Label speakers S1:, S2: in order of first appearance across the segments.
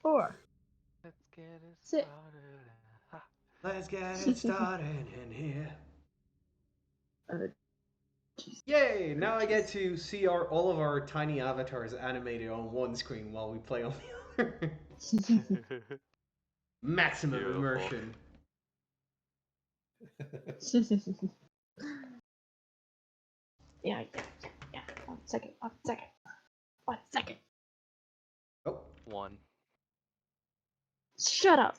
S1: 4,
S2: Let's get it
S1: 6.
S2: started. Ha.
S3: Let's get it started in here.
S1: Oh, Jesus
S3: Yay! Now I get
S1: Christ.
S3: to see all of our tiny avatars animated on one screen while we play on the other. Maximum
S2: Beautiful.
S3: immersion.
S1: Yeah. 1 second. 1 second. 1 second.
S3: Oh,
S2: One.
S1: Shut up.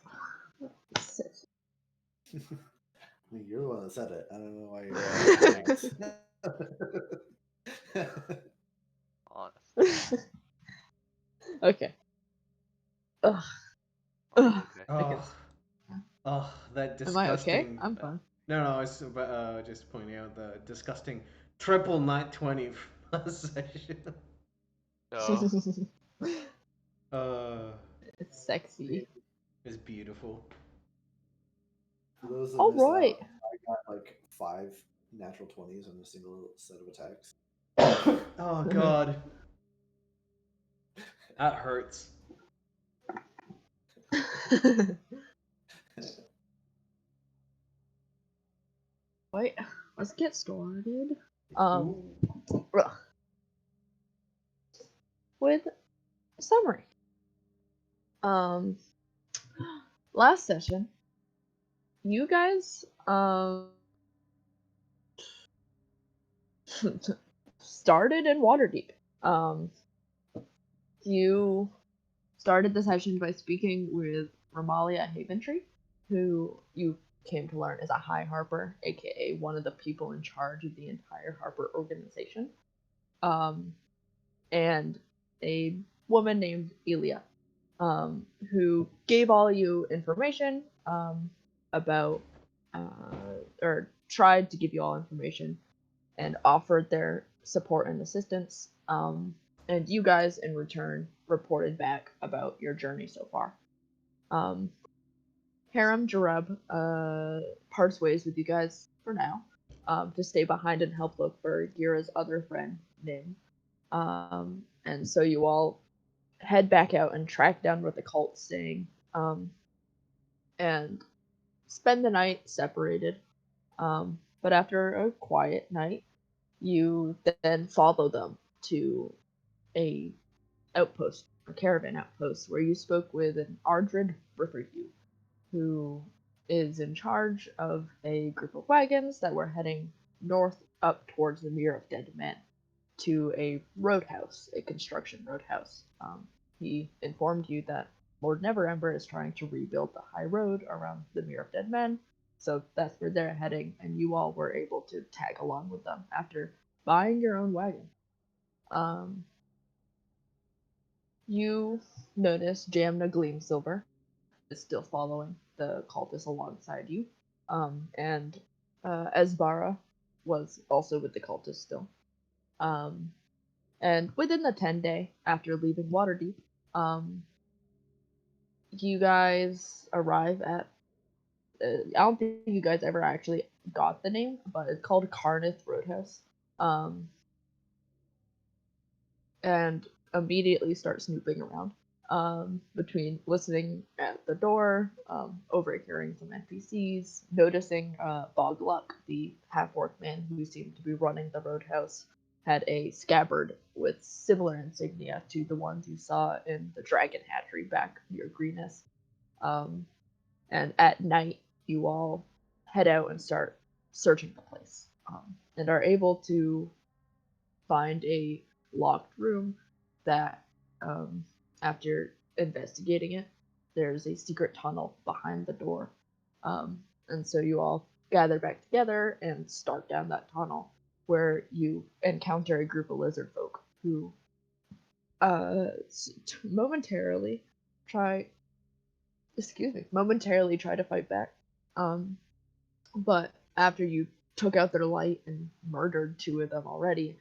S4: You're the one that said it. I don't know why you're.
S2: Honestly.
S1: Okay. Ugh.
S2: Are you
S1: Ugh.
S2: okay?
S1: Okay.
S3: that
S1: Am I okay?
S3: disgusting.
S1: I'm fine.
S3: No, I was just pointing out the disgusting triple night 20 last session.
S2: No.
S3: Uh,
S1: It's sexy.
S3: it's beautiful.
S4: For those that
S1: All
S4: missed
S1: right.
S4: out, I got like 5 natural 20s on a single set of attacks.
S3: Oh god, that hurts.
S1: Wait, let's get started.
S3: Ooh.
S1: Ugh. With summary. Um, last session, you guys started in Waterdeep. You started the session by speaking with Ramalia Haventree, who you came to learn is a High Harper, aka one of the people in charge of the entire Harper organization, and a woman named Elia, who gave all you information about, or tried to give you all information and offered their support and assistance. And you guys, in return, reported back about your journey so far. Harem Jareb parts ways with you guys for now, to stay behind and help look for Gira's other friend, Nim. And so you all head back out and track down what the cult's saying, and spend the night separated. But after a quiet night, you then follow them to a outpost, a caravan outpost, where you spoke with an Ardred Ripperhue, who is in charge of a group of wagons that were heading north up towards the Mere of Dead Men to a roadhouse, a construction roadhouse. He informed you that Lord Neverember is trying to rebuild the high road around the Mere of Dead Men, so that's where they're heading, and you all were able to tag along with them after buying your own wagon. Um, you notice Jamna Gleamsilver is still following the cultists alongside you, and Esbara was also with the cultists still. Um, and within the 10-day after leaving Waterdeep, you guys arrive at. I don't think you guys ever actually got the name, but it's called Carnith Roadhouse. Um, and immediately start snooping around, between listening at the door, overhearing some NPCs, noticing Bogluck, the half-orc man who seemed to be running the roadhouse, had a scabbard with similar insignia to the ones you saw in the Dragon Hatchery back near Greenest. Um, and at night, you all head out and start searching the place, and are able to find a locked room that, um, after investigating it, there's a secret tunnel behind the door. And so you all gather back together and start down that tunnel, where you encounter a group of lizard folk who momentarily try momentarily try to fight back. Um, but after you took out their light and murdered two of them already,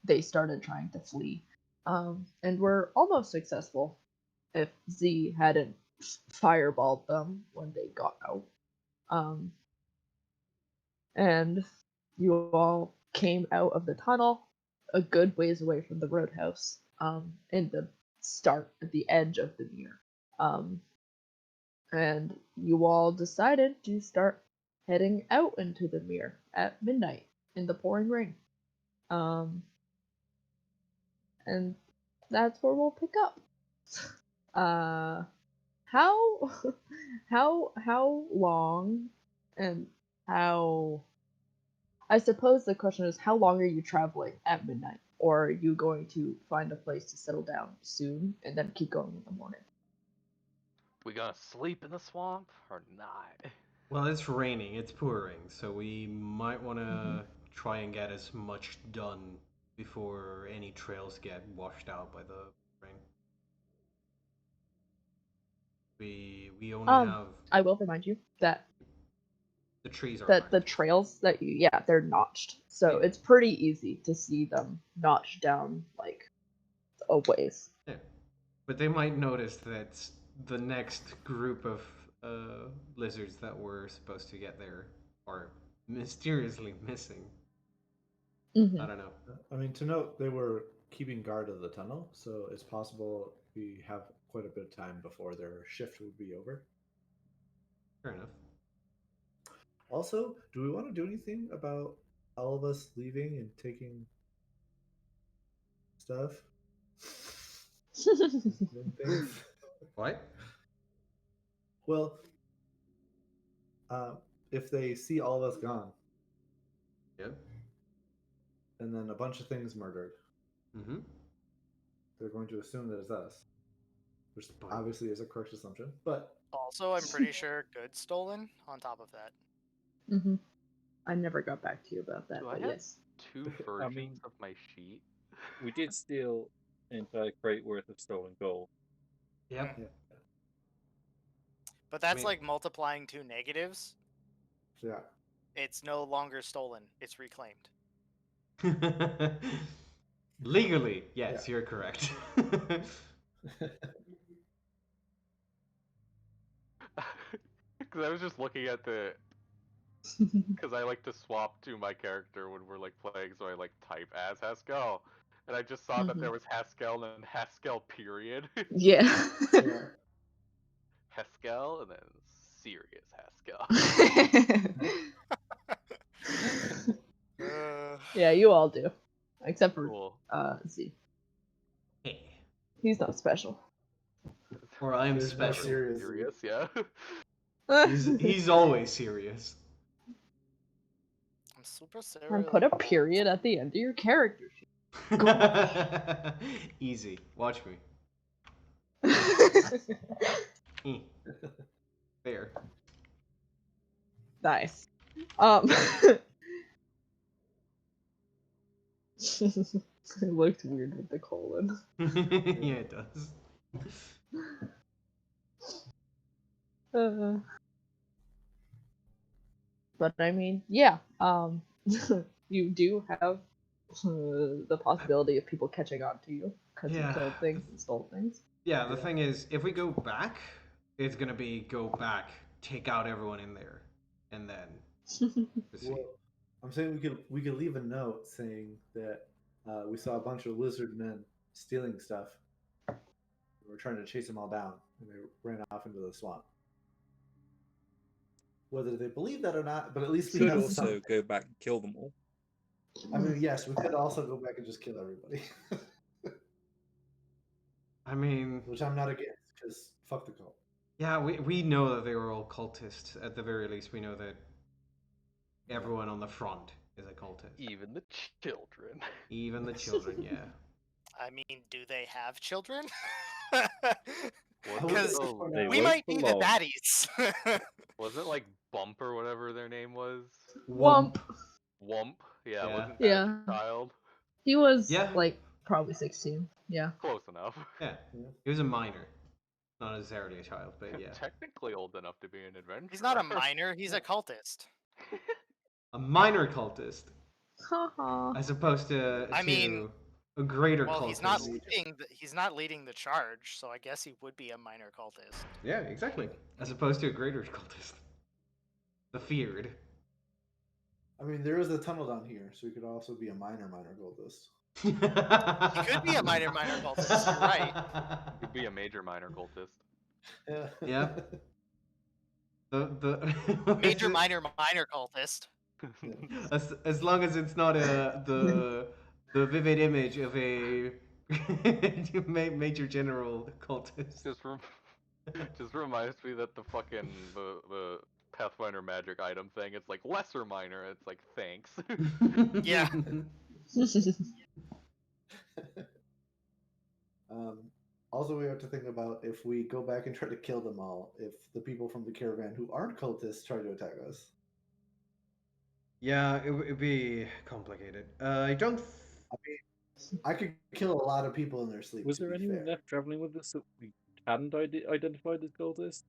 S1: they started trying to flee, and were almost successful if Z hadn't fireballed them when they got out. Um, and you all came out of the tunnel a good ways away from the roadhouse, in the start at the edge of the mirror. Um, and you all decided to start heading out into the mirror at midnight in the pouring rain. And that's where we'll pick up. How how long and how I suppose the question is how long are you traveling at midnight? Or are you going to find a place to settle down soon and then keep going in the morning?
S2: We gonna sleep in the swamp or not?
S3: Well, it's raining, it's pouring, so we might want to
S1: Mhm.
S3: try and get as much done before any trails get washed out by the rain. We only have
S1: I will remind you that
S3: the trees are
S1: that the
S3: marked.
S1: trails that they're notched. So
S3: Yeah.
S1: it's pretty easy to see them notched down like a ways.
S3: Yeah. But they might notice that the next group of lizards that were supposed to get there are mysteriously missing.
S1: Mm-hmm.
S3: I don't know.
S4: I mean, to note, they were keeping guard of the tunnel, so it's possible we have quite a bit of time before their shift would be over.
S3: Fair enough.
S4: Also, do we want to do anything about all of us leaving and taking stuff? Doing things?
S3: What?
S4: Well, if they see all of us gone,
S3: Yep.
S4: and then a bunch of things murdered,
S3: Mm-hmm.
S4: they're going to assume that it's us, which
S3: But-
S4: obviously is a correct assumption. But
S5: Also, I'm pretty sure goods stolen on top of that.
S1: Mm-hmm. I never got back to you about that,
S2: Do I
S1: but
S2: have
S1: yes.
S2: 2 versions of my sheet?
S6: We did steal an entire crate worth of stolen gold.
S3: Yep.
S4: yeah,
S5: But that's
S3: mean-
S5: like multiplying two negatives.
S4: so yeah.
S5: It's no longer stolen. It's reclaimed.
S3: Legally, yes,
S4: Yeah.
S3: you're correct.
S2: Because I was just looking at the. Because I like to swap to my character when we're like playing, so I like type as Haskell. And I just saw that there was Haskell and then Haskell period.
S1: Yeah.
S4: Yeah.
S2: Haskell and then serious Haskell.
S1: Yeah, you all do. Except for
S2: Cool.
S1: Z.
S3: Hey.
S1: He's not special.
S3: Or I'm
S4: There's no
S3: special.
S4: serious.
S2: Serious, yeah.
S3: He's always serious.
S5: I'm super serious.
S1: And put a period at the end of your character
S3: Easy. Watch me.
S1: sheet.
S3: There.
S1: Nice. It looked weird with the colon.
S3: Yeah, it does.
S1: But I mean, yeah. You do have the possibility of people catching on to you because
S3: Yeah.
S1: you killed things and stole things.
S3: Yeah, the thing is, if we go back, it's gonna be go back, take out everyone in there, and then to see.
S4: Well, I'm saying we could leave a note saying that we saw a bunch of lizard men stealing stuff. We were trying to chase them all down, and they ran off into the swamp. Whether they believe that or not, but at least we
S6: Could
S4: have
S6: also
S4: something.
S6: go back and kill them all.
S4: I mean, yes, we could also go back and just kill everybody,
S3: I mean,
S4: which I'm not against because fuck the cult.
S3: yeah, we know that they were all cultists. At the very least, we know that everyone on the front is a cultist.
S2: Even the children.
S3: Even the children, yeah.
S5: I mean, do they have children?
S4: Because
S6: They
S5: we
S6: won't
S5: might be the
S6: belong.
S5: baddies.
S2: Was it like Bump or whatever their name was?
S1: Wump.
S2: Wump? Yeah,
S3: Yeah.
S2: wasn't that
S1: Yeah.
S2: a child?
S1: He was
S3: Yeah.
S1: like probably 16. Yeah.
S2: Close enough.
S3: Yeah, he was a minor. Not necessarily a child, but yeah.
S2: Technically old enough to be an adventurer.
S5: He's not a minor. He's a cultist.
S3: A minor cultist,
S1: Haha.
S3: as opposed to,
S5: I mean,
S3: a greater
S5: Well,
S3: cultist.
S5: he's not leading the charge, so I guess he would be a minor cultist.
S3: Yeah, exactly. As opposed to a greater cultist. The feared.
S4: I mean, there is a tunnel down here, so we could also be a minor cultist.
S3: He
S5: He could be a minor cultist. You're right.
S2: He'd be a major minor cultist.
S3: Yeah. The
S5: Major, minor, minor cultist.
S3: as long as it's not the vivid image of a major general cultist.
S2: Just reminds me that the fucking the Pathfinder magic item thing. It's like lesser minor. It's like thanks.
S5: Yeah.
S4: Also, we have to think about if we go back and try to kill them all, if the people from the caravan who aren't cultists try to attack us.
S3: Yeah, it'd be complicated. I don't.
S4: I mean, I could kill a lot of people in their sleep.
S6: Was
S4: to
S6: there
S4: be
S6: anyone
S4: fair.
S6: left traveling with us that we hadn't identified as cultists?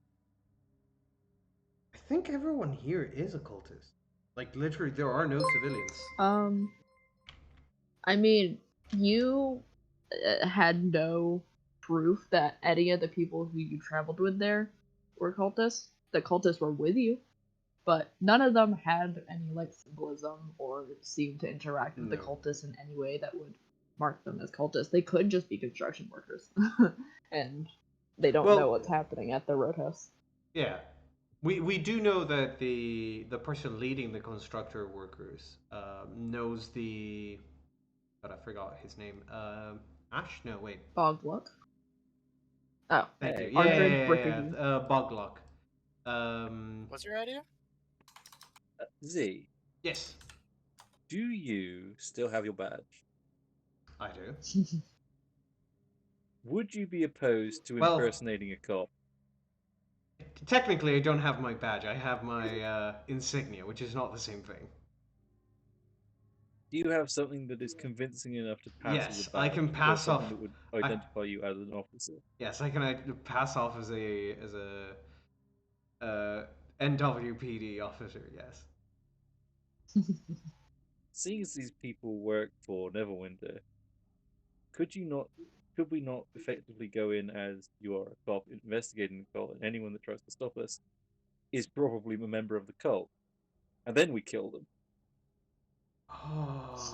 S3: I think everyone here is a cultist. Like literally, there are no civilians.
S1: I mean, you had no proof that any of the people who you traveled with there were cultists. The cultists were with you, but none of them had any like symbolism or seemed to interact with the
S3: No.
S1: cultists in any way that would mark them as cultists. They could just be construction workers, and they don't know what's happening at the roadhouse.
S3: Yeah, we do know that the person leading the constructor workers knows the. But I forgot his name. Ash? No, wait.
S1: Bogluck. Oh,
S3: Thank you.
S6: Hey.
S3: Yeah,
S1: Ardred
S3: yeah.
S1: Brickergy.
S3: Bogluck.
S5: What's your idea?
S6: Z,
S3: Yes,
S6: do you still have your badge?
S3: I do.
S6: Would you be opposed to
S3: Well-
S6: impersonating a cop?
S3: Technically, I don't have my badge. I have my insignia, which is not the same thing.
S6: Do you have something that is convincing enough to pass as
S3: Yes,
S6: a badge?
S3: I can
S6: or
S3: pass
S6: something
S3: off-
S6: that would identify you as an officer.
S3: Yes, I can pass off as a NWPD officer. Yes.
S6: Seeing as these people work for Neverwinter, could we not effectively go in as you are a cop investigating the cult, and anyone that tries to stop us is probably a member of the cult, and then we kill them?
S3: Oh.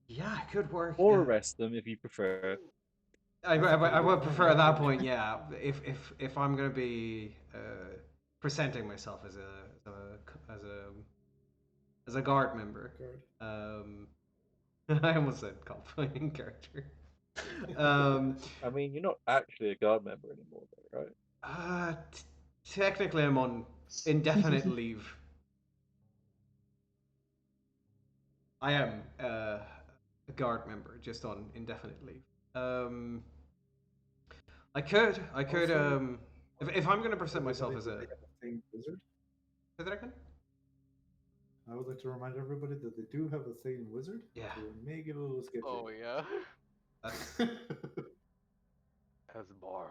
S3: Yeah, it could work.
S6: Or
S3: yeah.
S6: arrest them if you prefer.
S3: I would prefer at that point. Yeah, if I'm gonna be presenting myself as a guard member. I almost said cop in character.
S6: I mean, you're not actually a guard member anymore, though, right?
S3: Technically, I'm on indefinite leave. I am a guard member, just on indefinite leave. I could,
S4: Also-
S3: if I'm gonna present myself as a.
S4: Thing wizard.
S3: Say that again?
S4: I would like to remind everybody that they do have a Thane wizard.
S3: Yeah.
S4: So we may get a little sketchy.
S2: Oh yeah.
S3: That's
S2: Asbara.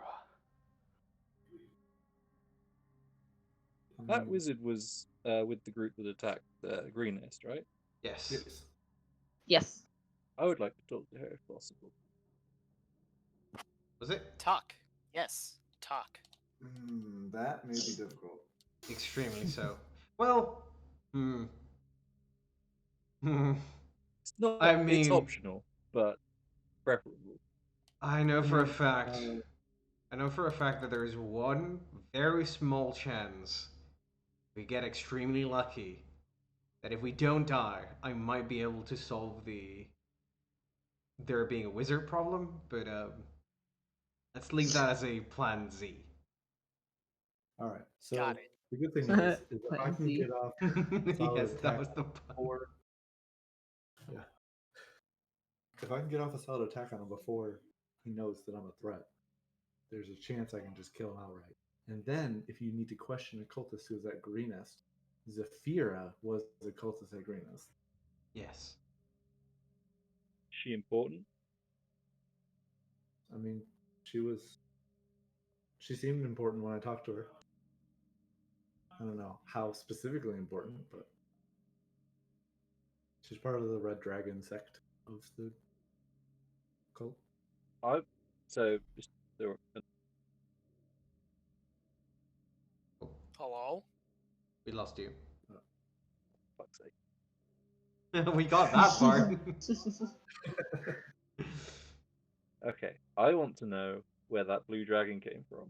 S6: That wizard was with the group that attacked Green Nest, right?
S3: yes.
S4: Yes.
S1: Yes.
S6: I would like to talk to her if possible.
S3: Was it
S5: Talk. Yes. Talk.
S4: That may be difficult.
S3: extremely so? Well,
S6: It's not.
S3: I
S6: It's
S3: mean-
S6: optional, but preferable.
S3: I know for a
S4: mean,
S3: fact. I know for a fact that there is one very small chance we get extremely lucky that if we don't die, I might be able to solve there being a wizard problem. But let's leave that as a plan Z.
S4: All right. So
S5: Got it.
S4: the good thing is if I
S1: Plan
S4: can
S1: Z.
S4: get off
S3: Yes,
S4: solid
S3: that
S4: attack
S3: was the plan.
S4: before, yeah. If I can get off a solid attack on him before he knows that I'm a threat, there's a chance I can just kill him outright. And then, if you need to question a cultist who was at Greenest, Zafira was a cultist at Greenest.
S3: Yes.
S6: Is she important?
S4: I mean, she seemed important when I talked to her. I don't know how specifically important, but she's part of the Red Dragon sect of the cult.
S6: So just there.
S5: Hello?
S3: We lost you.
S6: Fuck's sake.
S3: We got that part.
S6: Okay, I want to know where that blue dragon came from.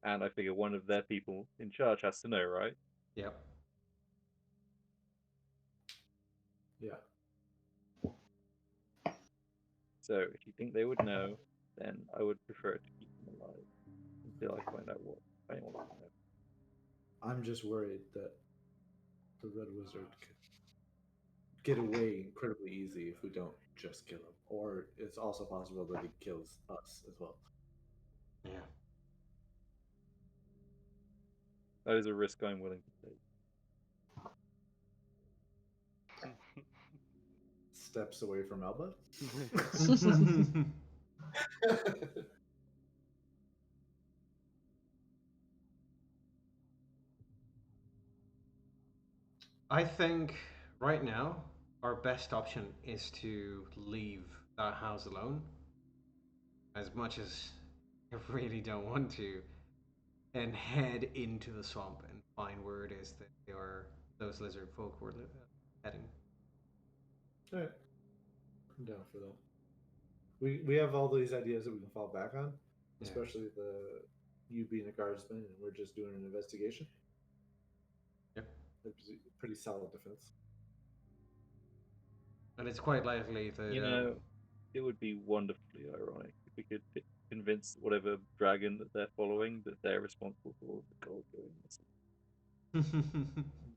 S6: And I figure one of their people in charge has to know, right?
S3: Yep.
S4: Yeah.
S6: So if you think they would know, then I would prefer to keep them alive until I find out what I want to know.
S4: I'm just worried that the Red Wizard could get away incredibly easy if we don't just kill him. Or it's also possible that he kills us as well.
S3: Yeah.
S6: That is a risk I'm willing to take.
S4: Steps away from Elba.
S3: I think right now our best option is to leave that house alone. As much as I really don't want to, and head into the swamp and find where it is that those lizard folk were heading.
S4: Alright. I'm down for that. We have all these ideas that we can fall back on,
S3: Yeah.
S4: especially you being a guardsman and we're just doing an investigation.
S3: Yep.
S4: It's a pretty solid defense.
S3: And it's quite likely that
S6: You know, it would be wonderfully ironic if we could convince whatever dragon that they're following that they're responsible for all of the gold going missing.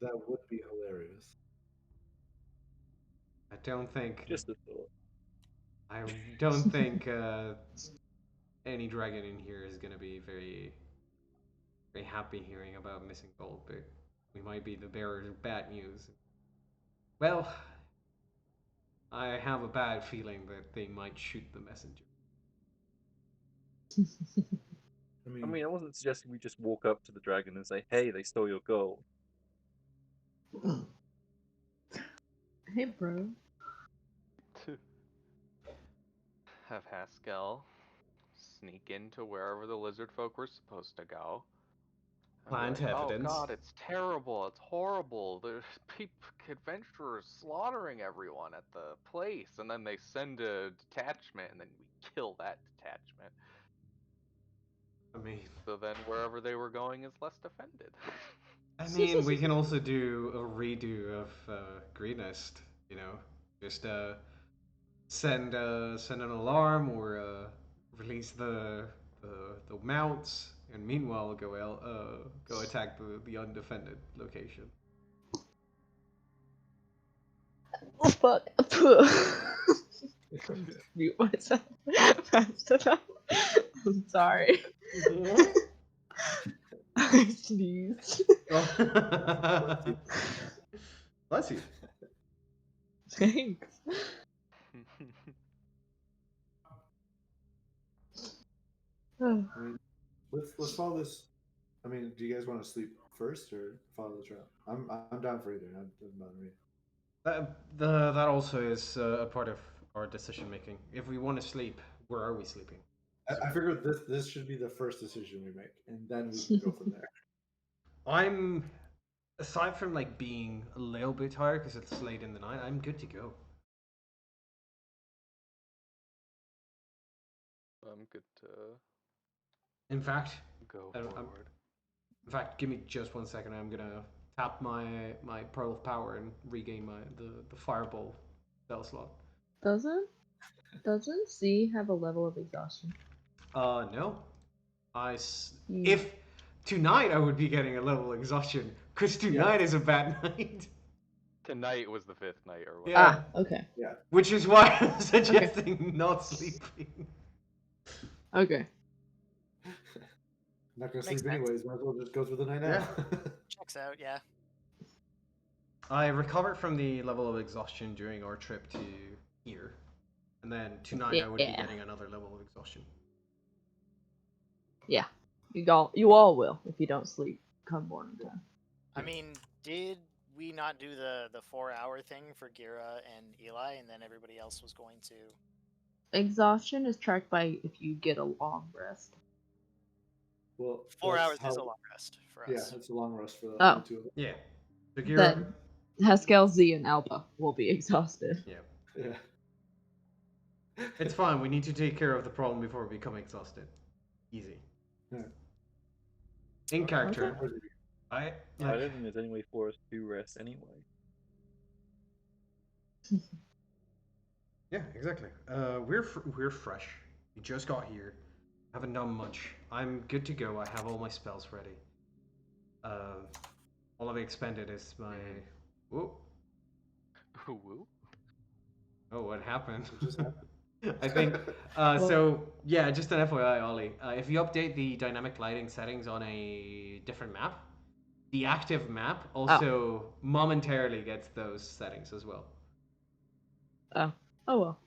S4: That would be hilarious.
S3: I don't think.
S6: Just a thought.
S3: I don't think any dragon in here is going to be very, very happy hearing about missing gold, but we might be the bearers of bad news. Well, I have a bad feeling that they might shoot the messenger.
S6: I mean, I wasn't suggesting we just walk up to the dragon and say, "Hey, they stole your gold."
S1: Hey, bro.
S2: Have Haskell sneak into wherever the lizard folk were supposed to go. And be
S3: Plant
S2: like, oh
S3: evidence.
S2: god, it's terrible, it's horrible. There's adventurers slaughtering everyone at the place, and then they send a detachment, and then we kill that detachment.
S3: I mean,
S2: So then wherever they were going is less defended.
S3: we can also do a redo of Greenest. You know, just send an alarm or release the mounts, and meanwhile go attack the undefended location.
S1: Oh, fuck. Mute myself. Fast enough. I'm sorry. I sneezed.
S3: Bless you.
S1: Thanks.
S4: Let's follow this. I mean, do you guys want to sleep first or follow the trail? I'm down for either. It doesn't bother me.
S3: That also is a part of our decision making. If we want to sleep, where are we sleeping?
S4: I figured this should be the first decision we make, and then we can go from there.
S3: I'm, aside from like being a little bit tired because it's late in the night, I'm good to go.
S2: I'm good to
S3: In fact,
S2: go
S3: I'm-
S2: forward.
S3: in fact, give me just 1 second. I'm gonna tap my pearl of power and regain the fireball spell slot.
S1: Doesn't C have a level of exhaustion?
S3: No. If tonight I would be getting a level of exhaustion, because tonight is a bad night.
S2: Tonight was the 5th night or whatever.
S3: Yeah.
S1: Okay.
S4: Yeah.
S3: Which is why I'm suggesting not sleeping.
S1: Okay.
S4: Not gonna
S5: Makes
S4: sleep anyways. Might as well just go through the night now.
S5: Checks out, yeah.
S3: I recovered from the level of exhaustion during our trip to here, and then tonight I would be getting another level of exhaustion.
S1: Yeah. You all will if you don't sleep come morning time.
S5: I mean, did we not do the 4-hour thing for Gira and Eli, and then everybody else was going to?
S1: Exhaustion is tracked by if you get a long rest.
S4: Well,
S5: 4 hours is a long rest for us.
S4: Yeah, it's a long rest for the
S1: Oh.
S4: two of them.
S3: Yeah. So
S1: Then Haskell, Z, and Alba will be exhausted.
S3: Yeah.
S4: Yeah.
S3: It's fine. We need to take care of the problem before we become exhausted. Easy.
S4: Yeah.
S3: In character,
S4: Okay.
S3: I
S6: I
S3: like.
S6: don't think there's any way for us to rest anyway.
S3: Yeah, exactly. We're fresh. We just got here. Haven't done much. I'm good to go. I have all my spells ready. All I've expended is my. Whoa.
S2: Woo.
S3: Oh, what happened?
S4: What just happened?
S3: I think.
S1: Well-
S3: So yeah, just an FYI, Ollie. If you update the dynamic lighting settings on a different map, the active map also momentarily gets those settings as well.
S1: Oh well.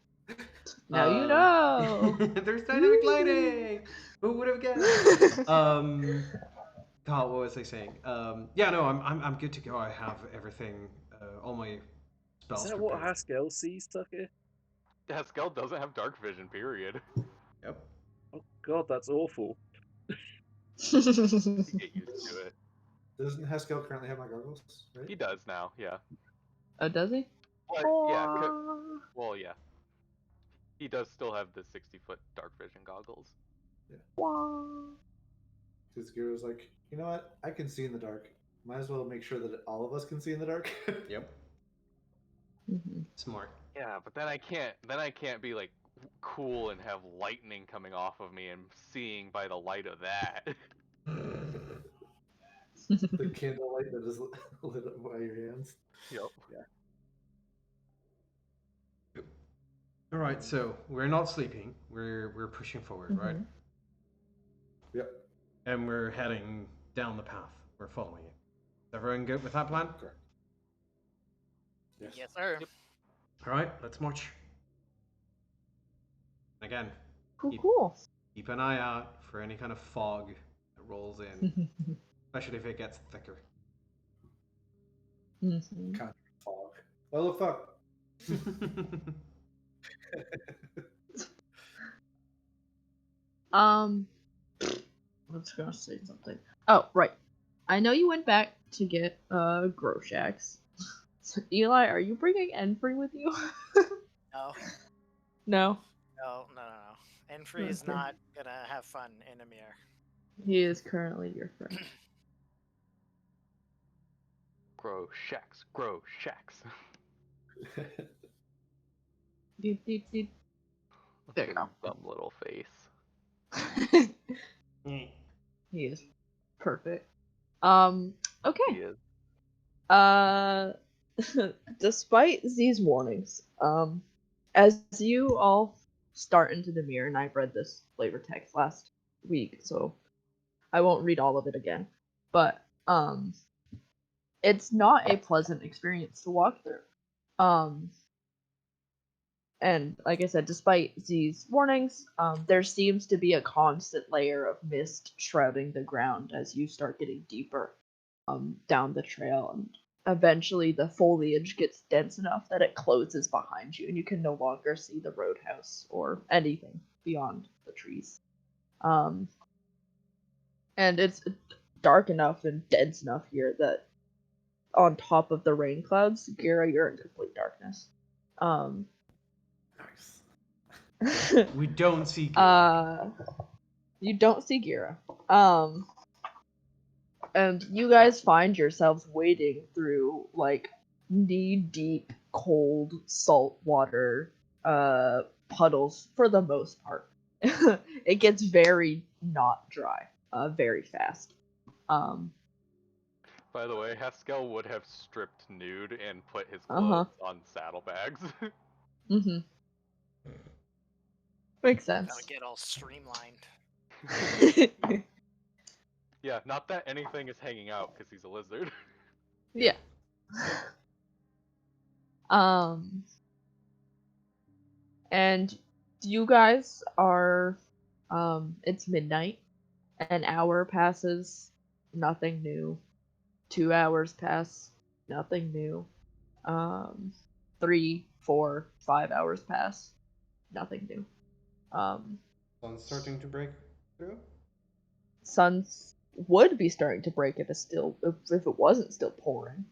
S1: Now you know.
S3: There's dynamic lighting. Who would have guessed? God, what was I saying? Yeah, no, I'm good to go. I have everything, all my spells
S6: Is that what
S3: prepared.
S6: Haskell sees, Tucker?
S2: Haskell doesn't have dark vision, period.
S3: Yep.
S6: Oh god, that's awful.
S2: Get used to it.
S4: Doesn't Haskell currently have my goggles? Right?
S2: He does now, yeah.
S1: Oh, does he?
S2: But, yeah, well, yeah. He does still have the 60-foot dark vision goggles.
S4: Because Giro was like, you know what? I can see in the dark. Might as well make sure that all of us can see in the dark.
S3: Yep.
S1: Mhm.
S3: Smart.
S2: Yeah, but then I can't be like cool and have lightning coming off of me and seeing by the light of that.
S4: The candlelight that is lit up by your hands.
S2: Yep.
S3: All right, so we're not sleeping. We're pushing forward, right?
S1: Mhm.
S4: Yep.
S3: And we're heading down the path. We're following it. Is everyone good with that plan?
S4: Correct. Yes.
S5: Yes, sir.
S2: Yep.
S3: All right, let's march. Again,
S1: Cool.
S3: keep an eye out for any kind of fog that rolls in, especially if it gets thicker.
S1: Mhm.
S4: Kind of fog. Oh, the fuck.
S1: I was gonna say something. Oh, right. I know you went back to get grow shacks. So, Eli, are you bringing Enfrey with you?
S5: No,
S1: No,
S5: no. Enfrey is
S1: Okay.
S5: not gonna have fun in Amir.
S1: he is currently your friend.
S2: Grow shacks, grow shacks.
S1: Deep, deep, deep. There you go.
S2: Dumb little face.
S1: He is perfect.
S2: He
S1: Okay.
S2: is.
S1: Despite these warnings, as you all start into the mirror, and I've read this flavor text last week, so I won't read all of it again. But it's not a pleasant experience to walk through. And like I said, despite these warnings, there seems to be a constant layer of mist shrouding the ground as you start getting deeper down the trail, and eventually the foliage gets dense enough that it closes behind you, and you can no longer see the roadhouse or anything beyond the trees. And it's dark enough and dense enough here that on top of the rain clouds, Gira, you're in complete darkness.
S4: Nice.
S3: We don't see Gira.
S1: You don't see Gira. And you guys find yourselves wading through like knee-deep, cold, salt water puddles for the most part. It gets very not dry, very fast.
S2: By the way, Haskell would have stripped nude and put his
S1: Uh-huh.
S2: clothes on saddlebags.
S1: Mm-hmm. Makes
S5: That'll
S1: sense.
S5: get all streamlined.
S2: Yeah, not that anything is hanging out because he's a lizard.
S1: Yeah. And you guys are it's midnight. An hour passes, nothing new. 2 hours pass, nothing new. 3, 4, 5 hours pass, nothing new.
S3: Sun's starting to break through.
S1: Suns would be starting to break if it wasn't still pouring.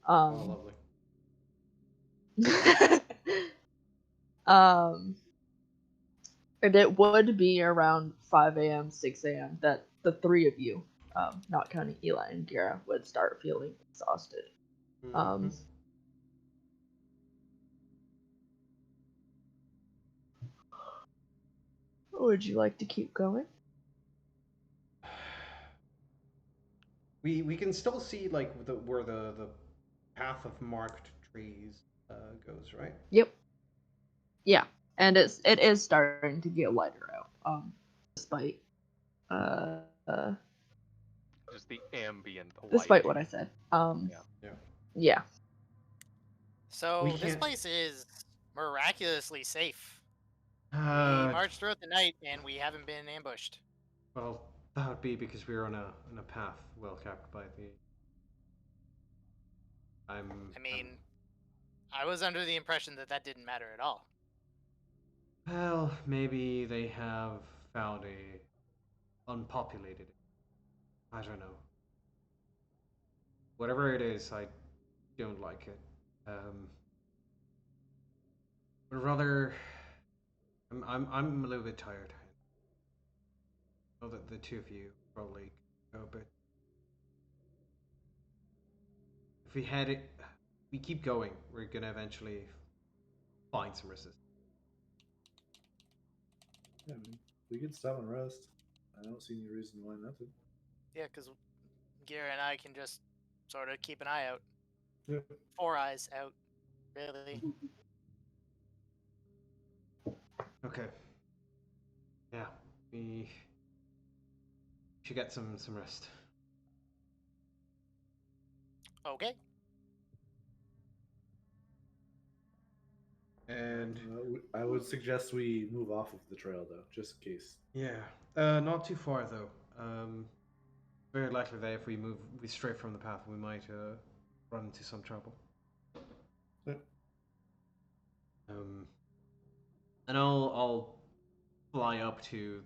S3: Oh, lovely.
S1: Um And it would be around 5 a.m., 6 a.m. that the three of you, not counting Eli and Gara, would start feeling exhausted.
S3: Mhm.
S1: Would you like to keep going?
S3: We can still see like where the path of marked trees goes, right?
S1: Yep. Yeah, and it is starting to get lighter out. Despite uh,
S2: Just the ambient
S1: despite
S2: lighting.
S1: what I said.
S2: Yeah.
S3: Yeah.
S1: Yeah.
S5: So
S3: We
S5: this
S3: can't.
S5: place is miraculously safe. We
S3: Uh,
S5: marched throughout the night and we haven't been ambushed.
S3: well, that would be because we're on a path well kept by the.
S5: I mean, I was under the impression that that didn't matter at all.
S3: Well, maybe they have found a unpopulated. I don't know. Whatever it is, I don't like it. But rather, I'm a little bit tired. I know that the two of you probably go, but if we had it, we keep going, we're gonna eventually find some resistance.
S4: Yeah, I mean, we can stop and rest. I don't see any reason why not to.
S5: Yeah, because Gira and I can just sort of keep an eye out.
S4: Yeah.
S5: 4 eyes out, really.
S3: Okay. Yeah, we should get some rest.
S5: Okay.
S3: And
S4: I would suggest we move off of the trail, though, just in case.
S3: yeah, not too far though. Very likely that if we stray from the path, we might run into some trouble.
S4: Yeah.
S3: And I'll fly up to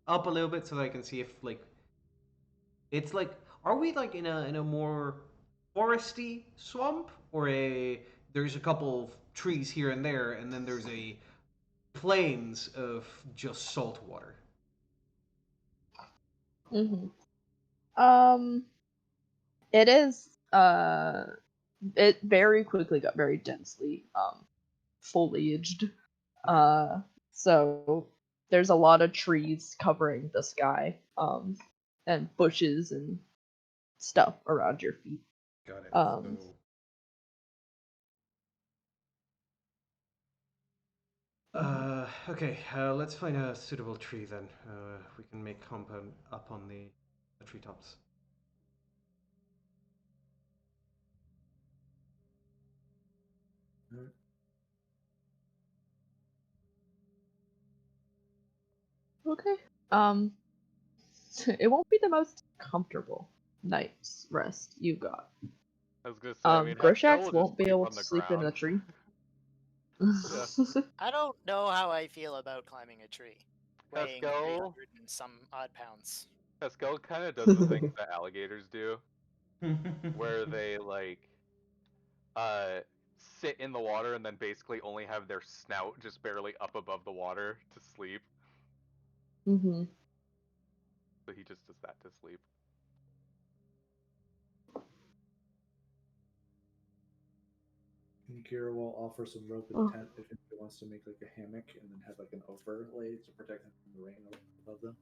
S3: up a little bit so that I can see if like it's like are we like in a more foresty swamp or a there's a couple of trees here and there and then there's a plains of just salt water.
S1: Mm-hmm. It is. It very quickly got very densely foliaged. Uh, so there's a lot of trees covering the sky, and bushes and stuff around your feet.
S3: Got it.
S1: Um,
S3: Okay, let's find a suitable tree then. We can make compound up on the treetops.
S1: okay. Um, it won't be the most comfortable night's rest you got.
S2: I was gonna say, I mean, Haskell
S1: Groshax
S2: will just
S1: won't be
S2: sleep
S1: able
S2: on
S1: to
S2: the
S1: sleep in a
S2: ground.
S1: tree.
S2: Yeah.
S5: I don't know how I feel about climbing a tree, weighing
S2: Haskell
S5: 300 and some odd pounds.
S2: Haskell kind of does the things that alligators do, where they like uh sit in the water and then basically only have their snout just barely up above the water to sleep.
S1: Mm-hmm.
S2: So he just does that to sleep.
S4: And Kira will offer some rope and
S1: Oh.
S4: tent if anybody wants to make like a hammock and then have like an overlay to protect them from the rain above them.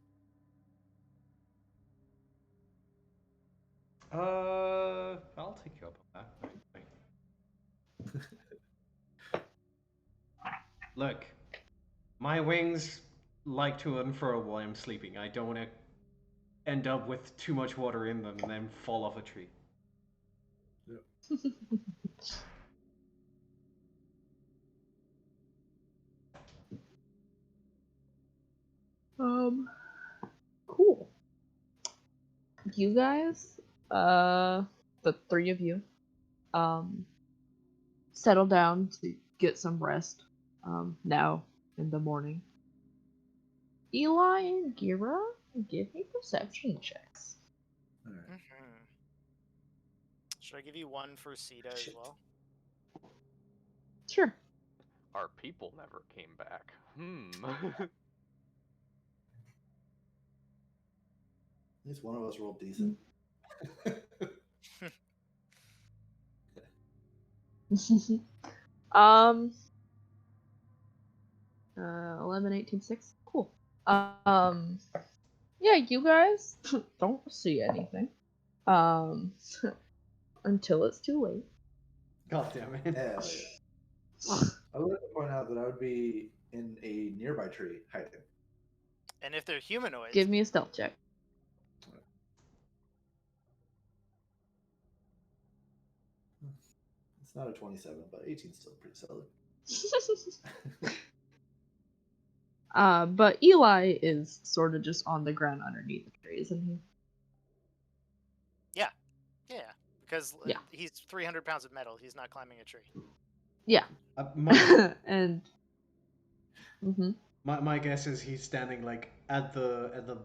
S3: I'll take you up on that. Look, my wings like to unfurl while I'm sleeping. I don't want to end up with too much water in them and then fall off a tree.
S4: Yep.
S1: Cool. You guys, the three of you, settle down to get some rest. Now in the morning. Eli and Gira, give me perception checks.
S4: All right.
S5: Mm-hmm. Should I give you one for Sita as
S4: Shit.
S5: well?
S1: Sure.
S2: Our people never came back.
S4: At least one of us rolled decent.
S1: um 11, 18, 6. Cool. Yeah, you guys don't see anything. Until it's too late.
S3: God damn it.
S4: Hell yeah. I would like to point out that I would be in a nearby tree hiding.
S5: And if they're humanoids,
S1: Give me a stealth check.
S4: It's not a 27, but 18 is still pretty solid.
S1: But Eli is sort of just on the ground underneath the tree, isn't he?
S5: yeah, because
S1: Yeah.
S5: he's 300 pounds of metal. He's not climbing a tree.
S1: Yeah. And
S3: my guess is he's standing like at the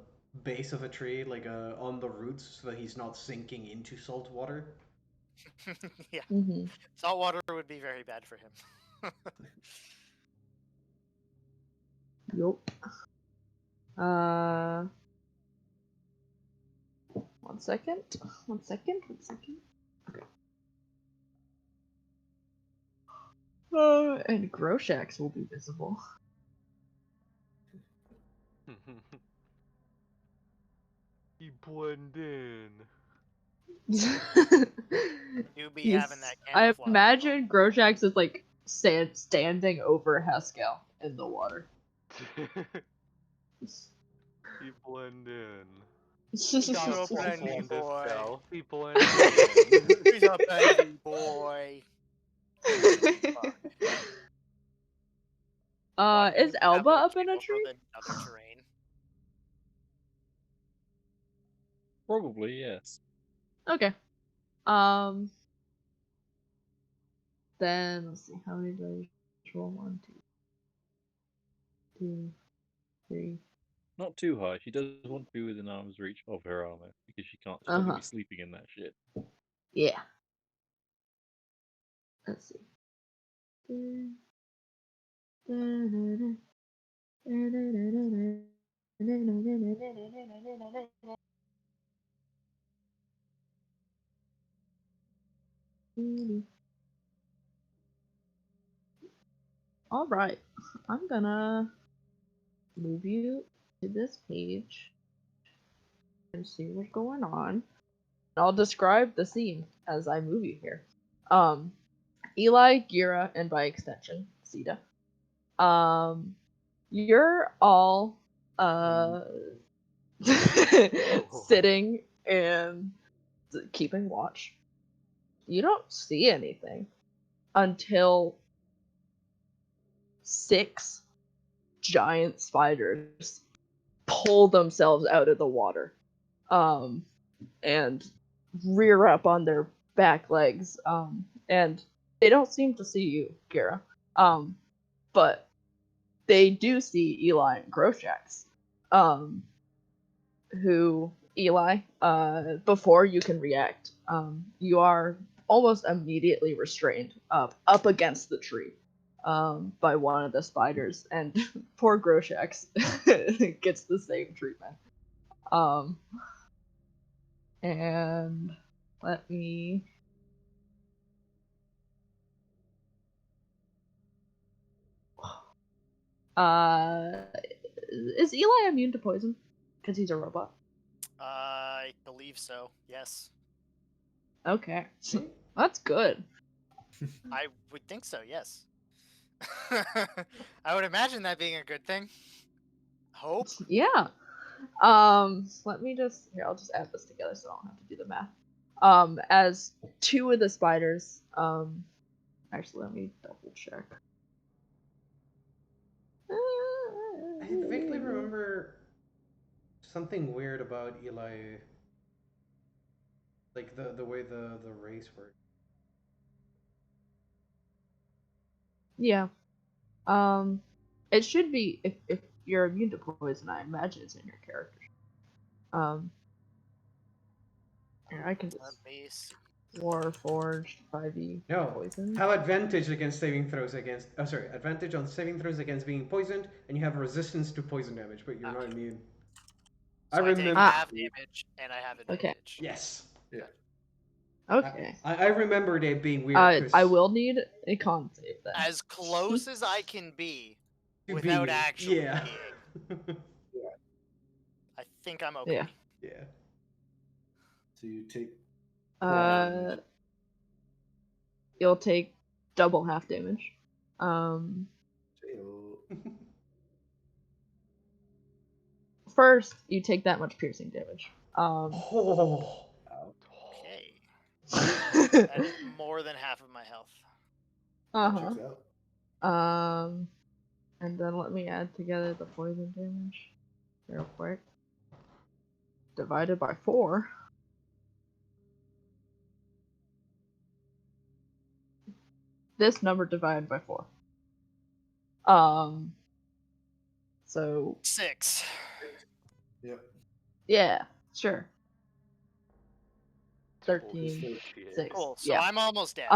S3: base of a tree, like on the roots, so that he's not sinking into salt water.
S5: Yeah, salt water would be very bad for him.
S1: Yup. 1 second. 1 second. 1 second. Okay. And Groshax will be visible.
S2: You blend in.
S5: You be having that
S1: I
S5: camouflage.
S1: imagine Groshax is like standing over Haskell in the water.
S2: You blend in.
S5: He's a bendy boy.
S2: Self. You blend in.
S5: He's a bendy boy.
S1: Is Elba up in a tree?
S5: Other terrain.
S6: Probably, yes.
S1: Okay. Then let's see, how many do I roll? 1, 2, 2, 3.
S6: Not too high. She does want to be within arm's reach of her armor because she can't just let me be sleeping in that shit.
S1: Yeah. Let's see. All right, I'm gonna move you to this page and see what's going on. I'll describe the scene as I move you here. Eli, Gira, and by extension, Sita. You're all sitting and keeping watch. You don't see anything until 6 giant spiders pull themselves out of the water and rear up on their back legs, and they don't seem to see you, Kira, but they do see Eli and Groshax, who, Eli, before you can react, you are almost immediately restrained up against the tree by one of the spiders, and poor Groshax gets the same treatment. And let me... Is Eli immune to poison? Because he's a robot.
S5: I believe so. Yes.
S1: Okay, that's good.
S5: I would think so. Yes. I would imagine that being a good thing. Hope.
S1: Yeah. Let me just here. I'll just add this together so I don't have to do the math. As 2 of the spiders. Actually, let me double check.
S3: I vaguely remember something weird about Eli, like the way the race works.
S1: Yeah. It should be if you're immune to poison. I imagine it's in your character. Here, I can just.
S5: Let me see.
S1: Warforged 5e
S3: No.
S1: poison.
S3: Have advantage against saving throws against. Oh, sorry. Advantage on saving throws against being poisoned, and you have resistance to poison damage, but you're not immune.
S5: So I take
S3: remember.
S5: half damage, and I have
S1: Okay.
S5: advantage.
S3: Yes.
S1: Okay.
S3: I remembered it being weird. 'cause
S1: I will need a con save then.
S5: As close as I can be
S3: to
S5: without
S3: being-
S5: actually
S3: yeah.
S5: being. I think I'm okay.
S1: Yeah.
S3: Yeah.
S4: So you take
S1: Uh, you'll take double half damage.
S4: jail.
S1: First, you take that much piercing damage.
S3: Oh.
S5: Okay. That is more than half of my health.
S1: uh-huh.
S4: Checks out.
S1: And then let me add together the poison damage real quick. Divided by 4. This number divided by 4. So
S5: 6.
S4: Yep.
S1: yeah, sure.
S2: Holy
S1: 13,
S2: shit.
S1: 6.
S5: Cool. So
S1: Yeah.
S5: I'm almost dead.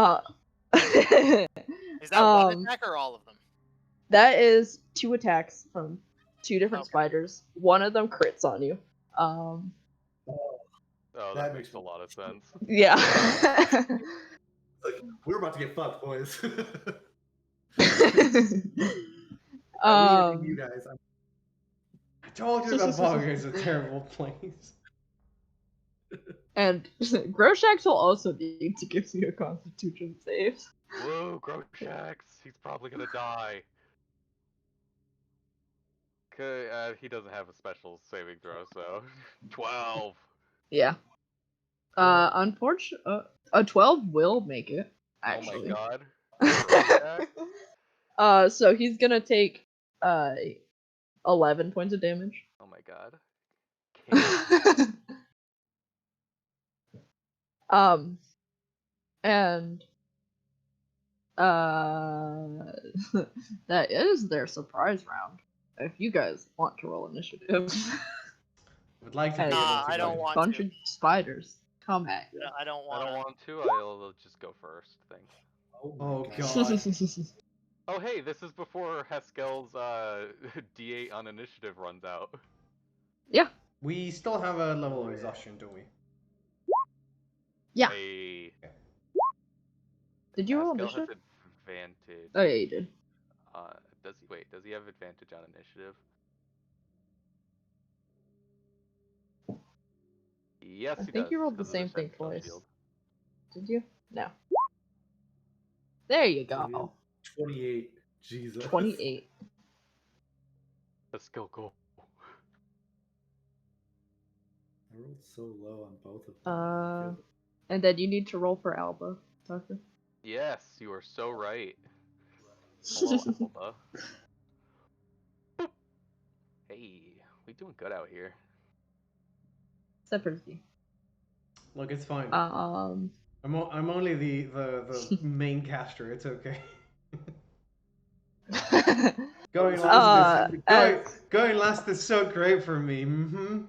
S5: Is that one attack or all of them?
S1: That is 2 attacks from 2 different
S5: Okay.
S1: spiders. One of them crits on you.
S2: Oh,
S4: That
S2: that
S4: makes
S2: makes a lot of sense.
S1: Yeah.
S4: Like, we're about to get fucked, boys.
S1: um,
S4: I'm leaving you guys.
S3: I told you that bog is a terrible place.
S1: and Groshax will also need to give you a Constitution save.
S2: Whoa, Groshax! He's probably gonna die. He doesn't have a special saving throw, so 12.
S1: Yeah. Unfortunately, a 12 will make it. Actually.
S2: Oh my god.
S1: So he's gonna take 11 points of damage.
S2: Oh my god.
S1: And that is their surprise round. If you guys want to roll initiative,
S3: Would like to be
S1: As
S3: able
S5: Nah,
S3: to.
S5: I don't
S3: but-
S5: want
S1: bunch
S5: to.
S1: of spiders come at you.
S5: I don't
S2: I
S5: want.
S2: don't want to. I'll just go first. Thanks.
S3: Oh
S4: my
S3: god.
S2: Oh hey, this is before Haskell's D8 on initiative runs out.
S1: Yeah.
S3: We still have a level of exhaustion, don't we?
S1: Yeah.
S2: Hey,
S1: Did you roll
S2: Haskell
S1: initiative?
S2: has advantage.
S1: Oh yeah, you did.
S2: Does he have advantage on initiative? Yes,
S1: I
S2: he
S1: think
S2: does.
S1: you rolled the
S2: 'cause of
S1: same thing
S2: Sentinel
S1: twice.
S2: shield.
S1: Did you? No. There you
S4: So
S1: go.
S4: 28. Jesus.
S1: 28.
S2: Haskell, go.
S4: I rolled so low on both of them.
S1: And then you need to roll for Alba, Tucker.
S2: Yes, you are so right. Hello, Alba. Hey, we doing good out here.
S1: Except for Z.
S3: Look, it's fine.
S1: Um.
S3: I'm only the main caster. It's okay. Going last going last is so great for me. Mm-hmm.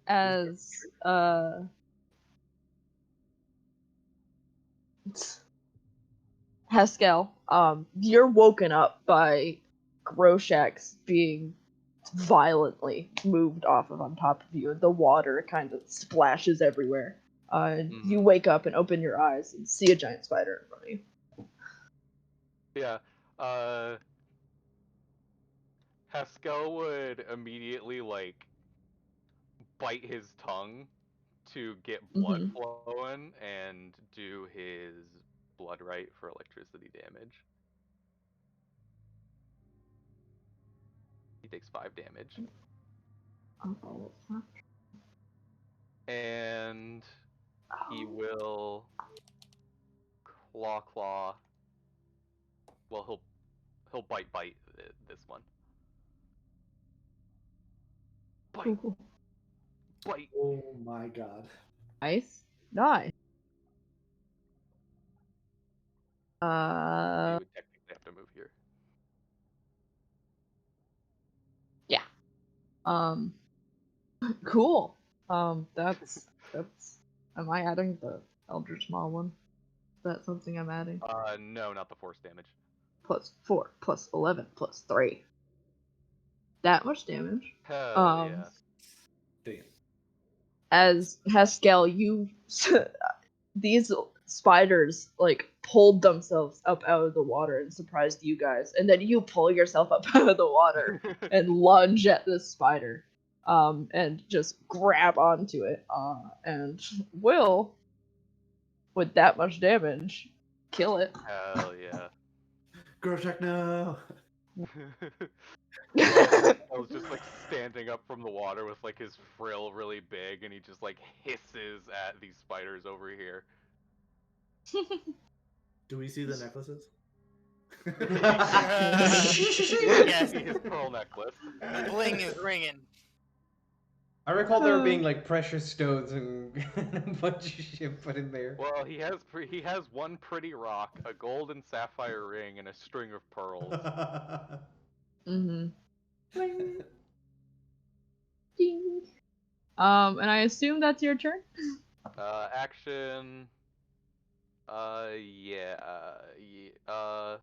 S1: As Haskell, you're woken up by Groshax being violently moved off of on top of you. The water kind of splashes everywhere. You wake up and open your eyes and see a giant spider in front of you.
S2: Yeah, Haskell would immediately, like, bite his tongue to get blood flowing and do his blood right for electricity damage. He takes 5 damage. And he will claw. Well, he'll bite this one. Bite. Bite.
S4: Oh my god.
S1: Nice. Nice.
S2: You would technically have to move here.
S1: Yeah. Cool. That's. Am I adding the Eldritch Maw one? Is that something I'm adding?
S2: No, not the force damage.
S1: Plus 4, plus 11, plus 3. That much damage.
S2: Hell yeah.
S4: Damn.
S1: As Haskell, you these spiders like pulled themselves up out of the water and surprised you guys, and then you pull yourself up out of the water and lunge at this spider, and just grab onto it, and will, with that much damage, kill it.
S2: Hell yeah.
S4: Groshek, no.
S2: Haskell's just like standing up from the water with like his frill really big, and he just like hisses at these spiders over here.
S4: Do we see the necklaces?
S5: Yes.
S2: His pearl necklace.
S5: The bling is ringing.
S3: I recall there being like precious stones and a bunch of shit put in there.
S2: Well, he has one pretty rock, a gold and sapphire ring, and a string of pearls.
S1: Mm-hmm.
S3: Bling.
S1: Ding. And I assume that's your turn?
S2: Action. Yeah.
S4: I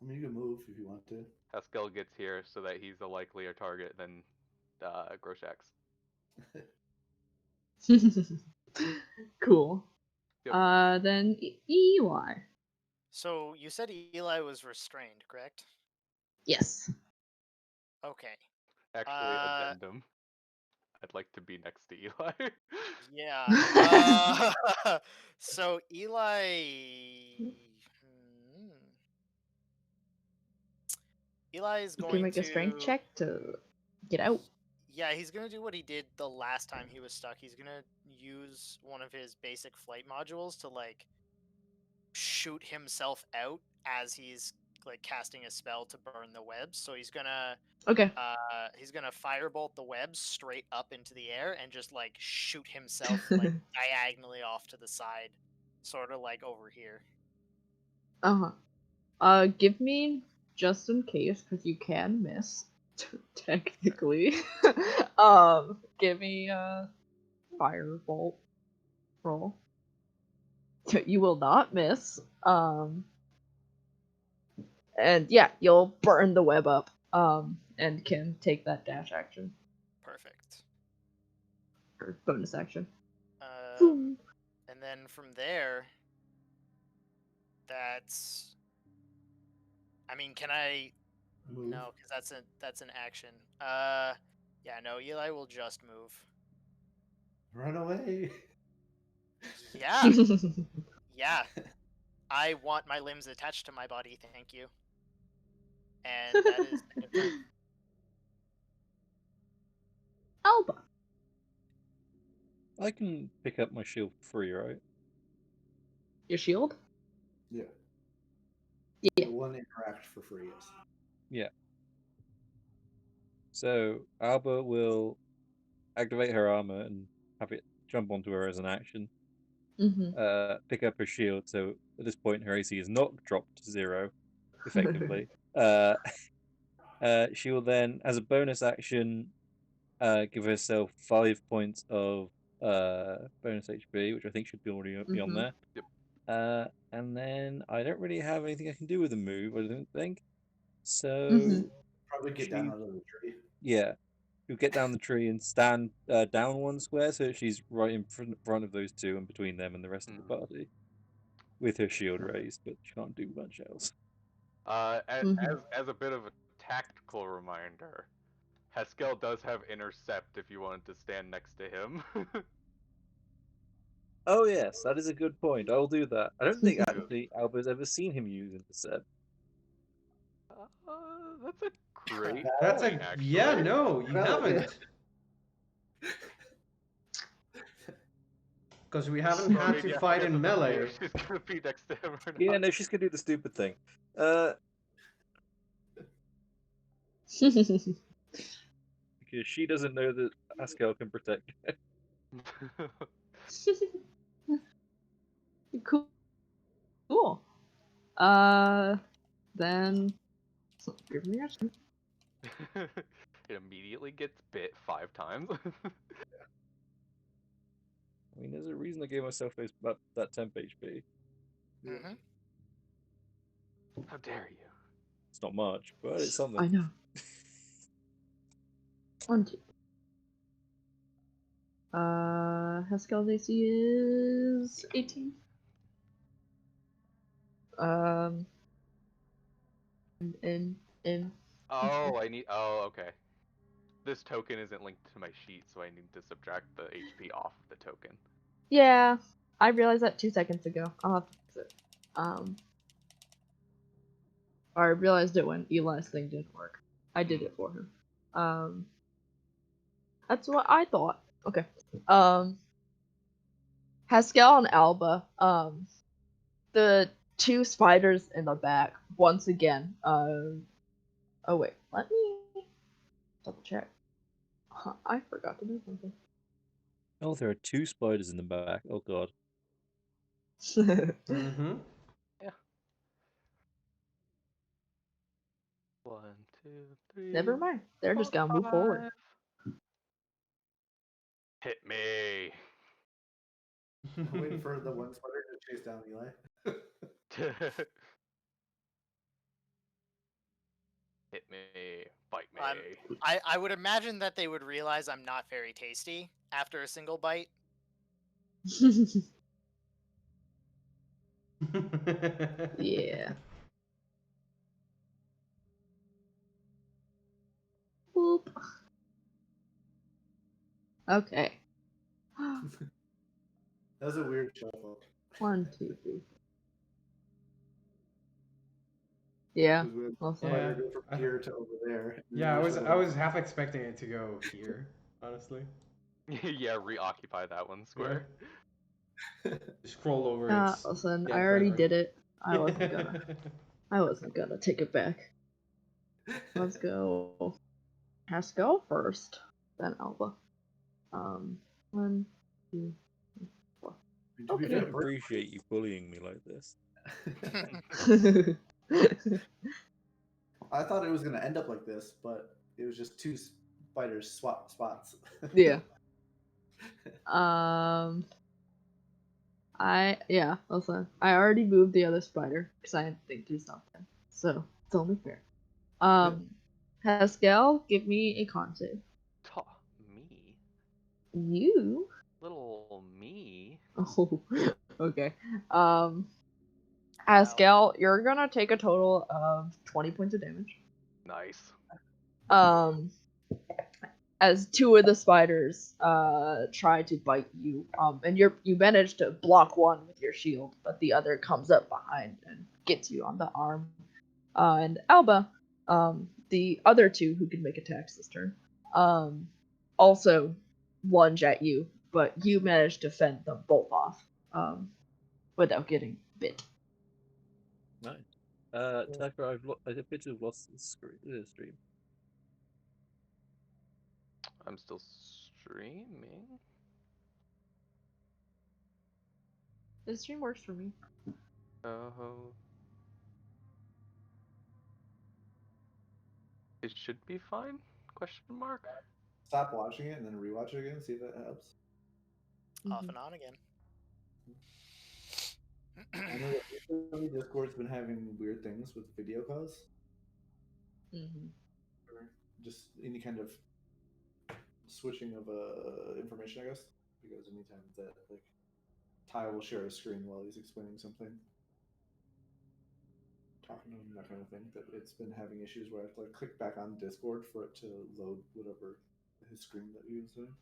S4: mean, you can move if you want to.
S2: Haskell gets here so that he's a likelier target than Groshax.
S1: Cool.
S2: Yep.
S1: Then Eli.
S5: So you said Eli was restrained, correct?
S1: Yes.
S5: Okay.
S2: Actually, addendum. I'd like to be next to Eli.
S5: Yeah. So Eli. Eli is
S1: You
S5: going
S1: can make
S5: to
S1: a strength check to get out.
S5: Yeah, he's gonna do what he did the last time he was stuck. He's gonna use one of his basic flight modules to like shoot himself out as he's like casting a spell to burn the webs. So he's gonna
S1: Okay.
S5: firebolt the webs straight up into the air and just like shoot himself like diagonally off to the side, sort of like over here.
S1: Give me, just in case, because you can miss, technically. Give me a firebolt roll. You will not miss. And yeah, you'll burn the web up. And can take that dash action
S5: Perfect.
S1: or bonus action.
S5: And then from there, that's. I mean, can I?
S4: Move.
S5: No, because that's an action. Yeah, no. Eli will just move.
S4: Run away.
S5: Yeah, yeah. I want my limbs attached to my body. Thank you. And that is end of turn.
S1: Alba.
S6: I can pick up my shield for free, right?
S1: Your shield?
S4: Yeah.
S1: Yeah.
S4: The one interact for free is.
S6: Yeah. So Alba will activate her armor and have it jump onto her as an action.
S1: Mm-hmm.
S6: Pick up her shield. So at this point, her AC is not dropped to 0, effectively. She will then, as a bonus action, give herself 5 points of bonus HP, which I think should be already be on there.
S2: Yep.
S6: And then I don't really have anything I can do with the move, I don't think. So
S1: Mhm.
S4: Probably get down out of the tree.
S6: yeah, you'll get down the tree and stand down one square, so she's right in front of those two and between them and the rest of the party, with her shield raised, but she can't do much else.
S2: As a bit of a tactical reminder, Haskell does have intercept if you wanted to stand next to him.
S6: Oh yes, that is a good point. I'll do that. I don't think actually Alba's ever seen him use intercept.
S2: That's a great
S3: That's
S2: point,
S3: a
S2: actually.
S3: yeah. No, you haven't. Because we haven't
S2: Well, I
S3: had
S2: mean,
S3: to
S2: yeah,
S3: fight
S2: I guess
S3: in
S2: it's up to you
S3: melee.
S2: if she's gonna be next to him or not.
S6: Yeah, no, she's gonna do the stupid thing. Because she doesn't know that Haskell can protect her.
S1: Cool. Then give me your turn.
S2: it immediately gets bit 5 times.
S6: I mean, there's a reason I gave myself that temp HP.
S4: Yeah.
S5: Hmm.
S2: How dare you?
S6: It's not much, but it's something.
S1: I know. 1, 2. Haskell's AC is 18. In.
S2: Oh, I need. Oh, okay. This token isn't linked to my sheet, so I need to subtract the HP off of the token.
S1: Yeah, I realized that 2 seconds ago. I'll have to fix it. Or I realized it when Eli's thing didn't work. I did it for him. That's what I thought. Okay. Haskell and Alba. The 2 spiders in the back once again. Oh wait, let me double check. I forgot to do something.
S6: Oh, there are 2 spiders in the back. Oh god.
S3: Mm-hmm.
S2: Yeah. 1, 2, 3.
S1: Never mind. They're just gonna move forward.
S2: 5. Hit me.
S4: I'm waiting for the one spider to chase down Eli.
S2: Hit me. Bite me.
S5: I would imagine that they would realize I'm not very tasty after a single bite.
S1: Yeah. Boop. Okay.
S4: That was a weird shuffle.
S1: 1, 2, 3. Yeah.
S4: 'Cause we had
S1: Also.
S3: Yeah.
S4: spider go from here to over there. and then
S3: Yeah,
S4: we
S3: I
S4: showed
S3: was
S4: up.
S3: half expecting it to go here, honestly.
S2: Yeah, reoccupy that one square.
S3: Scroll over its
S1: Listen, I
S3: dead
S1: already
S3: friend.
S1: did it. I wasn't gonna take it back. Let's go. Haskell first, then Alba. 1, 2, 3, 4.
S4: To be
S6: I
S4: fair,
S6: don't appreciate you bullying me like this.
S4: I thought it was gonna end up like this, but it was just 2 spiders swap spots.
S1: Yeah. Listen, I already moved the other spider because I didn't think do something. So it's only fair. Haskell, give me a con save.
S2: Me?
S1: You?
S2: Little me?
S1: Oh, okay. Haskell, you're gonna take a total of 20 points of damage.
S2: Nice.
S1: As 2 of the spiders try to bite you, and you manage to block one with your shield, but the other comes up behind and gets you on the arm. And Alba, the other 2 who can make attacks this turn, also lunge at you, but you manage to fend them both off without getting bit.
S6: Nice. Tucker, I appear to have lost the stream.
S2: I'm still streaming.
S1: This stream works for me.
S2: Oh. It should be fine? Question mark.
S4: Stop watching it and then rewatch it again, see if that helps.
S5: Off and on again.
S4: I know that recently Discord's been having weird things with video calls. Or just any kind of switching of information, I guess. Because anytime that like Ty will share a screen while he's explaining something, talking to him, that kind of thing, that it's been having issues where I have to like click back on Discord for it to load whatever his screen that he was doing.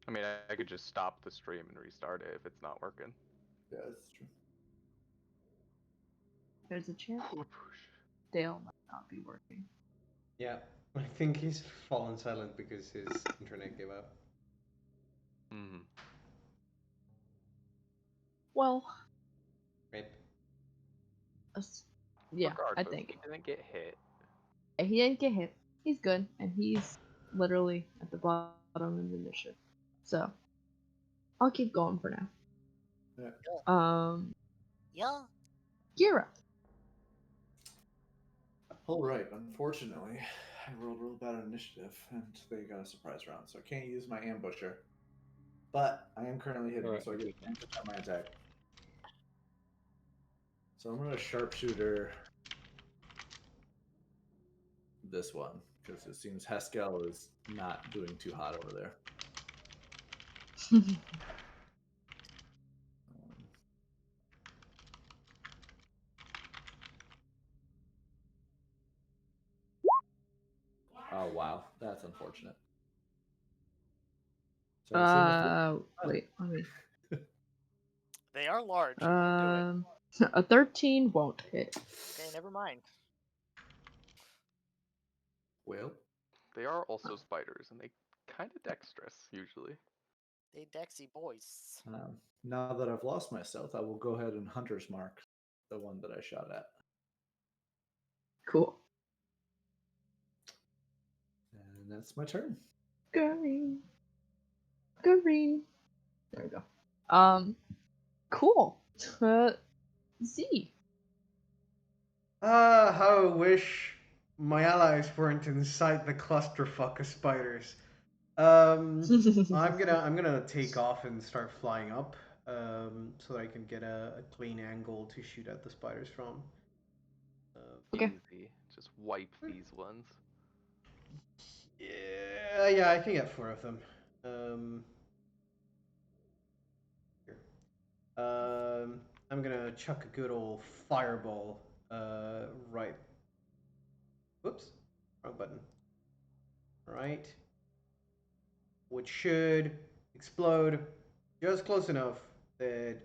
S2: I mean, I could just stop the stream and restart it if it's not working.
S4: Yeah, that's true.
S1: There's a chance Dale might not be working.
S3: Yeah, I think he's fallen silent because his internet gave out.
S1: Well,
S3: Right.
S1: yeah,
S2: Regardless,
S1: I think
S2: he didn't get hit.
S1: he didn't get hit. He's good, and he's literally at the bottom of the initiative. So I'll keep going for now.
S4: Yeah.
S5: Yeah.
S1: Kira.
S4: All right. Unfortunately, I rolled real bad on initiative, and they got a surprise round, so I can't use my ambusher. But I am currently hitting,
S6: Alright,
S4: so I get
S6: good.
S4: advantage on my attack. So I'm gonna sharpshooter this one because it seems Haskell is not doing too hot over there. Oh wow, that's unfortunate. So I assume it's
S1: Wait, let me.
S5: They are large. You won't do it.
S1: A 13 won't hit.
S5: Okay, never mind.
S4: well.
S2: They are also spiders, and they kind of dexterous usually.
S5: They Dexy boys.
S4: Now that I've lost my stealth, I will go ahead and hunter's mark the one that I shot at,
S1: Cool.
S4: and that's my turn.
S1: Green. Green. There we go. Cool. Z.
S3: How I wish my allies weren't inside the clusterfuck of spiders. I'm gonna take off and start flying up, so that I can get a clean angle to shoot at the spiders from.
S1: Okay.
S2: Easy. Just wipe these ones.
S3: Yeah, I can get 4 of them. Here. I'm gonna chuck a good old fireball. Right. Whoops, wrong button. Right. Which should explode just close enough that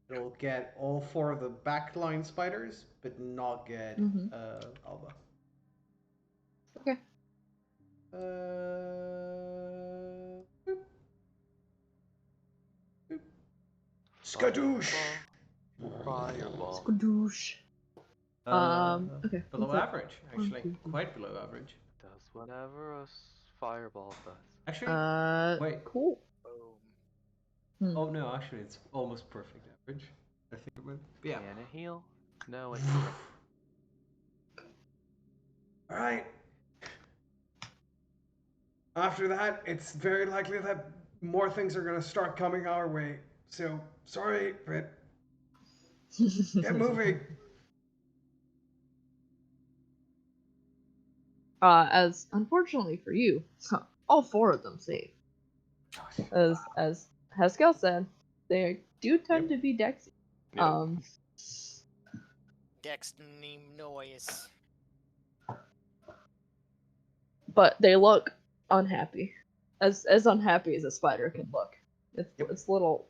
S3: it'll get all 4 of the backline spiders, but not get Alba.
S1: Okay.
S3: Boop. Boop. Skadoosh!
S2: Fireball.
S1: Skadoosh. Okay.
S3: Below
S1: what's that?
S3: average, actually. Quite below average.
S2: Does whatever a fireball does.
S3: Actually, wait.
S1: Cool.
S5: Boom.
S3: Oh no, actually, it's almost perfect average. I think it would. Yeah.
S2: Can it heal? No, it
S3: All right. After that, it's very likely that more things are going to start coming our way. So, sorry, but get moving.
S1: As unfortunately for you, all 4 of them save. As Haskell said, they do tend to be Dexy.
S2: Yep.
S5: Dex name noise.
S1: But they look unhappy. As unhappy as a spider can look. Its little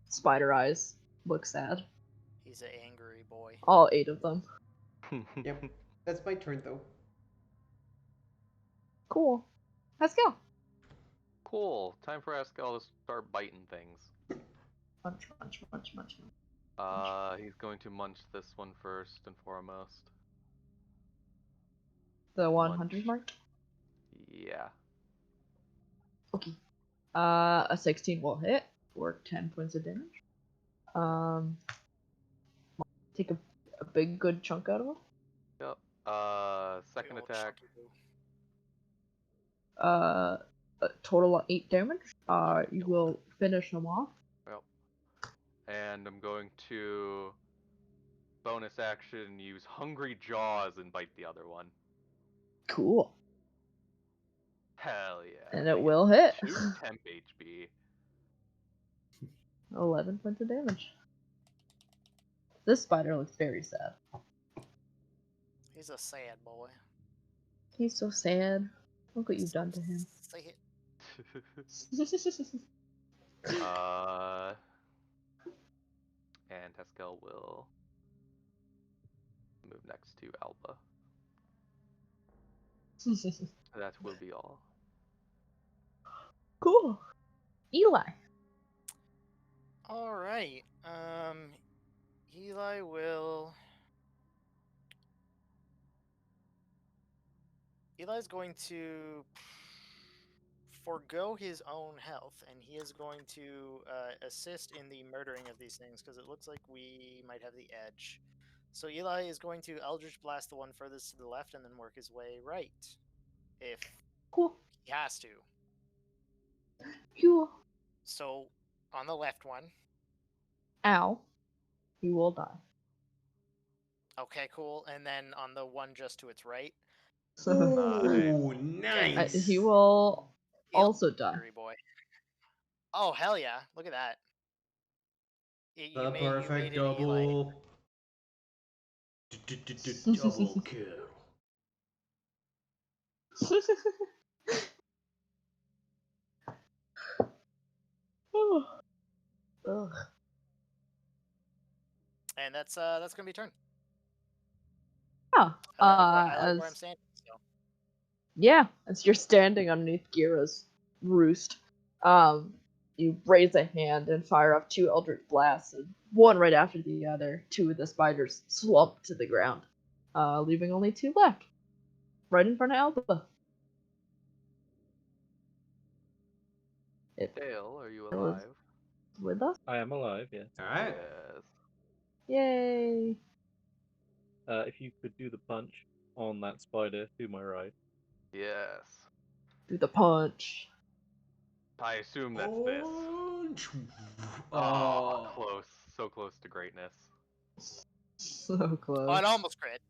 S1: spider eyes look sad.
S5: He's an angry boy.
S1: All 8 of them.
S3: Yep. That's my turn, though.
S1: Cool. Haskell.
S2: Cool. Time for Haskell to start biting things.
S1: Munch, munch, munch, munch.
S2: He's going to munch this one first and foremost.
S1: The one
S2: Munch.
S1: hunter's mark?
S2: Yeah.
S1: Okay. A 16 will hit for 10 points of damage. Take a big good chunk out of him.
S2: Yep. Second
S5: Big old
S2: attack.
S5: chunky boo.
S1: A total of 8 damage. You will finish him off.
S2: Yep. And I'm going to bonus action use Hungry Jaws and bite the other one.
S1: Cool.
S2: Hell yeah.
S1: And it will hit.
S2: 2 temp HP.
S1: 11 points of damage. This spider looks very sad.
S5: He's a sad boy.
S1: He's so sad. Look what you've done to him.
S5: Say it.
S2: And Haskell will move next to Alba. That will be all.
S1: Cool. Eli.
S5: All right. Eli will. Eli's going to forego his own health, and he is going to assist in the murdering of these things because it looks like we might have the edge. So Eli is going to Eldritch Blast the one furthest to the left and then work his way right. If
S1: Cool.
S5: he has to.
S1: Cool.
S5: So on the left one.
S1: Ow. You will die.
S5: Okay, cool. And then on the one just to its right.
S3: Ooh,
S2: Nice.
S3: nice.
S1: He will
S5: Eli,
S1: also die.
S5: Fury boy. Oh hell yeah! Look at that.
S3: The
S5: You
S3: perfect
S5: made it Eli.
S3: double. Double kill.
S1: Ugh.
S5: And that's gonna be turn.
S1: Yeah.
S5: I like where I'm standing. So.
S1: Yeah, as you're standing underneath Gira's roost, you raise a hand and fire off 2 Eldritch Blasts, and one right after the other. 2 of the spiders slump to the ground, leaving only 2 left, right in front of Alba.
S2: Dale, are you
S1: It was-
S2: alive?
S1: With us?
S6: I am alive, yes.
S3: Alright.
S2: Yes.
S1: Yay!
S6: If you could do the punch on that spider to my right.
S2: Yes.
S1: Do the punch.
S2: I assume that's this.
S3: Oh,
S2: Close. So close to greatness.
S1: So close.
S5: Oh, it almost crit.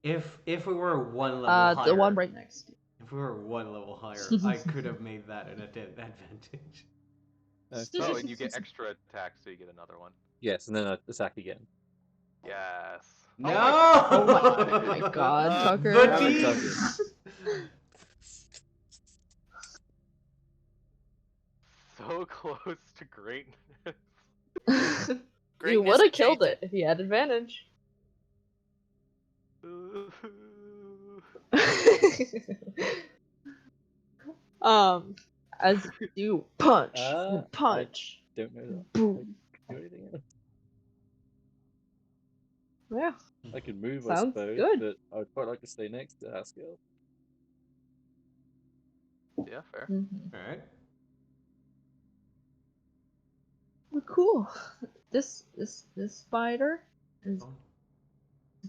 S3: If we were one level higher,
S1: the one right next to you.
S3: if we were one level higher, I could have made that an advantage.
S2: Oh, and you get extra attacks, so you get another one.
S6: Yes, and then I attack again.
S2: Yes.
S3: No!
S1: Oh my god, Tucker.
S3: The
S6: Damn it,
S3: tease!
S2: So close to greatness.
S1: You
S5: Greatness
S1: would have killed it
S5: adjacent.
S1: if you had advantage. As you punch and punch,
S6: Don't know that.
S1: boom.
S6: Do anything else.
S1: Yeah,
S6: I can move, I
S1: sounds
S6: suppose,
S1: good.
S6: but I would quite like to stay next to Haskell.
S2: Yeah, fair.
S3: Alright.
S1: Well, cool. This spider is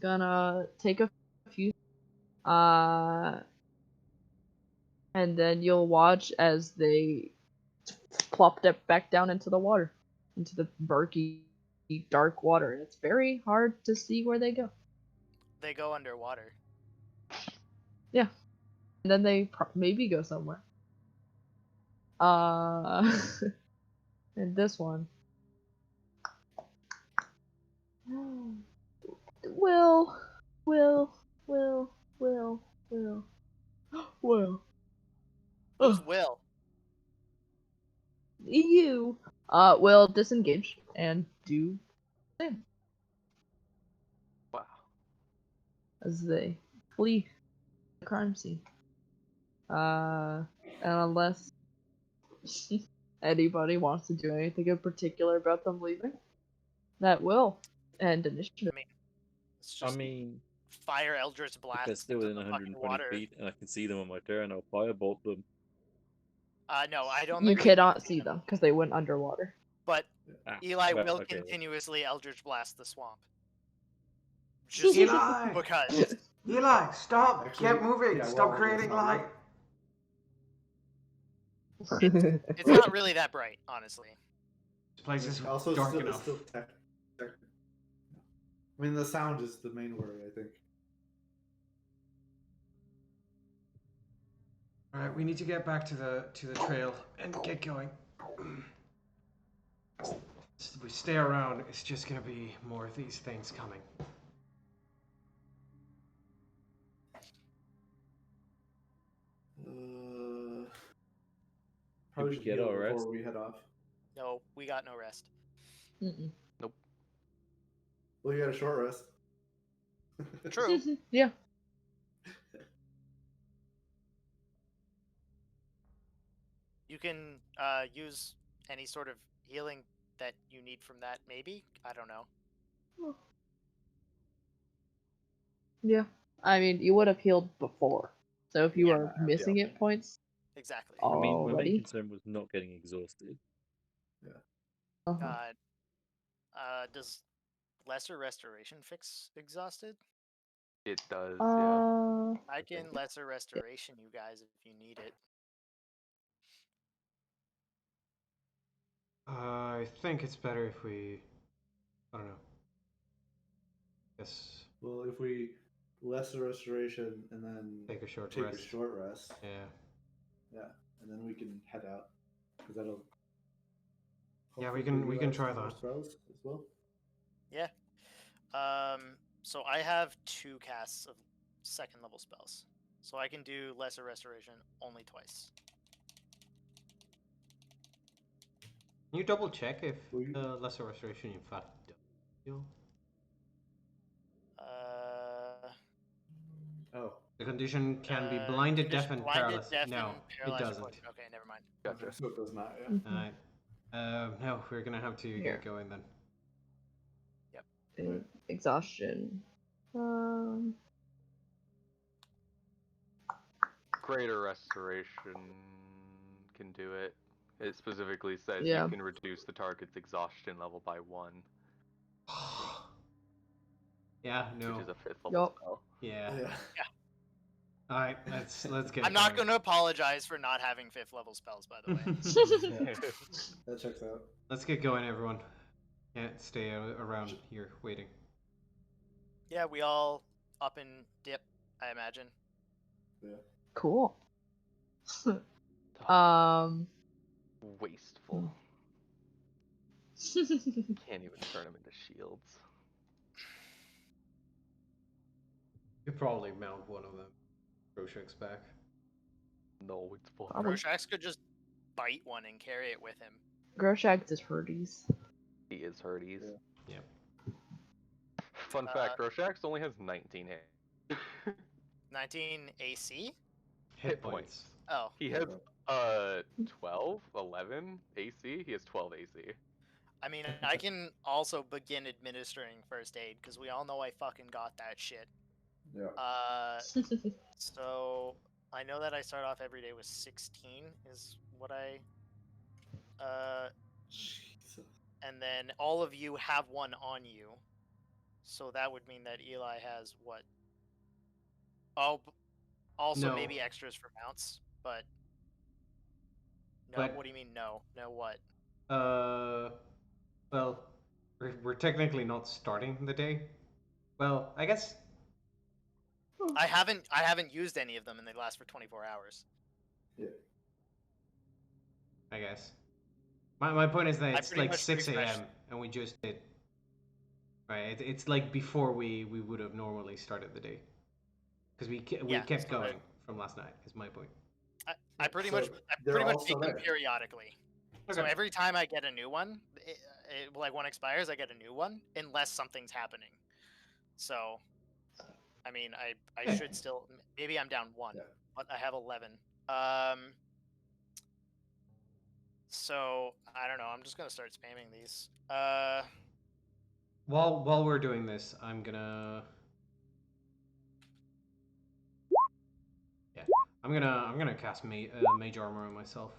S1: gonna take a few, and then you'll watch as they plop back down into the water, into the murky, dark water. It's very hard to see where they go.
S5: They go underwater.
S1: Yeah, and then they maybe go somewhere. And this one will,
S5: Who's
S1: Ugh.
S5: Will?
S1: You will disengage and do same
S2: Wow.
S1: as they flee the crime scene. And unless anybody wants to do anything in particular about them leaving, that will end initiative.
S5: I mean, it's just fire Eldritch
S6: If
S5: Blast
S6: they're still
S5: into
S6: within
S5: the fucking
S6: 120
S5: water.
S6: feet and I can see them on my turn, I'll firebolt them.
S5: No, I don't.
S1: You
S5: think we can
S1: cannot
S5: see
S1: see them because they went underwater.
S5: But Eli
S6: well,
S5: will
S6: okay.
S5: continuously Eldritch Blast the swamp. Just
S3: Eli!
S5: because.
S3: Eli, stop!
S4: Actually,
S3: Keep moving!
S4: yeah,
S3: Stop
S4: well,
S3: creating
S4: that's not
S3: light!
S5: It's not really that bright, honestly.
S3: This place is
S4: also
S3: dark
S4: still,
S3: enough.
S4: Still I mean, the sound is the main worry, I think.
S3: Alright, we need to get back to the trail and get going. If we stay around, it's just gonna be more of these things coming.
S4: Probably
S6: we
S4: should
S6: get
S4: heal
S6: our
S4: before
S6: rest?
S4: we head off.
S5: No, we got no rest.
S1: Mm-mm.
S2: Nope.
S4: Well, you got a short rest.
S5: True.
S1: Yeah.
S5: You can use any sort of healing that you need from that, maybe? I don't know.
S1: Yeah. I mean, you would have healed before. So if you
S5: Yeah.
S1: are missing it points
S5: Exactly.
S6: I mean, my main
S1: already.
S6: concern was not getting exhausted.
S1: Uh-huh.
S5: Does lesser restoration fix exhausted?
S2: It does, yeah.
S5: I can lesser restoration you guys if you need it.
S3: I think it's better if we. I don't know. Yes.
S4: Well, if we lesser restoration and then
S3: Take a short
S4: take
S3: rest.
S4: a short rest,
S3: Yeah.
S4: and then we can head out because that'll.
S3: Yeah,
S4: hopefully
S3: we
S4: give
S3: can
S4: us
S3: try
S4: more
S3: that.
S4: spells as well.
S5: Yeah. So I have 2 casts of 2nd level spells. So I can do lesser restoration only twice.
S3: Can you double check if
S4: Will you-
S3: lesser restoration in fact does heal?
S4: Oh,
S3: The condition can be blinded, deaf, and
S5: blinded,
S3: paralyzed.
S5: deaf,
S3: No,
S5: and
S3: it
S5: paralyzed.
S3: doesn't.
S5: Okay, never mind.
S2: Gotcha.
S4: okay, so it does not. Yeah.
S3: Alright. No, we're gonna have to
S1: Here.
S3: get going then.
S1: Exhaustion.
S2: Greater restoration can do it. It specifically says
S1: Yeah.
S2: you can reduce the target's exhaustion level by 1,
S3: Yeah, no.
S2: which is a 5th level
S1: Yup.
S2: spell.
S3: Yeah.
S4: Yeah.
S3: Alright, let's get
S5: I'm not
S3: going.
S5: going to apologize for not having 5th level spells, by the way.
S4: That checks out.
S3: Let's get going, everyone. Can't stay around here waiting.
S5: Yeah, we all up and dip, I imagine.
S4: Yeah.
S1: Cool. Um.
S2: Wasteful. Can't even turn them into shields.
S3: You probably mount one of them. Groshek's back.
S2: No, it's full.
S1: Probably.
S5: Roshax could just bite one and carry it with him.
S1: Groshag's is Herdes.
S2: He is Herdes.
S3: Yeah.
S2: Fun fact, Roshax only has 19 hit
S5: 19 AC?
S3: Hit points.
S5: Oh.
S2: He has 12, 11 AC. He has 12 AC.
S5: I mean, I can also begin administering first aid, because we all know I fucking got that shit.
S4: Yeah.
S5: So I know that I start off every day with 16 is what I
S4: Jesus.
S5: and then all of you have one on you. So that would mean that Eli has what? Oh, also
S3: No.
S5: maybe extras for mounts, but no,
S3: But-
S5: what do you mean no? No what?
S3: Well, we're technically not starting the day. Well, I guess.
S5: I haven't used any of them and they last for 24 hours.
S4: Yeah.
S3: I guess. My point is that
S5: I
S3: it's
S5: pretty
S3: like
S5: much
S3: 6
S5: refreshed.
S3: a.m. and we just did. Right, it's like before we would have normally started the day. Because we
S5: Yeah,
S3: kept
S5: so
S3: going from last night, is my point.
S5: I pretty
S4: So
S5: much
S4: they're
S5: pretty much
S4: all still
S5: make them
S4: there.
S5: periodically. So
S3: Okay.
S5: every time I get a new one, like one expires, I get a new one unless something's happening. So, I mean, I should still maybe I'm down 1,
S4: Yeah.
S5: but I have 11. So I don't know. I'm just gonna start spamming these.
S3: While we're doing this, I'm gonna. Yeah, I'm gonna cast mage armor on myself,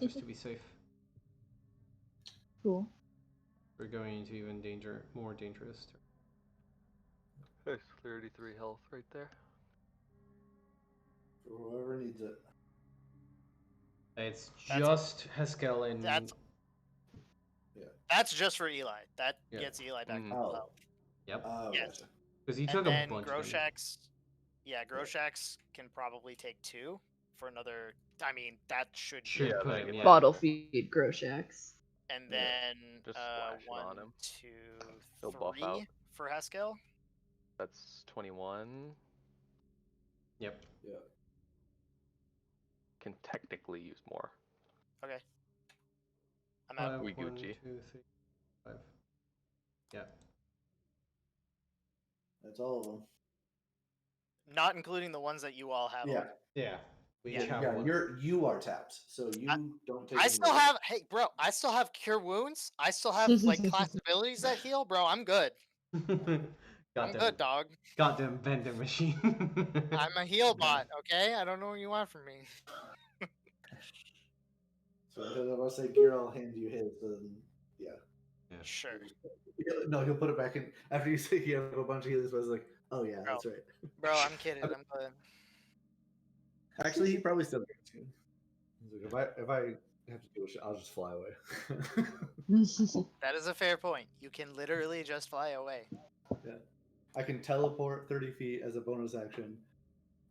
S3: just to be safe.
S1: Cool.
S3: We're going into even more dangerous.
S2: There's 33 health right there.
S4: Whoever needs it.
S3: It's
S5: That's-
S3: just Haskell and.
S5: That's just for Eli. That
S3: Yeah.
S5: gets Eli back to
S2: Mhm.
S5: full
S4: Oh.
S5: health.
S3: Yep.
S4: Oh,
S5: Yes.
S4: gotcha.
S3: Because he
S5: And
S3: took a
S5: then
S3: bunch of damage.
S5: Groshax, Groshax can probably take 2 for another. I mean, that should
S3: Should
S2: Yeah,
S3: put
S2: that
S3: him,
S2: gets
S3: yeah.
S1: Bottle feed Groshax.
S5: And
S4: Yeah.
S5: then
S2: Just splash it
S5: 1,
S2: on him.
S5: 2,
S2: He'll buff
S5: 3
S2: out.
S5: for Haskell.
S2: That's 21.
S3: Yep.
S4: Yeah.
S2: Can technically use more.
S5: Okay. I'm out.
S2: We
S3: 1,
S2: Gucci.
S3: 2, 3, 5. Yeah.
S4: That's all of them.
S5: Not including the ones that you all have.
S4: Yeah.
S5: on.
S3: Yeah. We
S5: Yeah.
S3: each have
S4: Yeah,
S3: one.
S4: you are tapped, so you don't take.
S5: I
S4: any
S5: still
S4: damage.
S5: have. Hey, bro, I still have cure wounds. I still have like class abilities that heal, bro. I'm good. I'm
S3: Goddamn,
S5: good, dog.
S3: goddamn vending machine.
S5: I'm a heal bot. Okay, I don't know what you want from me.
S4: So because if I say gear, I'll hand you his. Then yeah.
S5: Sure.
S4: No, he'll put it back in after you say you have a bunch of healing spells. Like, oh yeah,
S5: Bro.
S4: that's right.
S5: Bro, I'm kidding. I'm good.
S4: Actually, he probably still gets you. He's like, if I have to do it, I'll just fly away.
S5: That is a fair point. You can literally just fly away.
S4: Yeah, I can teleport 30 feet as a bonus action.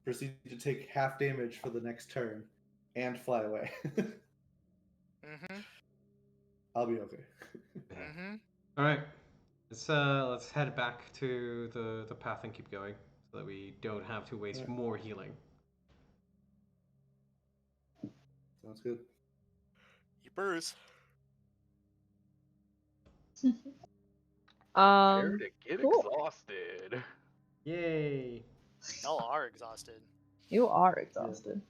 S4: Proceed to take half damage for the next turn, and fly away.
S5: Mm-hmm.
S4: I'll be okay.
S5: Mm-hmm.
S3: All right, let's head back to the path and keep going, so that we don't have to waste
S4: Alright.
S3: more healing.
S4: Sounds good.
S5: Yeepers.
S2: Prepare to get
S1: Cool.
S2: exhausted.
S3: Yay!
S5: Y'all are exhausted.
S1: You are exhausted.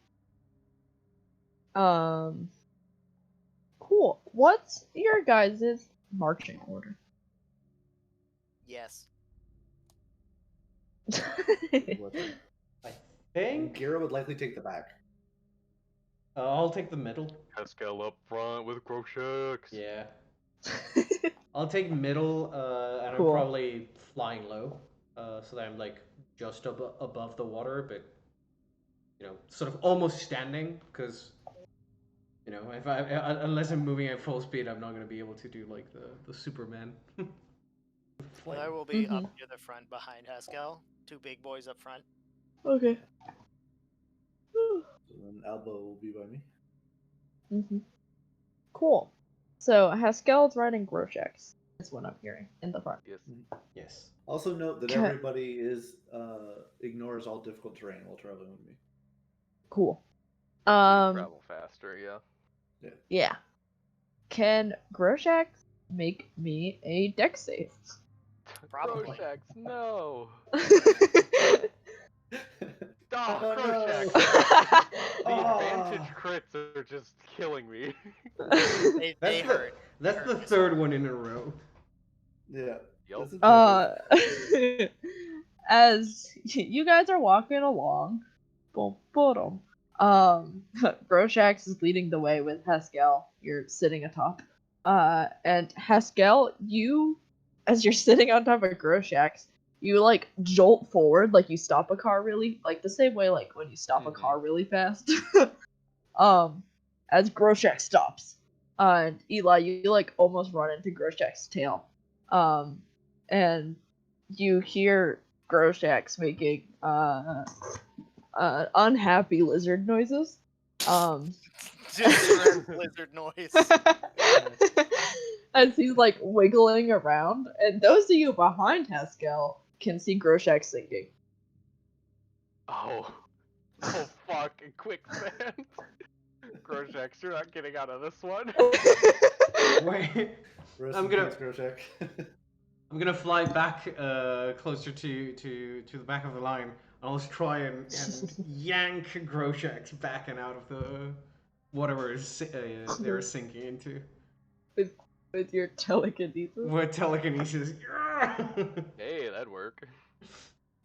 S1: Cool. What's your guys' marching order?
S5: Yes.
S3: I think
S4: Gira would likely take the back.
S3: I'll take the middle.
S2: Haskell up front with Grosheks.
S3: Yeah, I'll take middle, and I'm
S1: Cool.
S3: probably flying low, so that I'm like just above the water, but sort of almost standing, because if unless I'm moving at full speed, I'm not going to be able to do like the Superman.
S5: Well, I will be up near the front behind Haskell. Two big boys up front.
S1: Okay.
S4: So then Alba will be by me.
S1: Cool. So Haskell's riding Grosheks. Is what I'm hearing in the front.
S2: Yes.
S3: Yes.
S4: Also note that
S1: Okay.
S4: everybody ignores all difficult terrain while traveling with me.
S1: Cool.
S2: Travel faster, yeah.
S1: Yeah. Can Grosheks make me a dex save?
S5: Probably.
S2: Grosheks, no.
S4: Oh,
S2: Stop,
S4: no.
S2: Grosheks. The advantage crits are just killing me.
S5: They hurt.
S3: That's the third one in a row.
S4: Yeah.
S2: Yup.
S4: That's impressive.
S1: As you guys are walking along, Grosheks is leading the way with Haskell. You're sitting atop. And Haskell, as you're sitting on top of Grosheks, you like jolt forward, like you stop a car really, like the same way like when you stop a car really fast. As Grosheks stops. And Eli, you like almost run into Grosheks' tail. And you hear Grosheks making unhappy lizard noises.
S5: Just lizard noise.
S1: As he's like wiggling around, and those of you behind Haskell can see Grosheks singing.
S2: Oh fuck, quicksand. Grosheks, you're not getting out of this one.
S3: Wait,
S4: Rest
S3: I'm
S4: in
S3: gonna-
S4: peace, Groshek.
S3: I'm gonna fly back closer to the back of the line. I'll just try and yank Grosheks back and out of the whatever they're sinking into.
S1: With your telekinesis.
S3: With telekinesis.
S2: Hey, that'd work.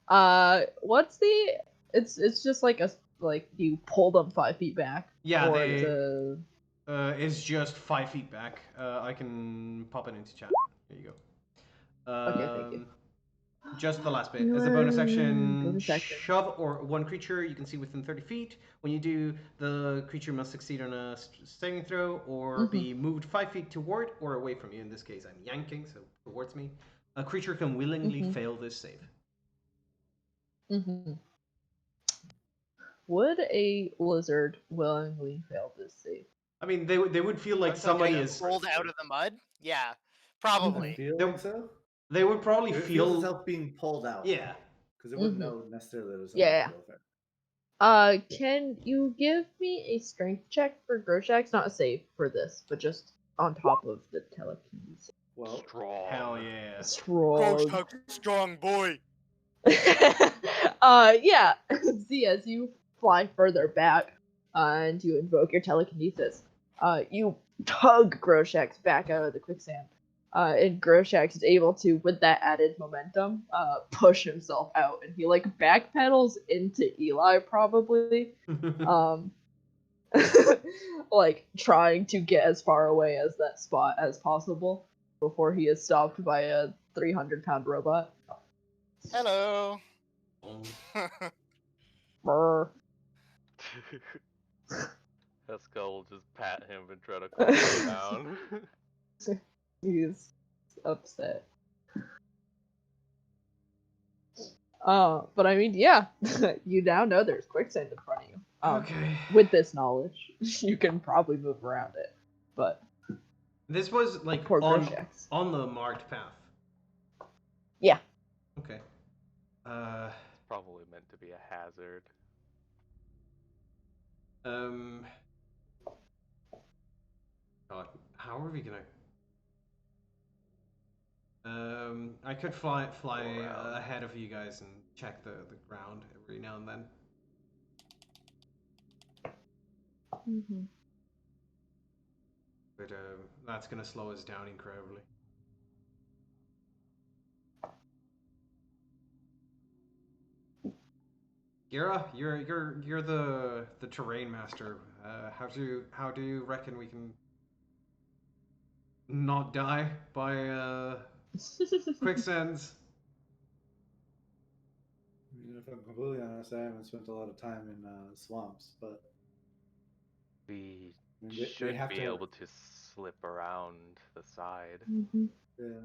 S1: What's the? It's just like you pull them 5 feet back.
S3: Yeah,
S1: or
S3: they. It's just 5 feet back. I can pop it into chat. There you go.
S1: Okay, thank you.
S3: Just the last bit. As a bonus action,
S1: Bonus action.
S3: shove or one creature you can see within 30 feet. When you do, the creature must succeed on a saving throw or be moved 5 feet toward or away from you. In this case, I'm yanking, so towards me. A creature can willingly fail this save.
S1: Would a lizard willingly fail this save?
S3: I mean, they would feel like somebody is
S5: pulled out of the mud. Yeah,
S4: I
S5: probably.
S4: feel like so.
S3: They would probably
S4: It
S3: feel
S4: feels itself being pulled out.
S3: Yeah.
S4: Because it wouldn't know necessarily there's
S1: Yeah.
S4: effect.
S1: Can you give me a strength check for Grosheks? Not a save for this, but just on top of the telekinesis.
S4: Well,
S2: Strong.
S3: Hell yeah.
S1: Strong.
S5: Strong boy.
S1: Yeah. See, as you fly further back, and you invoke your telekinesis, you tug Grosheks back out of the quicksand. And Grosheks is able to, with that added momentum, push himself out, and he like backpedals into Eli probably, like trying to get as far away as that spot as possible. before he is stopped by a 300-pound robot.
S5: Hello.
S1: Brr.
S2: Haskell will just pat him and try to calm him down.
S1: He's upset. But I mean, yeah, you now know there's quicksand in front of you.
S3: Okay.
S1: With this knowledge, you can probably move around it. But
S3: This was like
S1: poor
S3: on
S1: Grosheks.
S3: the marked path.
S1: Yeah.
S3: Okay.
S2: It's probably meant to be a hazard.
S3: God, how are we gonna? I could fly
S2: around.
S3: ahead of you guys and check the ground every now and then.
S1: Mm-hmm.
S3: But that's gonna slow us down incredibly. Gira, you're the terrain master. How do you reckon we can not die by quicksands?
S4: I mean, if I'm completely honest, I haven't spent a lot of time in swamps, but
S2: We
S4: I mean, they
S2: should
S4: have
S2: be
S4: to.
S2: able to slip around the side.
S1: Mm-hmm.
S4: Yeah,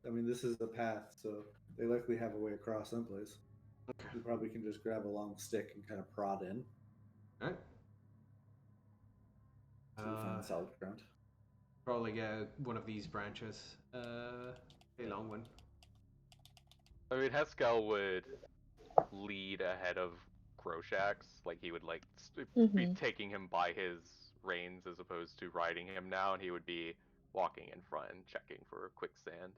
S4: I mean, this is the path, so they likely have a way across someplace. You probably can just grab a long stick and kind of prod in.
S3: Alright.
S4: So you find solid ground.
S3: Probably get one of these branches. A long one.
S2: I mean, Haskell would lead ahead of Groshax. Like, he would, like, be taking him by his reins as opposed to riding him now, and he would be walking in front and checking for quicksand.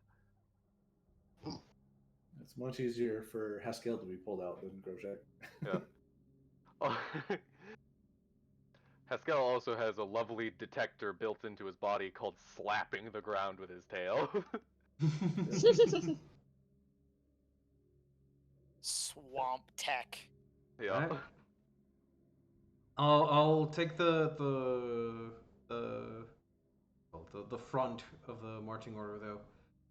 S4: It's much easier for Haskell to be pulled out than Groshek.
S2: Yeah. Haskell also has a lovely detector built into his body called slapping the ground with his tail.
S5: Swamp tech.
S2: Yeah.
S3: Alright. I'll take the front of the marching order though.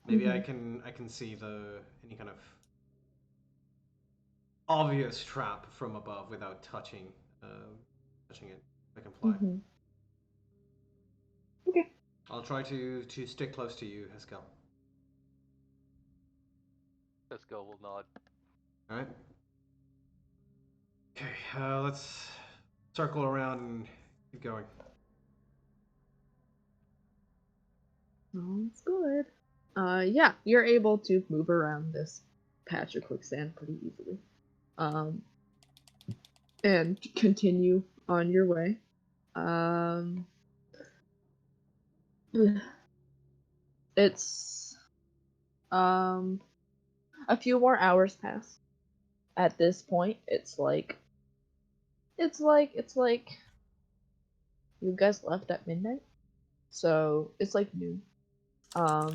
S3: Maybe I can see any kind of obvious trap from above without touching it. I can fly.
S1: Okay.
S3: I'll try to stick close to you, Haskell.
S2: Haskell will nod.
S3: All right. Okay. Let's circle around and keep going.
S1: Sounds good. Yeah, you're able to move around this patch of quicksand pretty easily. And continue on your way. It's a few more hours pass. At this point, it's like you guys left at midnight. So it's like noon. Oh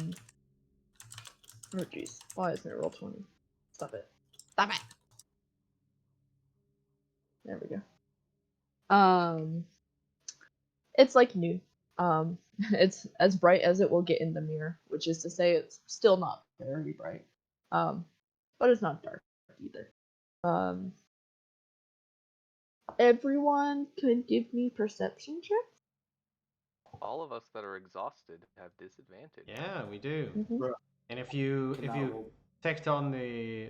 S1: jeez. Why isn't it roll 20? Stop it. Stop it. There we go. It's like noon. It's as bright as it will get in the mirror, which is to say it's still not very bright. But it's not dark either. Everyone can give me perception checks.
S2: All of us that are exhausted have disadvantage.
S3: Yeah, we do.
S1: Mm-hmm.
S3: And if you
S4: No.
S3: ticked on the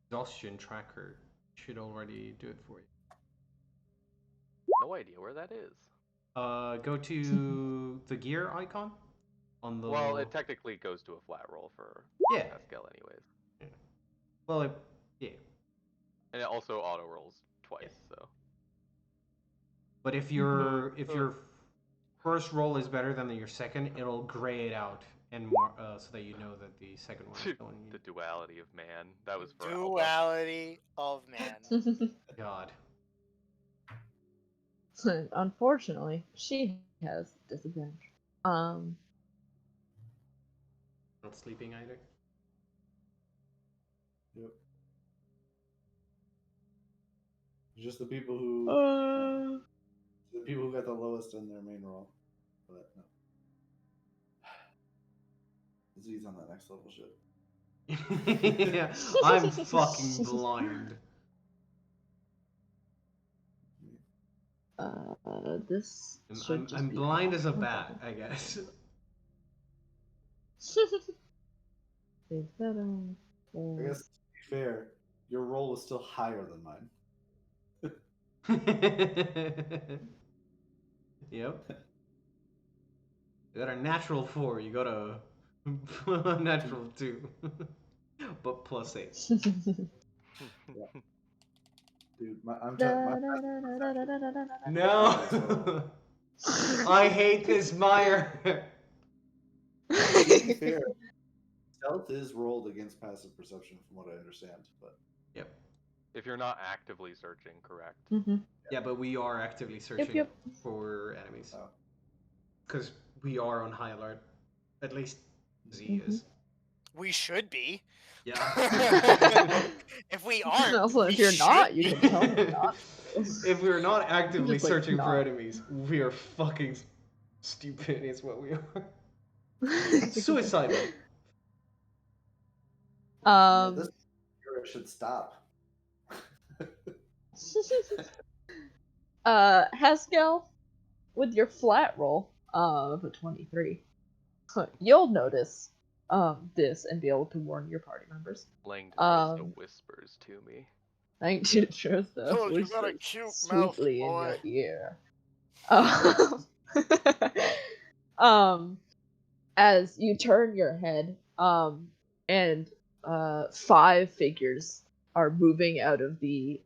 S3: exhaustion tracker, it should already do it for you.
S2: No idea where that is.
S3: Go to the gear icon on the.
S2: Well, it technically goes to a flat roll for
S3: Yeah.
S2: Haskell anyways.
S3: Yeah. Well, yeah.
S2: And it also auto rolls twice, so.
S3: But if your first roll is better than your second, it'll gray it out and more so that you know that the second one is going.
S2: The duality of man. That was for Alba.
S5: Duality of man.
S3: God.
S1: Unfortunately, she has disadvantage.
S3: Not sleeping either.
S4: Yep. Just the people who got the lowest in their main roll. But no. Z's on that next level shit.
S3: Yeah, I'm fucking blind.
S1: This
S3: I'm,
S1: should
S3: I'm,
S1: just
S3: I'm
S1: be
S3: blind
S1: off.
S3: as a
S1: No
S3: bat,
S1: problem.
S3: I guess.
S1: Is that
S4: I guess to be fair, your roll was still higher than mine.
S3: Yep. You got a natural 4, you got a natural 2. But plus 8.
S4: Dude, I'm
S1: Da,
S4: trying. My
S1: da, da, da, da, da, da, da, da, da.
S3: No! I hate this mire!
S4: To be fair, stealth is rolled against passive perception, from what I understand. But
S3: Yep.
S2: If you're not actively searching, correct.
S1: Mhm.
S3: Yeah, but we are actively searching
S1: yep.
S3: for enemies.
S4: Oh.
S3: Because we are on high alert. At least Z
S1: Mhm.
S3: is.
S5: We should be.
S3: Yeah.
S5: If we aren't,
S1: Also,
S5: we
S1: if you're
S5: should
S1: not, you
S5: be.
S1: can tell me not.
S3: If we're not actively
S1: Just, like,
S3: searching for
S1: not.
S3: enemies, we are fucking stupid, is what we are. Suicidal.
S4: Yeah, this
S1: Um.
S4: hero should stop.
S1: Haskell, with your flat roll of a 23, you'll notice this and be able to warn your party members.
S2: Langdon just
S1: Um,
S2: whispers to me.
S1: Thank you, Trista,
S5: Oh, you
S1: which
S5: got a
S1: is
S5: cute mouth,
S1: sweetly in
S5: boy.
S1: your ear. Um, um, as you turn your head, and 5 figures are moving out of the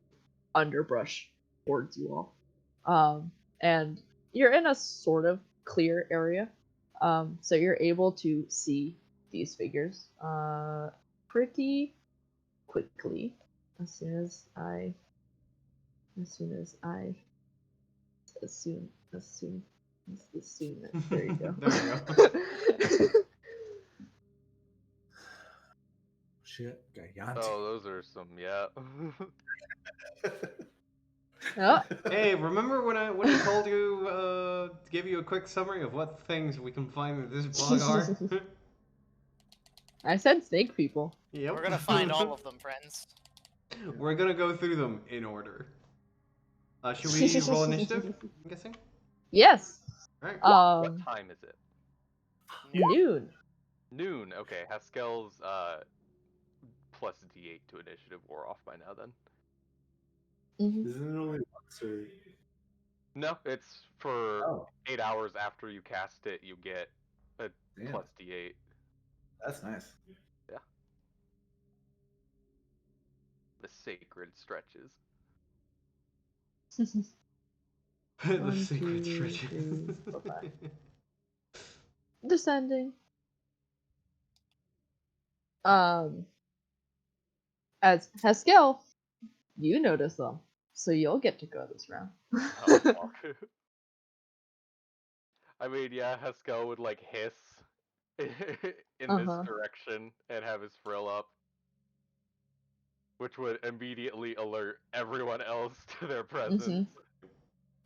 S1: underbrush towards you all. And you're in a sort of clear area, so you're able to see these figures pretty quickly as soon as I there you go.
S3: There you go.
S4: Shit, Gigante.
S2: Oh, those are some, yeah.
S1: Oh,
S3: Hey, remember when I told you to give you a quick summary of what things we can find in this bog are?
S1: I said snake people.
S3: Yep.
S5: We're gonna find all of them, friends.
S3: We're gonna go through them in order. Should we roll initiative? I'm guessing.
S1: Yes.
S3: Alright.
S2: What time is it?
S1: Noon.
S2: Noon. Okay, Haskell's plus D8 to initiative wore off by now then.
S1: Mhm.
S4: Isn't it only once or?
S2: No, it's for
S4: Oh,
S2: 8 hours after you cast it, you get a
S4: damn.
S2: plus D8.
S4: That's nice.
S2: Yeah. The sacred stretches.
S3: The
S1: 1,
S3: secret
S1: 2,
S3: stretches.
S1: 3, 4, 5. Descending. As Haskell, you notice them, so you'll get to go this round.
S2: Oh, fuck. I mean, yeah, Haskell would like hiss in this direction and have his frill up, which would immediately alert everyone else to their presence.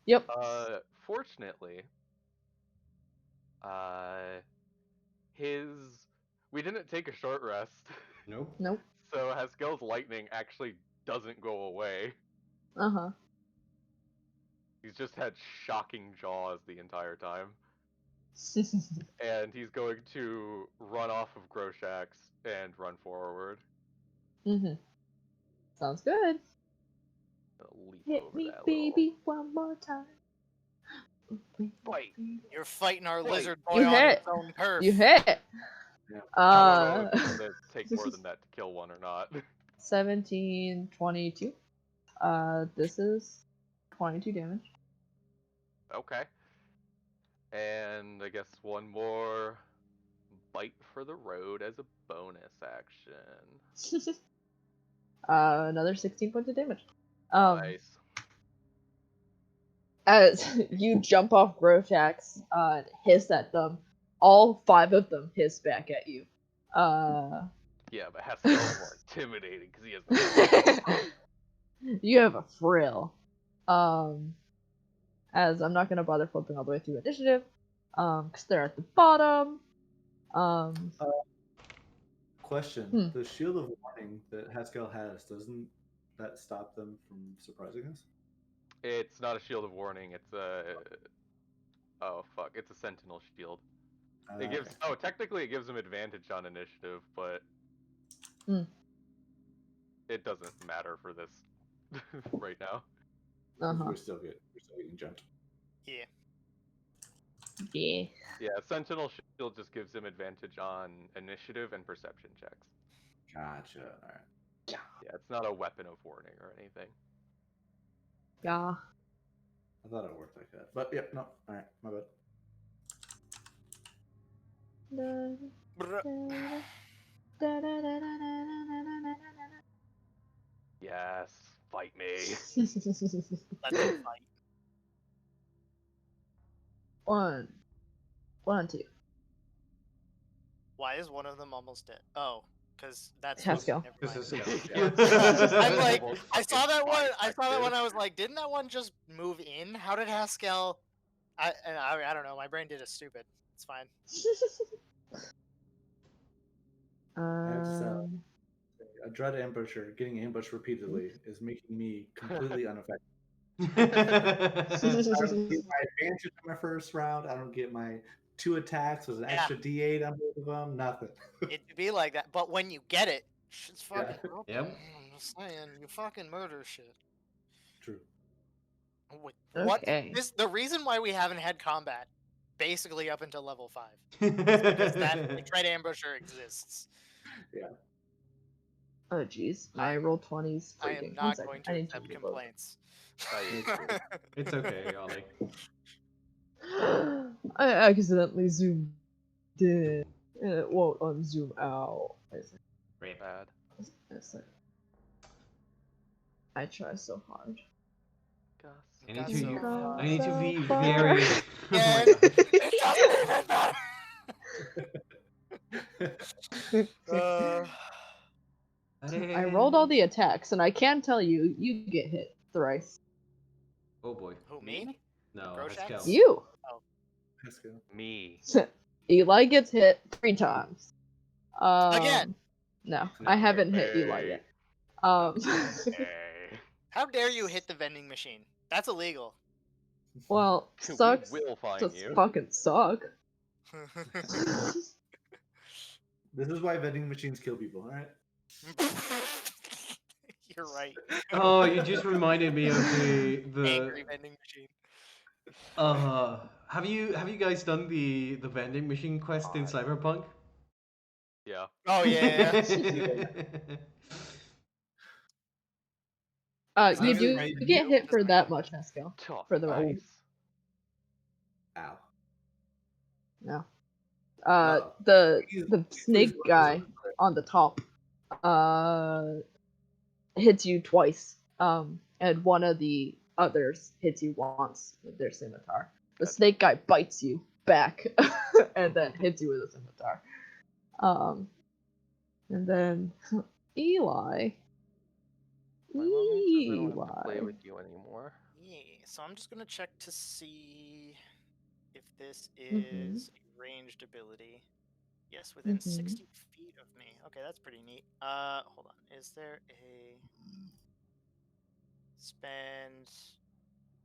S1: Yep.
S2: Fortunately, his we didn't take a short rest,
S3: Nope.
S1: Nope.
S2: so Haskell's lightning actually doesn't go away. He's just had shocking jaws the entire time. And he's going to run off of Groshax and run forward.
S1: Sounds good.
S2: Leap
S1: Hit
S2: over
S1: me,
S2: that
S1: baby, one more time.
S2: Fight.
S5: You're fighting our
S2: Wait,
S5: lizard boy
S1: you
S5: on
S1: hit.
S5: its own turf.
S1: You hit.
S4: Yeah.
S2: I don't know if it's gonna take more than that to kill one or not.
S1: 17, 22. This is 22 damage.
S2: Okay. And I guess one more bite for the road as a bonus action.
S1: Another 16 points of damage.
S2: Nice.
S1: As you jump off Groshax, and hiss at them, all 5 of them hiss back at you.
S2: Yeah, but Haskell's more intimidating because he has the
S1: You have a frill. As I'm not gonna bother flipping all the way through initiative, because they're at the bottom.
S4: Question: the shield of warning that Haskell has, doesn't that stop them from surprising us?
S2: It's not a shield of warning. It's a oh fuck. It's a sentinel shield. It gives technically it gives them advantage on initiative, but it doesn't matter for this right now.
S4: We're still getting jumped.
S5: Yeah.
S1: Yeah.
S2: Yeah, sentinel shield just gives them advantage on initiative and perception checks.
S4: Gotcha. All right.
S2: Yeah, it's not a weapon of warning or anything.
S1: Yeah.
S4: I thought it worked like that, but yep, no. All right, my bad.
S2: Yes, fight me.
S5: Let's fight.
S1: 1, 2.
S5: Why is one of them almost dead? Oh, because that's
S1: Haskell.
S5: Never mind.
S2: Yeah.
S5: I'm like,
S2: Almost
S5: I saw that one. I saw that
S2: fucking
S5: one. I was like, didn't that one just move in? How did Haskell? I don't know. My brain did it stupid. It's fine.
S4: I have to say, a dread ambusher getting ambushed repeatedly is making me completely unaffected. I don't get my advantage in my first round. I don't get my 2 attacks with an extra D8 on both of them. Nothing.
S5: It'd be like that, but when you get it, shit's fucking broken.
S3: Yep.
S5: I'm just saying, you fucking murder shit.
S4: True.
S5: Wait, what?
S1: Okay.
S5: The reason why we haven't had combat, basically up until level 5, is because that dread ambusher exists.
S4: Yeah.
S1: Oh jeez, my roll 20's
S5: I am
S1: freaking.
S5: not
S1: 1
S5: going
S1: second.
S5: to
S1: I need
S5: accept
S1: reload.
S5: complaints.
S3: It's okay, Ollie.
S1: I accidentally zoomed in, and it won't unzoom out.
S2: Bad.
S1: I try so hard.
S3: I
S5: Got
S3: need
S5: so
S3: to
S5: far.
S3: be
S1: So
S3: very.
S1: far.
S3: Oh my
S5: Again.
S3: God.
S5: It doesn't even matter.
S1: I rolled all the attacks, and I can tell you, you get hit thrice.
S3: Oh boy.
S5: Who, me?
S3: No,
S5: Groshax?
S3: Haskell.
S1: You.
S4: Haskell.
S2: Me.
S1: Eli gets hit 3 times.
S5: Again.
S1: No, I haven't hit Eli
S2: Hey.
S1: yet.
S2: Hey.
S5: How dare you hit the vending machine? That's illegal.
S1: Well,
S2: We
S1: sucks
S2: will find
S1: does
S2: you.
S1: fucking suck.
S4: This is why vending machines kill people, all right?
S5: You're right.
S3: Oh, you just reminded me of the
S5: Angry vending machine.
S3: have you guys done the vending machine quest in Cyberpunk?
S2: Yeah.
S5: Oh yeah.
S1: You
S5: Sounds
S1: do
S5: right.
S1: get hit for
S5: Just
S1: that much, Haskell.
S2: Tough.
S1: For the roll.
S2: Nice.
S4: Ow.
S1: No.
S4: Uh-oh.
S1: The
S4: Please
S1: snake
S4: roll
S1: guy
S4: this up.
S1: on the top hits you twice. And one of the others hits you once with their scimitar. The snake guy bites you back and then hits you with a scimitar. And then Eli.
S2: My romance says I don't have to play with you anymore.
S5: Yeah, so I'm just gonna check to see if this is a ranged ability. Yes, within 60 feet of me. Okay, that's pretty neat. Hold on. Is there a spend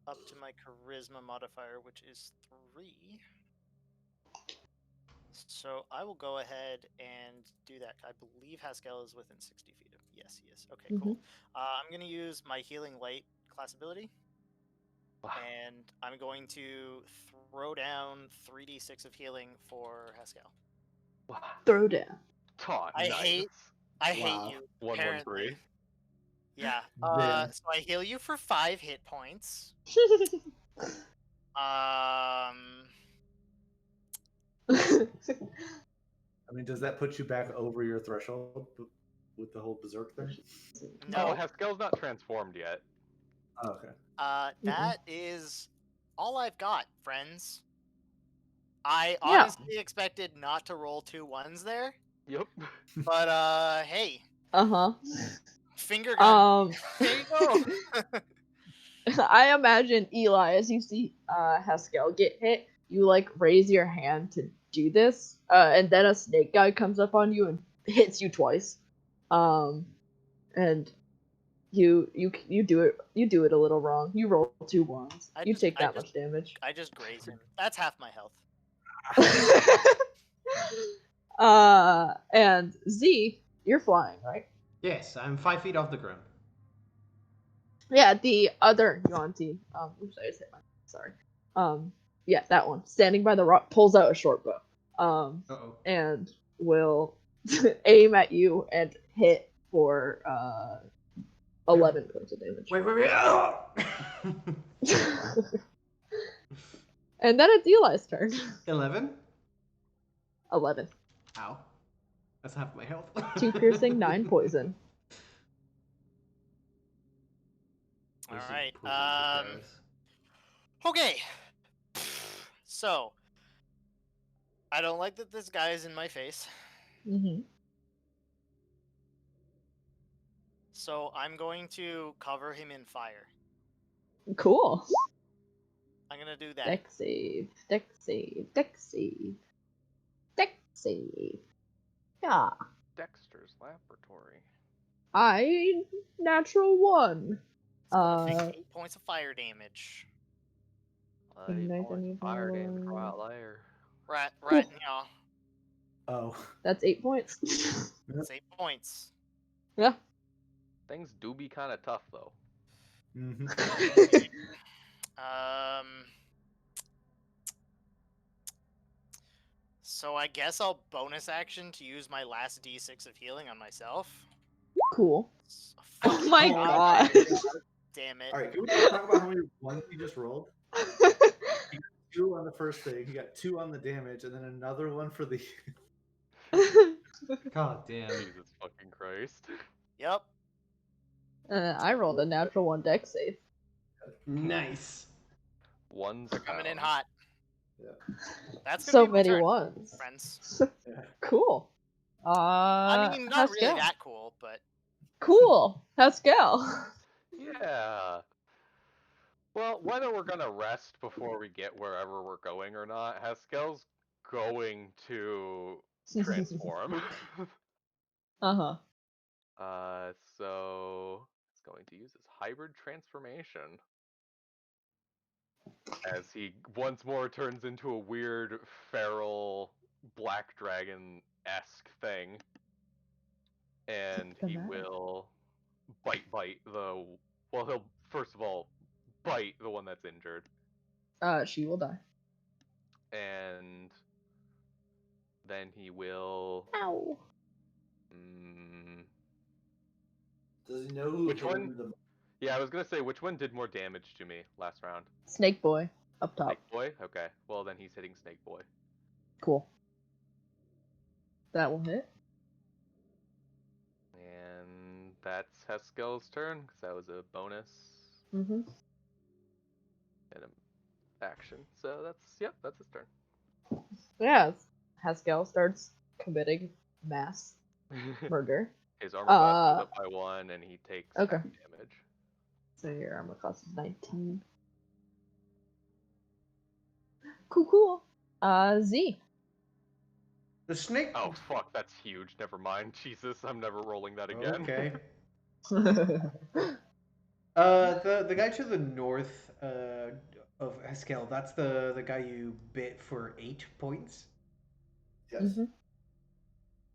S5: up to my charisma modifier, which is 3? So I will go ahead and do that. I believe Haskell is within 60 feet of. Yes, he is. Okay, cool. I'm gonna use my healing light class ability. And I'm going to throw down 3d6 of healing for Haskell.
S1: Throw down.
S5: I hate you.
S2: 113.
S5: Yeah.
S4: Yeah.
S5: So I heal you for 5 hit points.
S4: I mean, does that put you back over your threshold with the whole berserk thing?
S5: No.
S2: Haskell's not transformed yet.
S4: Oh, okay.
S5: That is all I've got, friends. I honestly expected not to roll 2 1s there.
S2: Yep.
S5: But hey. Finger gun. There you go.
S1: I imagine Eli, as you see Haskell get hit, you like raise your hand to do this, and then a snake guy comes up on you and hits you twice, and you do it a little wrong. You roll 2 ones. You take that much damage.
S5: I just graze him. That's half my health.
S1: And Z, you're flying, right?
S3: Yes, I'm 5 feet off the ground.
S1: Yeah, the other Yuan-Ti. Oops, I just hit my. Sorry. Yeah, that one. Standing by the rock, pulls out a short bow.
S3: Uh-oh.
S1: And will aim at you and hit for 11 points of damage.
S3: Wait.
S1: And then it's Eli's turn.
S3: 11?
S1: 11.
S3: Ow. That's half my health.
S1: 2 piercing, 9 poison.
S5: All right. Okay. So, I don't like that this guy is in my face.
S1: Mm-hmm.
S5: So I'm going to cover him in fire.
S1: Cool.
S5: I'm gonna do that.
S1: Dex save. Dex save. Dex save. Dex save. Yeah.
S2: Dexter's Laboratory.
S1: I natural 1.
S5: It's gonna take 8 points of fire damage.
S1: Ignite any
S2: Fire damage
S1: power.
S2: for outlier.
S5: Right, now.
S4: Oh.
S1: That's 8 points.
S5: That's 8 points.
S1: Yeah.
S2: Things do be kind of tough though.
S4: Mm-hmm.
S5: So I guess I'll bonus action to use my last D6 of healing on myself.
S1: Cool.
S5: Oh
S1: my god.
S5: Damn it.
S4: Alright, can we talk about how many ones he just rolled? He got 2 on the first thing, he got 2 on the damage, and then another one for the...
S3: God damn.
S2: Jesus fucking Christ.
S5: Yep.
S1: I rolled a natural 1 dex save.
S3: Nice.
S2: One's
S5: Coming in
S2: down.
S5: hot.
S4: Yeah.
S5: That's gonna
S1: So
S5: be my
S1: many
S5: turn,
S1: ones.
S5: friends.
S4: Yeah.
S1: Cool.
S5: I mean, not
S1: Haskell.
S5: really that cool, but
S1: Cool. Haskell.
S2: Yeah. Well, whether we're gonna rest before we get wherever we're going or not, Haskell's going to transform.
S1: Uh-huh.
S2: So it's going to use his hybrid transformation as he once more turns into a weird feral black dragon-esque thing, and he will bite the. Well, he'll first of all bite the one that's injured,
S1: She will die.
S2: and then he will.
S1: Ow.
S4: Does he know who
S2: Which
S4: hit
S2: one?
S4: him the...
S2: Yeah, I was gonna say, which one did more damage to me last round?
S1: Snake boy up top.
S2: Snake Boy? Okay, well then he's hitting Snake Boy.
S1: Cool. That will hit.
S2: And that's Haskell's turn, because that was a bonus
S1: Mm-hmm.
S2: and an action. So that's his turn.
S1: Yeah. Haskell starts committing mass murder.
S2: His armor class goes up by 1, and he takes half
S1: Okay.
S2: damage.
S1: So your armor class is 19. Cool. Z.
S3: The snake.
S2: Oh fuck, that's huge. Never mind. Jesus, I'm never rolling that again.
S3: Okay. The guy to the north of Haskell, that's the guy you bit for 8 points.
S4: Yes.
S1: Mm-hmm.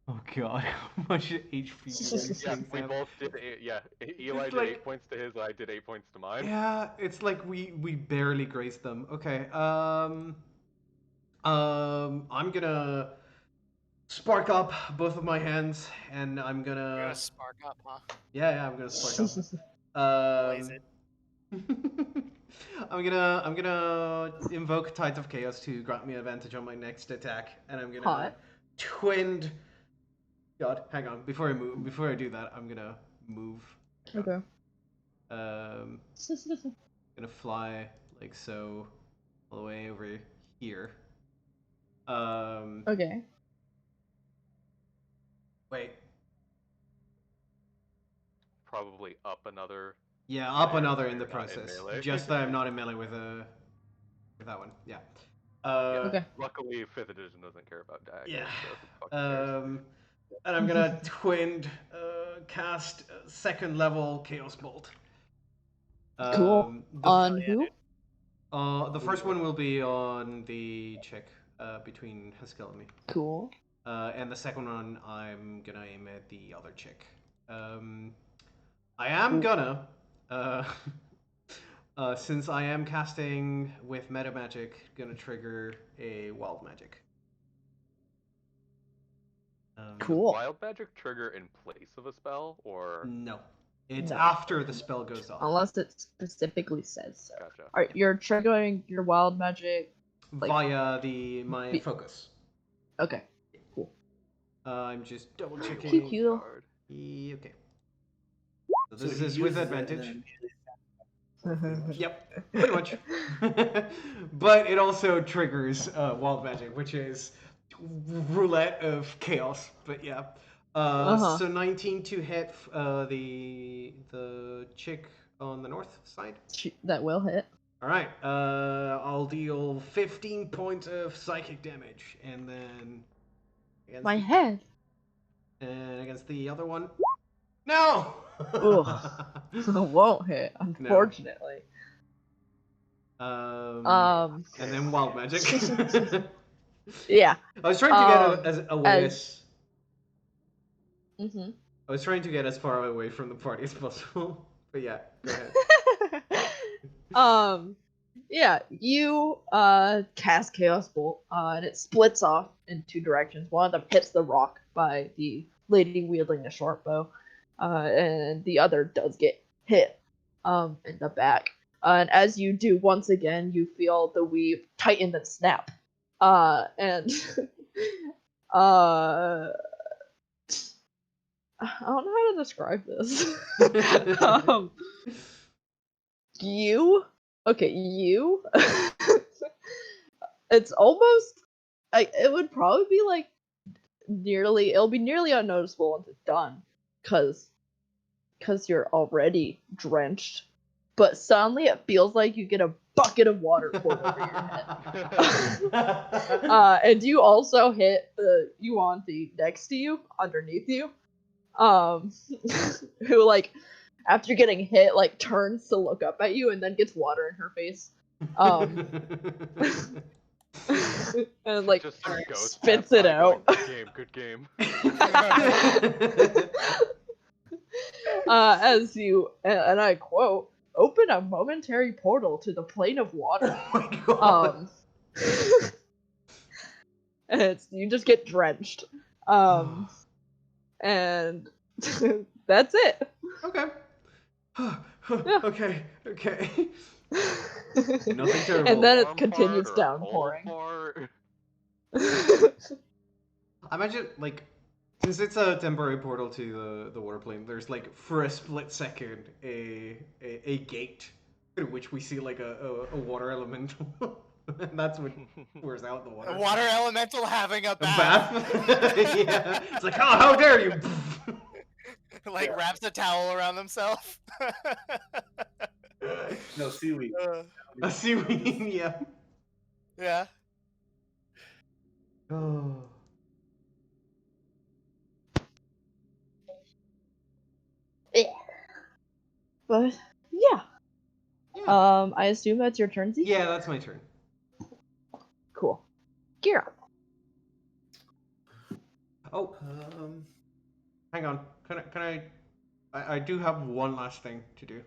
S3: Oh god, how much HP do these
S2: Yeah,
S3: things
S2: we
S3: have?
S2: both did. Yeah, Eli did 8 points to his. I did 8 points to mine.
S3: Yeah, it's like we barely grazed them. Okay. I'm gonna spark up both of my hands, and I'm
S5: You're
S3: gonna.
S5: gonna spark up, huh?
S3: Yeah, I'm gonna spark
S5: Blaze
S3: up.
S5: it.
S3: I'm gonna invoke Tides of Chaos to grant me advantage on my next attack, and I'm gonna
S1: Hot.
S3: twinned. God, hang on. Before I do that, I'm gonna move.
S1: Okay.
S3: Gonna fly like so, all the way over here.
S1: Okay.
S3: Wait.
S2: Probably up another.
S3: Yeah, up
S2: there,
S3: another
S2: so
S3: in the
S2: you're not in
S3: process.
S2: melee.
S3: Just that I'm not in melee with that one. Yeah.
S2: Yeah,
S1: Okay.
S2: luckily, 5th edition doesn't care about daggers.
S3: Yeah.
S2: So who the fuck cares?
S3: And I'm gonna twinned cast second level Chaos Bolt.
S1: Cool.
S3: The
S1: On
S5: yeah,
S1: who?
S3: the first one will be on the chick between Haskell and me.
S1: Cool.
S3: And the second one, I'm gonna aim at the other chick. I am gonna, since I am casting with meta magic, gonna trigger a wild magic.
S2: Does
S1: Cool.
S2: wild magic trigger in place of a spell, or
S3: No, it's
S1: No.
S3: after the spell goes off.
S1: Unless it specifically says so.
S2: gotcha?
S1: Alright, you're triggering your wild magic. like-
S3: Via my
S1: Be-
S3: focus.
S1: Okay. Cool.
S3: I'm just double
S1: Pew
S3: checking.
S1: pew.
S2: Card.
S3: Okay. So
S4: So
S3: this
S4: he
S3: is with
S4: uses it and
S3: advantage.
S4: then
S3: Yep, pretty much. But it also triggers wild magic, which is roulette of chaos. But yeah. So 19 to hit the chick on the north side.
S1: That will hit.
S3: All right. I'll deal 15 points of psychic damage, and then against
S1: My head.
S3: and against the other one. No.
S1: Won't hit, unfortunately.
S3: And then wild magic.
S1: Yeah.
S3: I was trying to get away
S1: Mm-hmm.
S3: I was trying to get as far away from the party as possible. But yeah, go ahead.
S1: Yeah, you cast Chaos Bolt, and it splits off in two directions. One of them hits the rock by the lady wielding the short bow, and the other does get hit in the back. And as you do, once again, you feel the weave tighten and snap. And I don't know how to describe this. You it's almost it would probably be like it'll be nearly unnoticeable once it's done, because you're already drenched, but suddenly it feels like you get a bucket of water poured over your head. And you also hit the Yuan-Ti next to you, underneath you, who, like, after getting hit, like, turns to look up at you and then gets water in her face. And, like,
S2: Just some ghost
S1: spits
S2: pass
S1: it
S2: by
S1: out.
S2: going, good game.
S1: As you, and I quote, open a momentary portal to the plane of water.
S3: Oh my god.
S1: And you just get drenched. And that's it.
S3: Okay.
S1: Yeah.
S3: Okay. Nothing terrible.
S1: And then it
S2: Warm
S1: continues
S2: part or cold
S1: downpouring.
S2: part?
S3: I imagine, like, since it's a temporary portal to the water plane, there's, like, for a split second a gate through which we see, like, a water elemental. And that's what pours out the water.
S5: A water elemental having a
S3: A
S5: bath.
S3: bath? Yeah. It's like, oh, how dare you!
S5: Like wraps a towel around himself.
S4: no seaweed.
S3: A seaweed, yeah.
S5: Yeah.
S3: Oh.
S1: But yeah. I assume that's your turn, Z?
S3: Yeah, that's my turn.
S1: Cool. Gira.
S3: Oh, hang on. Can I do have one last thing to do.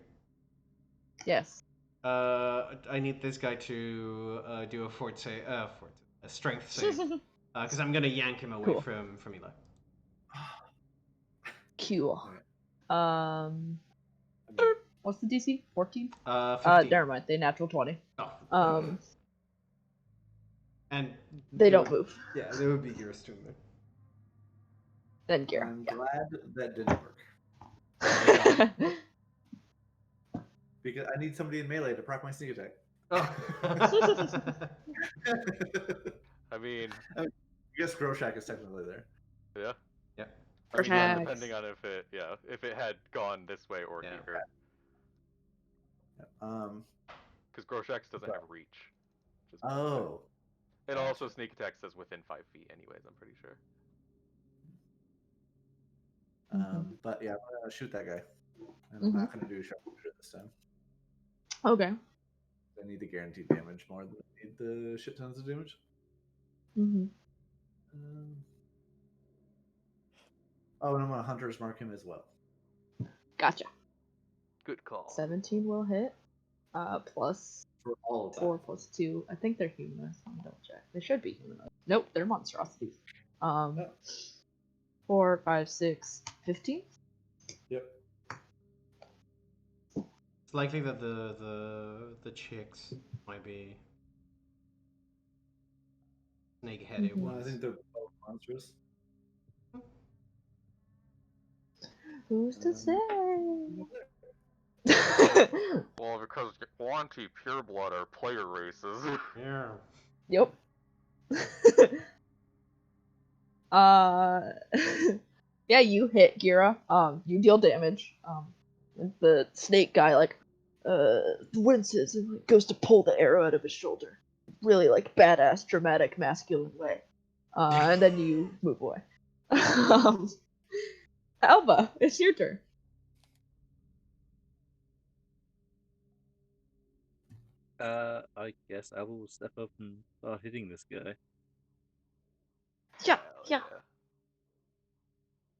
S1: Yes.
S3: I need this guy to do a strength save, because I'm gonna yank him away
S1: Cool.
S3: from Eli.
S1: Cool. What's the DC? 14?
S3: 15.
S1: Never mind. They natural 20.
S3: Oh. And
S1: They don't move.
S3: Yeah, there would be Gira's turn there.
S1: Then Gira.
S4: I'm glad that didn't work. Because I need somebody in melee to proc my sneak attack.
S3: Oh.
S2: I mean,
S4: I guess Groshak is technically there.
S2: yeah.
S3: Yeah.
S2: I mean, yeah,
S1: Groshak.
S2: depending on if it had gone this way or
S3: Yeah.
S2: here. Because Groshax doesn't have reach. Which is
S4: Oh.
S2: It also sneak attack says within 5 feet anyways, I'm pretty sure.
S4: But yeah, I'm gonna shoot that guy, and I'm not gonna do sharpshooter this time.
S1: Okay.
S4: I need the guaranteed damage more than I need the shit tons of damage.
S1: Mm-hmm.
S4: Oh, and I'm gonna hunter's mark him as well.
S1: Gotcha.
S2: Good call.
S1: 17 will hit. Plus
S4: For all of that.
S1: 4 plus 2. I think they're humanoids. Let me double check. They should be humanoids. Nope, they're monstrosities.
S4: Oh.
S1: 4, 5, 6, 15.
S4: Yep.
S3: It's likely that the chicks might be snake-headed
S1: Mhm.
S4: No, I
S3: ones.
S4: think they're both monstrous.
S1: Who's to say?
S2: Well, because Guanti pureblood are player races.
S3: Yeah.
S1: Yep. uh, yeah, you hit Gira. You deal damage. The snake guy winces and like, goes to pull the arrow out of his shoulder, really like badass, dramatic, masculine way. And then you move away. Alba, it's your turn.
S6: I guess I will step up and start hitting this guy.
S1: Yeah,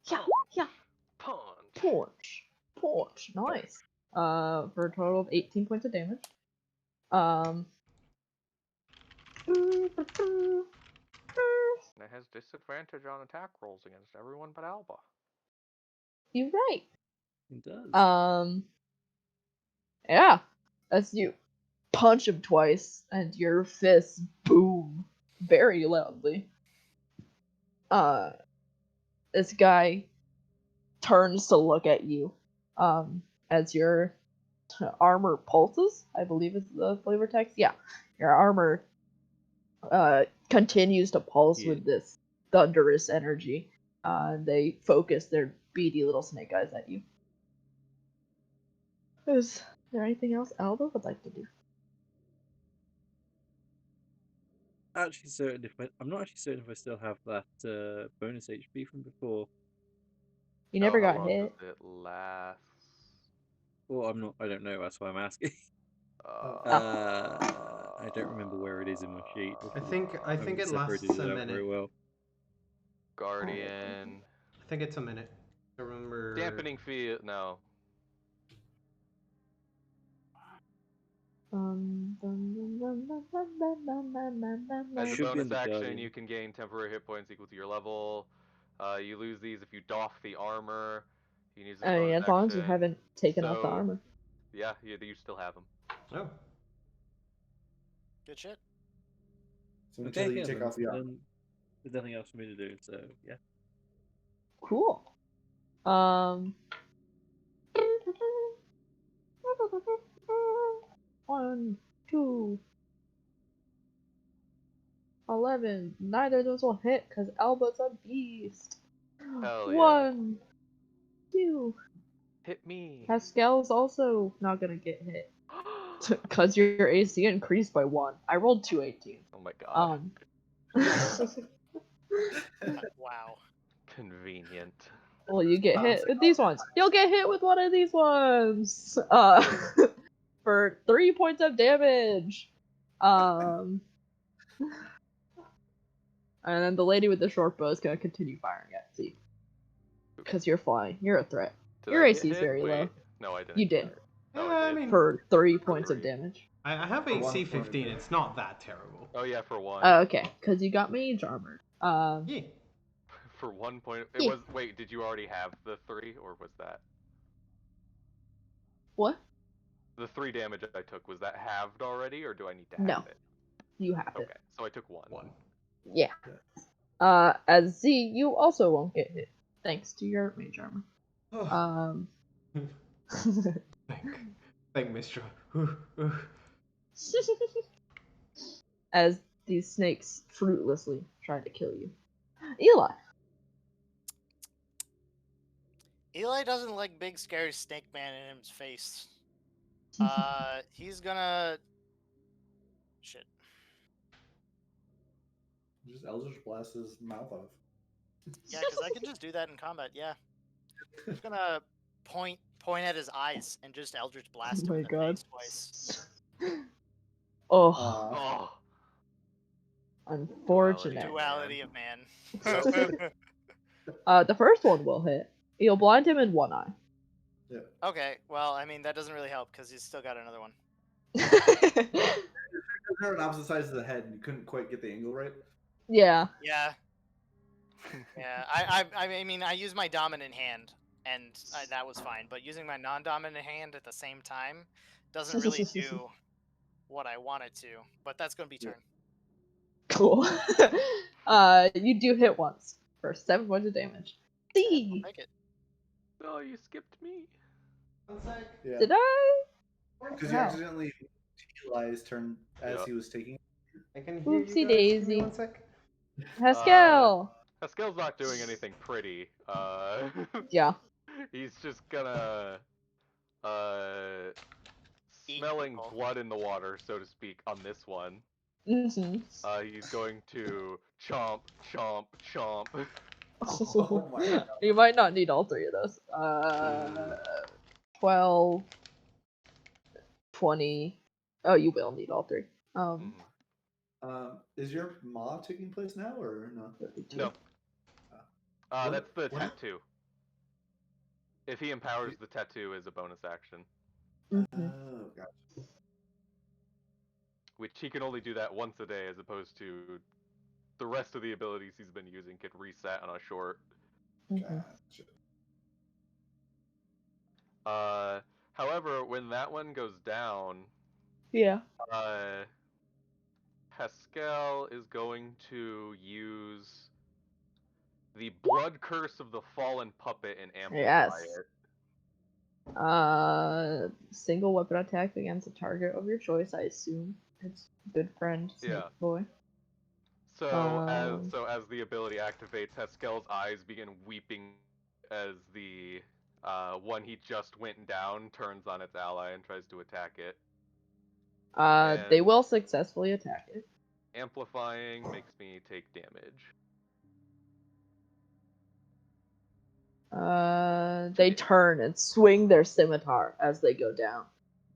S2: Hell
S1: yeah.
S2: Punch.
S1: Punch. Nice. For a total of 18 points of damage.
S2: And it has disadvantage on attack rolls against everyone but Alba.
S1: You're right.
S6: It does.
S1: Yeah. As you punch him twice, and your fists boom very loudly. This guy turns to look at you, as your armor pulses, I believe is the flavor text. Yeah. Your armor continues to pulse with this thunderous energy. They focus their beady little snake eyes at you. Is there anything else Alba would like to do?
S6: Actually, certain if I'm not actually certain if I still have that bonus HP from before.
S1: You never
S2: how
S1: got
S2: long
S1: hit.
S2: does it last?
S6: Well, I'm not. I don't know. That's why I'm asking. I don't remember where it is in my sheet.
S3: I
S6: I
S3: think
S6: haven't
S3: it
S6: separated
S3: lasts
S6: it
S3: a
S6: out very
S3: minute.
S6: well.
S2: Guardian.
S3: I think it's a minute. I remember.
S2: Dampening field. No. As a
S6: Should be in
S2: bonus
S6: the
S2: action,
S6: Guardian.
S2: you can gain temporary hit points equal to your level. You lose these if you doff the armor. You can use this
S1: I mean,
S2: bonus
S1: as long as you
S2: action.
S1: haven't taken off the
S2: So,
S1: armor.
S2: Yeah, you still have them.
S3: Oh.
S5: Good shit.
S4: So until you
S6: yeah,
S4: take
S6: then,
S4: off the armor.
S6: there's nothing else for me to do. So yeah.
S1: Cool. 1, 2, 11. Neither of those will hit because Alba's a beast.
S2: Hell yeah.
S1: 1, 2.
S2: Hit me.
S1: Pascal's also not gonna get hit because your AC increased by 1. I rolled 2 18s.
S2: Oh my god.
S5: Wow.
S2: Convenient.
S1: Well, you get hit with these ones. You'll get hit with one of these ones. For 3 points of damage. And then the lady with the short bow is gonna continue firing at you. Because you're flying. You're a threat.
S2: Did
S1: Your
S2: I get
S1: AC is
S2: hit?
S1: very
S2: Wait.
S1: low.
S2: No, I didn't.
S1: You did.
S2: Oh,
S3: Yeah,
S2: I
S3: I
S2: did.
S3: mean,
S1: For 3 points of
S2: three.
S1: damage.
S3: I have
S4: For one
S3: AC
S4: point.
S3: 15. It's not that terrible.
S2: Oh yeah, for one.
S1: Okay, because you got mage armor.
S3: Yeah.
S2: For 1 point. It
S1: Yeah.
S2: was. Wait, did you already have the 3, or was that
S1: What?
S2: the 3 damage I took? Was that halved already, or do I need to
S1: No.
S2: have it?
S1: You have it.
S2: Okay, so I took 1.
S1: Yeah. As Z, you also won't get hit. Thanks to your mage armor.
S3: Thank Mistra.
S1: As these snakes fruitlessly try to kill you. Eli.
S5: Eli doesn't like big scary snake man in his face. He's gonna. Shit.
S4: Just Eldritch Blast his mouth off.
S5: Yeah, because I can just do that in combat. Yeah. just gonna point at his eyes and just Eldritch Blast
S1: Oh
S5: him
S1: my
S5: in the
S1: god.
S5: face twice.
S1: Oh,
S2: Oh,
S1: unfortunate.
S5: Duality of man.
S1: The first one will hit. You'll blind him in one eye.
S4: Yeah.
S5: Okay, well, I mean that doesn't really help because he's still got another one.
S4: They're on opposite sides of the head, and you couldn't quite get the angle right.
S1: Yeah.
S5: Yeah. Yeah. I mean I use my dominant hand and that was fine, but using my non-dominant hand at the same time doesn't really do what I want it to. But that's gonna be turn.
S1: Cool. You do hit once for 7 points of damage.
S5: Okay, I'll
S1: See,
S5: take it.
S2: oh, you skipped me.
S4: Yeah.
S1: did I?
S4: Because you
S1: Wow.
S4: accidentally utilized turn as
S2: Yeah.
S4: he was taking it.
S3: I can hear
S1: Oopsie
S3: you guys. Give me
S1: daisy.
S3: 1 sec.
S1: Haskell.
S2: Haskell's not doing anything pretty.
S1: Yeah.
S2: He's just gonna
S5: Eat
S2: smelling
S5: people.
S2: blood in the water, so to speak, on this one.
S1: Mm-hmm.
S2: He's going to chomp, chomp, chomp.
S4: Oh my god.
S1: You might not need all 3 of those. 12, 20. Oh, you will need all 3.
S4: Is your mob taking place now or no?
S1: 32.
S2: No.
S4: What-
S2: That's the
S4: what-
S2: tattoo. If he empowers the tattoo as a bonus action,
S1: Mhm.
S4: Oh, gotcha.
S2: which he can only do that once a day, as opposed to the rest of the abilities he's been using could reset on a short.
S1: Mhm.
S4: Gotcha.
S2: However, when that one goes down,
S1: Yeah.
S2: Haskell is going to use the Blood Curse of the Fallen Puppet and amplify
S1: Yes.
S2: it.
S1: Single weapon attack against a target of your choice. I assume it's good friend Snake
S2: Yeah.
S1: Boy.
S2: So as the ability activates, Haskell's eyes begin weeping as the one he just went down turns on its ally and tries to attack it.
S1: They
S2: And
S1: will successfully attack it.
S2: amplifying makes me take damage.
S1: They turn and swing their scimitar as they go down.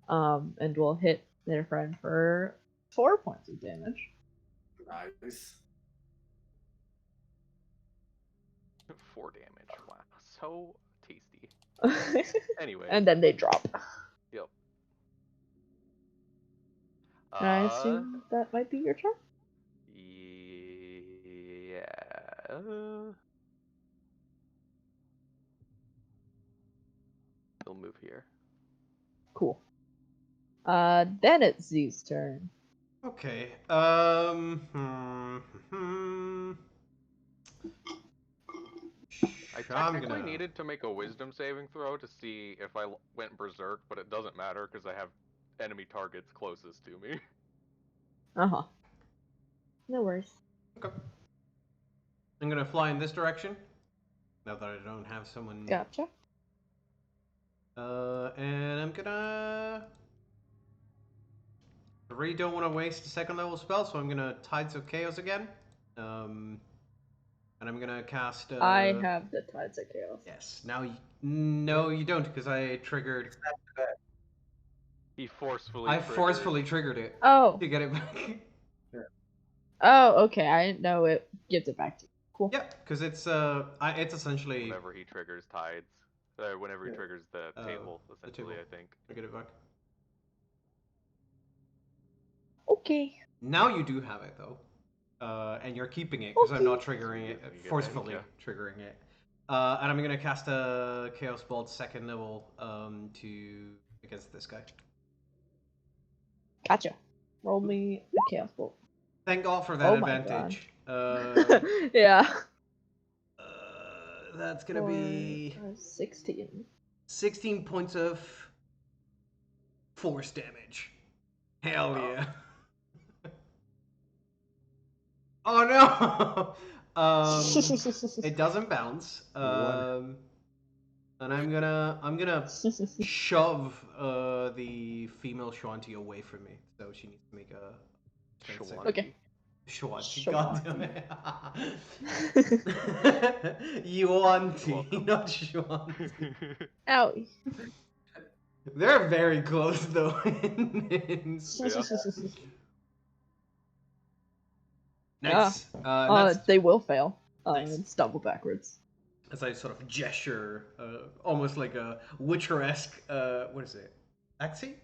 S1: And will hit their friend for 4 points of damage.
S4: Nice.
S2: 4 damage. Wow, so tasty. Anyway.
S1: And then they drop.
S2: Yep.
S1: And I assume that might be your turn?
S2: Yeah. He'll move here.
S1: Cool. Then it's Z's turn.
S3: Okay.
S2: I
S3: I'm
S2: technically
S3: gonna.
S2: needed to make a wisdom saving throw to see if I went berserk, but it doesn't matter because I have enemy targets closest to me.
S1: Uh-huh. No worries.
S3: Okay. I'm gonna fly in this direction. Now that I don't have someone.
S1: Gotcha.
S3: And I'm gonna. I really don't want to waste a 2nd level spell, so I'm gonna Tides of Chaos again. And I'm gonna cast.
S1: I have the Tides of Chaos.
S3: Yes. Now, no, you don't, because I triggered.
S2: He forcefully.
S3: I forcefully triggered it
S1: Oh.
S3: to get it back.
S1: Oh, okay. I didn't know it gives it back to you. Cool.
S3: Yeah, because it's essentially.
S2: Whenever he triggers tides, whenever he triggers the table, essentially,
S3: table.
S2: I think.
S3: I get it back.
S1: Okay.
S3: Now you do have it though, and you're keeping it because I'm not triggering it,
S2: You get
S3: forcefully
S2: that,
S3: triggering it. And I'm gonna cast a Chaos Bolt 2nd level against this guy.
S1: Gotcha. Roll me a Chaos Bolt.
S3: Thank God for that
S1: Oh my
S3: advantage.
S1: Yeah.
S3: That's gonna be
S1: 16.
S3: 16 points of force damage. Hell yeah. Oh no! It doesn't bounce. And I'm gonna shove the female Shanti away from me. So she needs to make a strength save.
S1: Okay.
S3: Schwanty,
S1: Schwanty.
S3: goddammit. Yuanti,
S2: welcome.
S3: not Schwanty.
S1: Owie.
S3: They're very close though. in
S2: Yeah.
S3: Nice. That's
S1: They will fail.
S3: Nice.
S1: And stumble backwards.
S3: as I sort of gesture, almost like a Witcher-esque. What is it? Axie?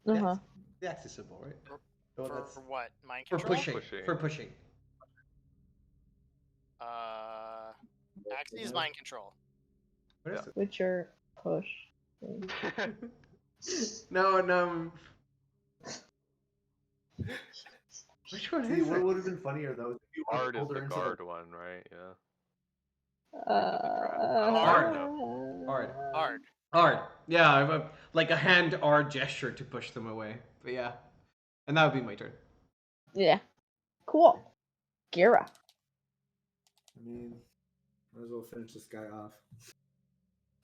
S1: Uh-huh.
S3: The Axie symbol, right? Oh,
S5: For
S3: that's
S5: what? Mind
S3: for
S5: control?
S3: pushing.
S2: Pushing.
S3: For pushing.
S5: Actually, is mind control.
S3: What is
S2: Yeah.
S1: Witcher push. thing.
S3: it? No. Which one
S4: See,
S3: is
S4: what
S3: it?
S4: would have been funnier though is if you
S2: Ard is
S4: pulled her
S2: the
S4: into
S2: guard one, right? Yeah.
S3: Ard.
S2: Ard.
S5: Hard.
S3: Ard. Yeah, like a hand ard gesture to push them away. But yeah. And that would be my turn.
S1: Yeah. Cool. Gira.
S4: I mean, might as well finish this guy off.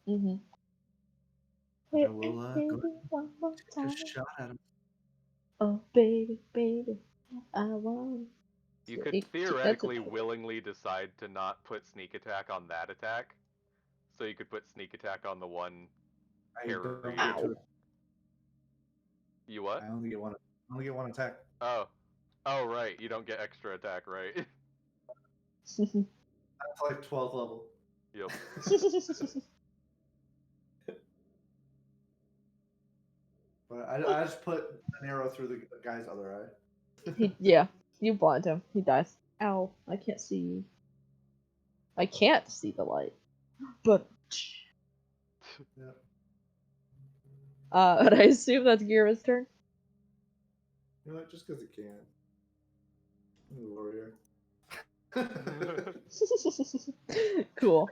S1: Mm-hmm.
S4: I will go
S1: One more
S4: take
S1: time.
S4: a shot at him.
S1: Oh baby, I want.
S2: You
S1: to
S2: could
S1: eat-
S2: theoretically
S1: that's a-
S2: willingly decide to not put sneak attack on that attack. So you could put sneak attack on the one
S4: I
S2: parry.
S4: don't get to.
S2: You what?
S4: I only get one. I only get one attack.
S2: Oh. Oh, right. You don't get extra attack, right?
S4: That's like 12th level.
S2: Yep.
S4: But I just put an arrow through the guy's other eye.
S1: Yeah, you blind him. He dies. Ow, I can't see you. I can't see the light. But
S4: Yeah.
S1: and I assume that's Gira's turn.
S4: You know what? Just because it can. Move over here.
S1: Cool.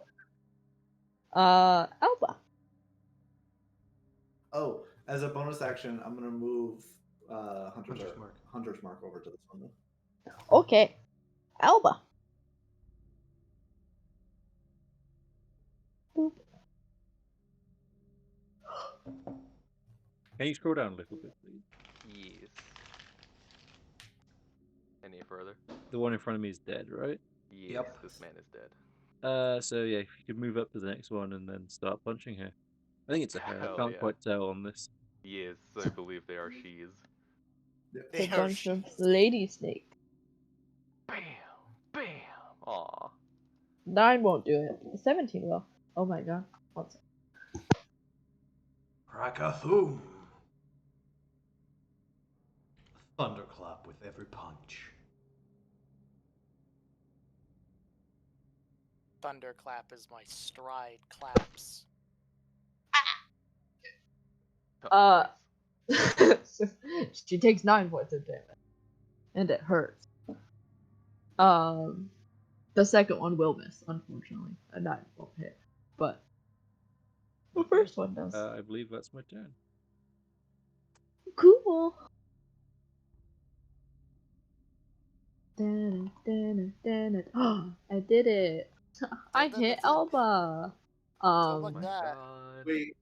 S1: Alba.
S4: Oh, as a bonus action, I'm gonna move Hunter's
S3: Hunter's
S4: Mark.
S3: Mark.
S4: Over to this one.
S1: Okay. Alba. Boop.
S6: Can you scroll down a little bit, please?
S2: Yes. Any further?
S6: The one in front of me is dead, right?
S2: Yes,
S3: Yep.
S2: this man is dead.
S6: So yeah, if you could move up to the next one and then start punching her. I think it's a her. I
S2: Hell
S6: can't
S2: yeah.
S6: quite tell on this.
S2: Yes, I believe they are she's.
S1: It's
S5: They
S1: a
S5: are
S1: bunch of lady snake.
S2: Bam! Bam! Aw.
S1: 9 won't do it. 17 will. Oh my god. One sec.
S3: Crackathum. Thunderclap with every punch.
S5: Thunderclap is my stride claps.
S1: Uh, she takes 9 points of damage. And it hurts. The second one will miss, unfortunately. A 9 won't hit. But the first one does.
S6: I believe that's my turn.
S1: Cool. I did it. I hit Alba.
S5: Oh my
S2: my
S5: god.
S2: god.
S4: Wait,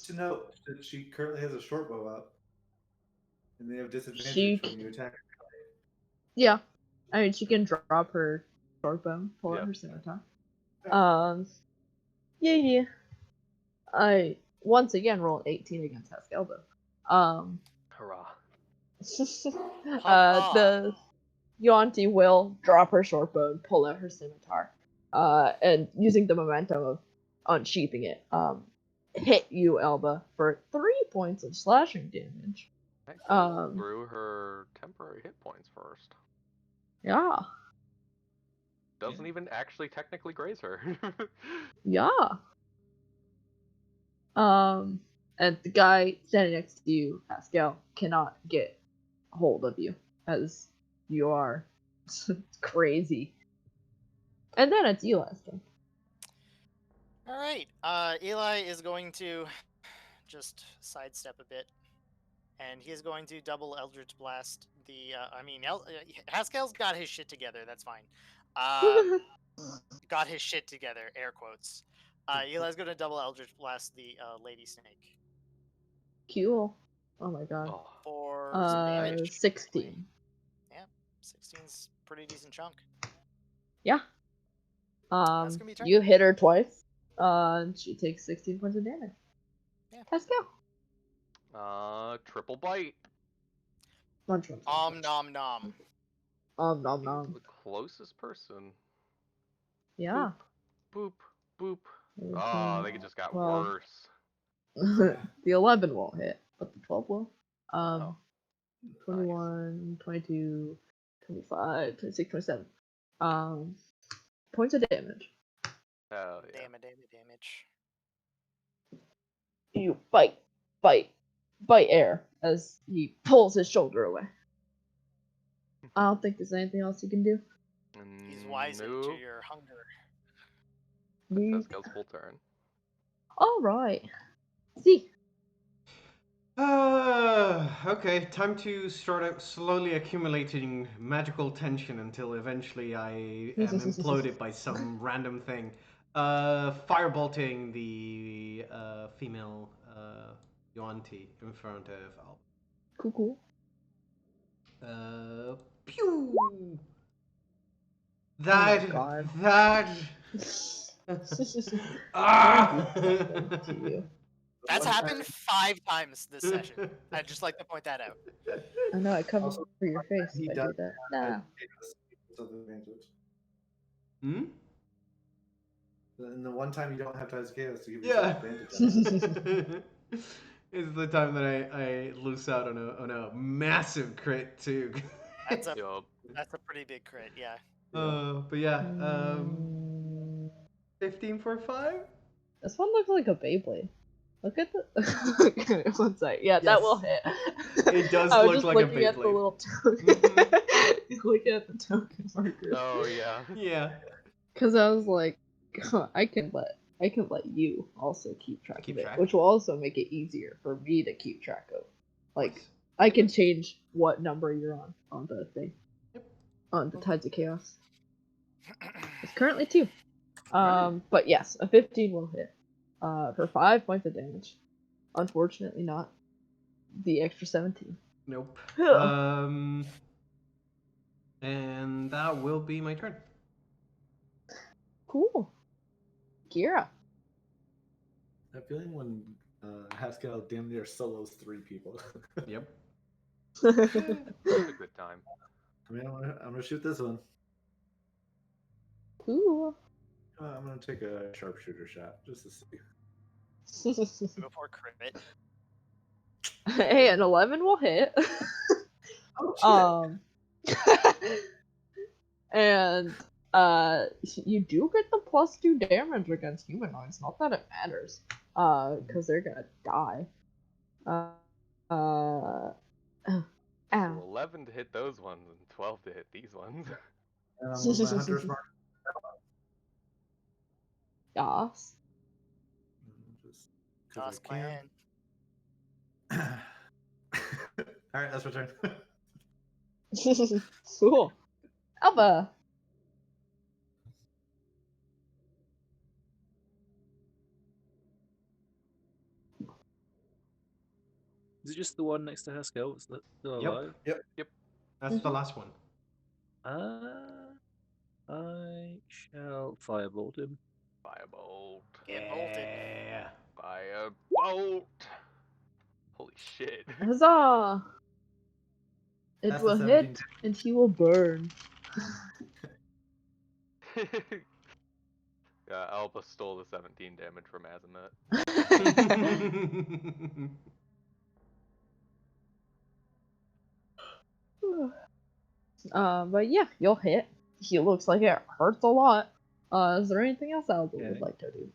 S4: to note that she currently has a short bow up, and they have disadvantage
S1: She-
S4: when you attack.
S1: Yeah. I mean, she can drop her short bow, pull out
S2: Yep.
S1: her scimitar.
S4: Yeah.
S1: Yeah. I once again roll an 18 against Haskell though.
S2: Hurrah.
S1: The Yuanti will drop her short bow and pull out her scimitar. And using the momentum of unsheathing it, hit you, Elba, for 3 points of slashing damage.
S2: Nice. So through her temporary hit points first.
S1: Yeah.
S2: Doesn't even actually technically graze her.
S1: Yeah. And the guy standing next to you, Pascal, cannot get hold of you as you are crazy. And then it's Eli's turn.
S5: All right. Eli is going to just sidestep a bit, and he is going to double Eldritch Blast the. Haskell's got his shit together. That's fine. Got his shit together. Air quotes. Eli's going to double Eldritch Blast the Lady Snake
S1: Cool. Oh my god.
S2: Oh,
S5: for some damage.
S1: 16.
S5: Yeah. 16's pretty decent chunk.
S1: Yeah.
S5: That's gonna be turn.
S1: You hit her twice. And she takes 16 points of damage.
S5: Yeah.
S1: Let's go.
S2: Triple bite.
S1: Munch.
S5: Nom nom.
S1: Nom
S2: I think
S1: nom.
S2: it's the closest person.
S1: Yeah.
S2: Boop, boop.
S1: Mhm.
S2: Oh, they just got
S1: Well.
S2: worse.
S1: The 11 won't hit, but the 12 will.
S2: Oh.
S1: 21, 22, 25, 26, 27. Points of damage.
S2: Hell yeah.
S5: Damage.
S1: You bite air as he pulls his shoulder away. I don't think there's anything else you can do.
S5: He's wizened to
S2: Nope.
S5: your hunger.
S2: Haskell's full turn.
S1: Alright. See.
S3: Okay, time to start out slowly accumulating magical tension until eventually I am imploded by some random thing. Firebolting the female Yuanti in front of Al.
S1: Cool.
S3: Pew! That.
S1: God.
S3: That.
S1: Ah! To you.
S5: That's happened 5 times this session. I'd just like to point that out.
S1: I know I cover
S4: Also,
S1: your face
S4: he
S1: if I
S4: does
S1: do that. Nah.
S3: Hmm?
S4: And the one time you don't have to ask chaos to give
S3: Yeah.
S4: yourself advantage.
S3: It's the time that I lose out on a massive crit too.
S5: That's a
S2: Yup.
S5: that's a pretty big crit, yeah.
S3: But yeah, 15 for 5.
S1: This one looks like a Beyblade. Look at the one side. Yeah, that
S3: Yes.
S1: will hit.
S3: It does
S1: I was
S3: look
S1: just
S3: like a
S1: looking at the
S3: Beyblade.
S1: little token. Looking at the token marker.
S2: Oh yeah.
S3: Yeah.
S1: Because I was like, I can let you also keep track
S3: Keep
S1: of it,
S3: track?
S1: which will also make it easier for me to keep track of. Like,
S3: Nice.
S1: I can change what number you're on the thing.
S3: Yep.
S1: On the Tides of Chaos. It's currently 2.
S3: Alright.
S1: But yes, a 15 will hit. For 5 points of damage. Unfortunately, not the extra 17.
S3: Nope.
S1: Ugh.
S3: And that will be my turn.
S1: Cool. Kira.
S4: I'm feeling when Haskell damn near solos 3 people.
S3: Yep.
S2: It's a good time.
S4: I mean, I'm gonna shoot this one.
S1: Cool.
S4: I'm gonna take a sharpshooter shot just to see.
S5: Go for a crit.
S1: Hey, an 11 will hit.
S4: Oh shit!
S1: And you do get the +2 damage against humanoids. Not that it matters, because they're gonna die. Ow.
S2: So 11 to hit those ones and 12 to hit these ones.
S4: And I'm with my hunter's mark.
S1: Yas.
S4: Just
S5: Toss
S4: because
S5: my
S4: I
S5: hand.
S4: can. Alright, that's my turn.
S1: Cool. Alba.
S6: Is it just the one next to Haskell that's still
S3: Yep.
S6: alive?
S4: Yep.
S3: That's the last one.
S6: I shall firebolt him.
S2: Firebolt.
S5: Get bolted.
S3: Yeah.
S2: Firebolt. Holy shit.
S1: Huzzah! It
S4: That's the
S1: will
S4: 17
S1: hit, and he will burn.
S2: Yeah, Alba stole the 17 damage from Azimuth.
S1: But yeah, you'll hit. He looks like it hurts a lot. Is there anything else Alba would
S6: Okay.
S1: like to do?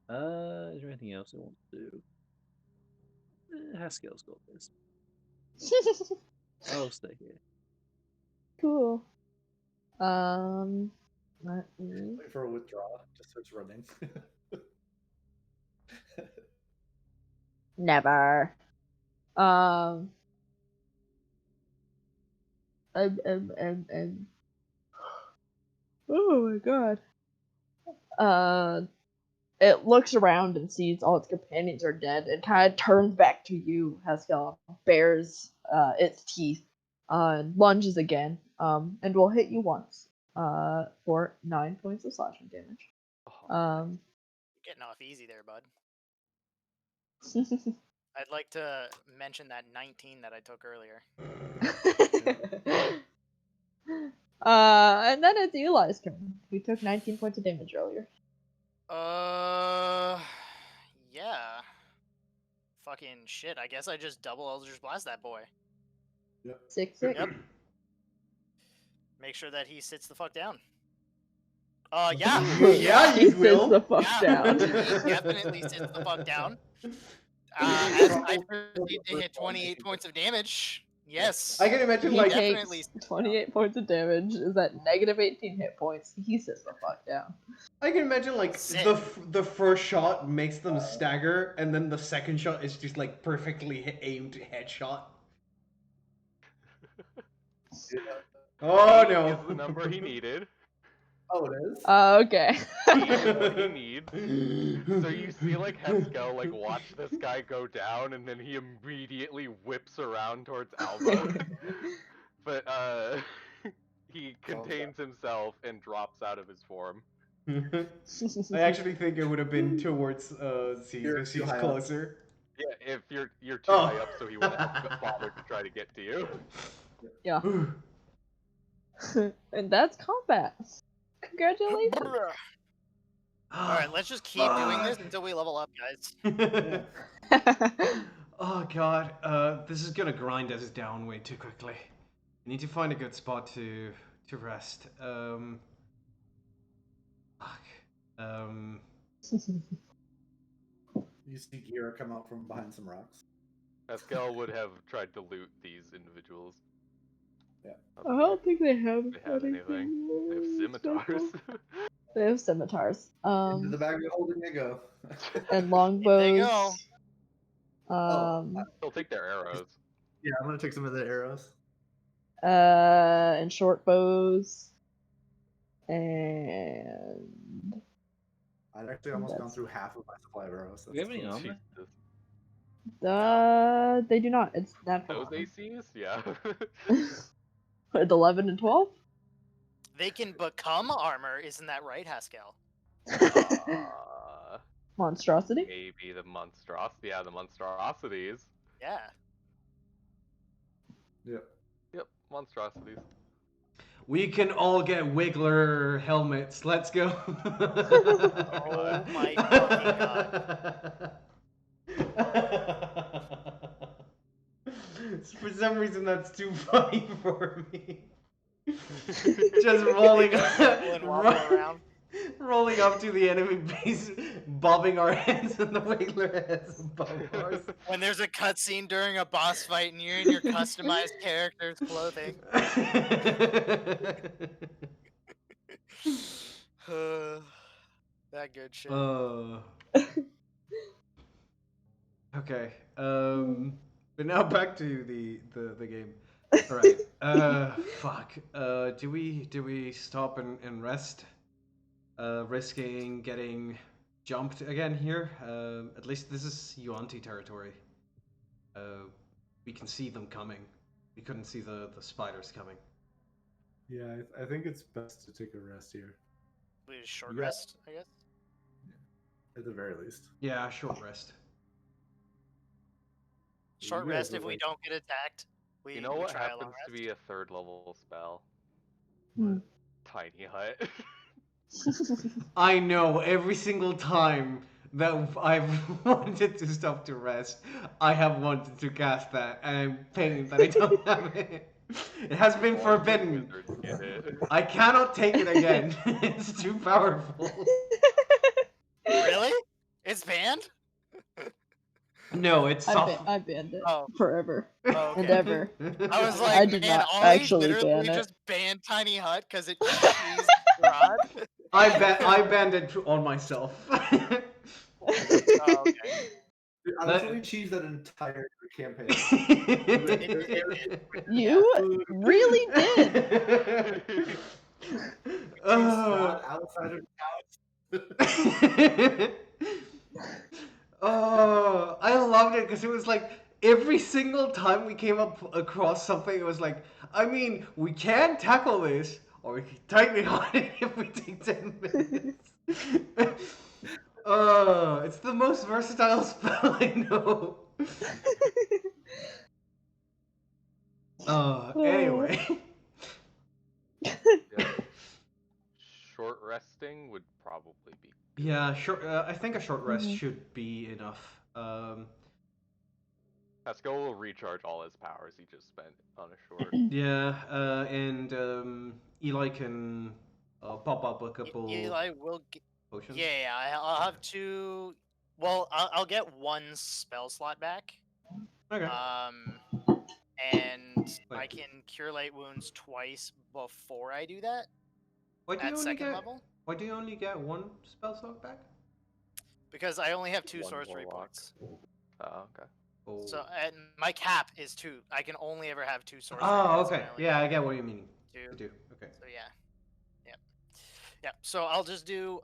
S6: Is there anything else I want to do? Haskell's got this. I'll stay here.
S1: Cool. Let me.
S4: Wait for a withdrawal. Just starts running.
S1: Never. Um. Oh my god. It looks around and sees all its companions are dead and kind of turns back to you, Haskell. Bares its teeth and lunges again, and will hit you once for 9 points of slashing damage.
S2: Oh,
S5: Getting off easy there, bud. I'd like to mention that 19 that I took earlier.
S1: And then it's Eli's turn. He took 19 points of damage earlier.
S5: Yeah. Fucking shit. I guess I just double Eldritch Blast that boy.
S4: Yep.
S1: 6/6.
S5: Yep. Make sure that he sits the fuck down. Yeah.
S3: Yeah,
S1: He
S3: you
S1: sits
S3: will.
S1: the fuck
S5: Yeah.
S1: down.
S5: He definitely sits the fuck down. As I proceed to hit 28 points of damage. Yes.
S3: I can imagine
S1: He
S3: like
S5: definitely
S1: takes
S5: sits
S1: 28 points of damage. Is at negative 18 hit points. He sits the fuck down.
S3: I can imagine like
S5: Sick.
S3: the first shot makes them stagger, and then the second shot is just like perfectly aimed headshot. Oh
S2: Eight
S3: no!
S2: is the number he needed.
S4: Oh, it is.
S1: Okay.
S2: 8 is what he needs. So you see like Heskel like watch this guy go down, and then he immediately whips around towards Alma. But he contains himself and drops out of his form.
S3: I actually think it would have been towards C
S4: You're
S3: because
S4: too
S3: he's
S4: high up.
S3: closer.
S2: Yeah, if you're too
S3: Oh.
S2: high up, so he wouldn't have bothered to try to get to you.
S1: Yeah. And that's combat. Congratulations.
S5: Alright, let's just keep doing this until we level up, guys.
S3: Oh god, this is gonna grind us down way too quickly. I need to find a good spot to rest. Fuck.
S4: You see Gira come out from behind some rocks.
S2: Heskel would have tried to loot these individuals.
S4: Yeah.
S1: I don't think they have,
S2: They have anything. They have scimitars.
S1: They have scimitars.
S4: Into the bag of holding they go.
S1: And
S5: go.
S1: longbows.
S2: They'll take their arrows.
S4: Yeah, I'm gonna take some of the arrows.
S1: And short bows. And
S4: I'd actually almost gone
S1: That's-
S4: through half of my supply of arrows.
S6: Do we have any
S4: close.
S6: armor?
S2: Jesus.
S1: they do not. It's not
S2: Those ACs? Yeah.
S1: At 11 and 12.
S5: They can become armor, isn't that right, Haskell?
S1: Monstrosity.
S2: Maybe the monstrosity. Yeah, the monstrosities.
S5: Yeah.
S4: Yep.
S2: Yep, monstrosities.
S3: We can all get Wiggler helmets. Let's go.
S5: Oh my fucking god.
S3: For some reason, that's too funny for me. Just rolling,
S5: around.
S3: rolling up to the enemy base, bobbing our heads, and the Wiggler heads above ours.
S5: When there's a cutscene during a boss fight and you're in your customized character's clothing. That good shit.
S3: Okay. But now back to the game. All right. Fuck. Do we stop and rest? Risking getting jumped again here. At least this is Yuan-Ti territory. We can see them coming. We couldn't see the spiders coming.
S4: Yeah, I think it's best to take a rest here,
S5: We just short
S4: Yeah.
S5: rest, I guess.
S4: at the very least.
S3: Yeah, short rest.
S5: Short
S4: You guys
S5: rest
S4: are
S5: if we
S4: like-
S5: don't get attacked. We,
S2: You know
S5: we
S2: what
S5: try a long
S2: happens to
S5: rest.
S2: be a 3rd level spell?
S1: Hmm.
S2: Tiny hut.
S3: I know, every single time that I've wanted to stop to rest, I have wanted to cast that, and I'm pained that I don't have it. It has been forbidden.
S2: Wizards get it.
S3: I cannot take it again. It's too powerful.
S5: Really? It's banned?
S3: No, it's soft.
S1: I banned it
S5: Oh.
S1: forever
S5: Oh,
S1: and
S5: okay.
S1: ever.
S5: I was like,
S1: I did
S5: man,
S1: not
S5: Ollie
S1: actually
S5: literally
S1: ban it.
S5: just banned Tiny Hut because it cheesed Rod.
S3: I banned it on myself.
S5: Oh, okay.
S4: Dude, I
S3: That-
S4: literally cheesed that entire campaign.
S1: You really did.
S3: Oh.
S4: Outside of the house.
S3: Oh, I loved it because it was like every single time we came up across something, it was like, I mean, we can tackle this, or we can tighten it on it if we take 10 minutes. It's the most versatile spell I know. Anyway.
S2: Yeah. Short resting would probably be good.
S3: Yeah, short. I think a short rest
S1: Mhm.
S3: should be enough.
S2: Pascal will recharge all his powers he just spent on a short.
S3: Yeah, and Eli can pop up a couple
S5: Eli will get.
S3: potions.
S5: Yeah, I'll have two. Well, I'll get one spell slot back.
S3: Okay.
S5: And
S3: Wait.
S5: I can cure light wounds twice before I do that
S3: Why do you
S5: at
S3: only
S5: second
S3: get?
S5: level
S3: Why do you only get one spell slot back?
S5: because I only have two
S2: One
S5: sorcery
S2: warlock.
S5: points.
S2: Oh, okay.
S3: Oh.
S5: So and my cap is 2. I can only ever have 2 sorcery
S3: Oh,
S5: points.
S3: okay. Yeah, I get what you mean.
S5: 2.
S3: Do. Okay.
S5: So yeah. Yeah. So I'll just do.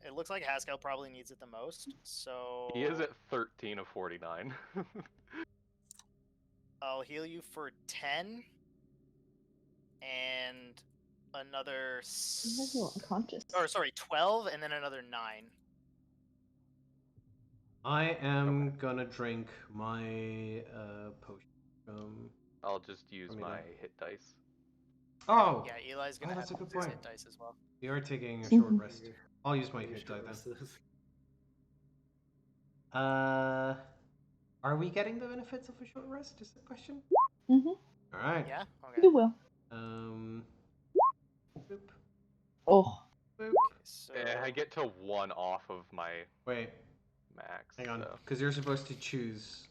S5: It looks like Haskell probably needs it the most. So
S2: He is at 13 of 49.
S5: I'll heal you for 10 and another.
S1: Maybe you're unconscious.
S5: Or sorry, 12 and then another 9.
S3: I am gonna drink my potion.
S2: I'll just use
S3: From
S2: my
S3: Eli.
S2: hit dice.
S3: Oh.
S5: Yeah, Eli's gonna
S3: that's
S5: have
S3: a good
S5: his
S3: point.
S5: hit dice as well.
S3: We are taking a short
S1: Mhm.
S3: rest. I'll use my
S4: Maybe
S3: hit die
S4: short
S3: then.
S4: rest is-
S3: Are we getting the benefits of a short rest? Is the question?
S1: Mhm.
S3: All right.
S5: Yeah. Okay.
S1: You will.
S3: Boop,
S1: Oh.
S3: boop.
S5: So
S2: I get to 1 off of my
S3: Wait,
S2: max.
S3: hang on,
S2: So.
S3: because you're supposed to choose.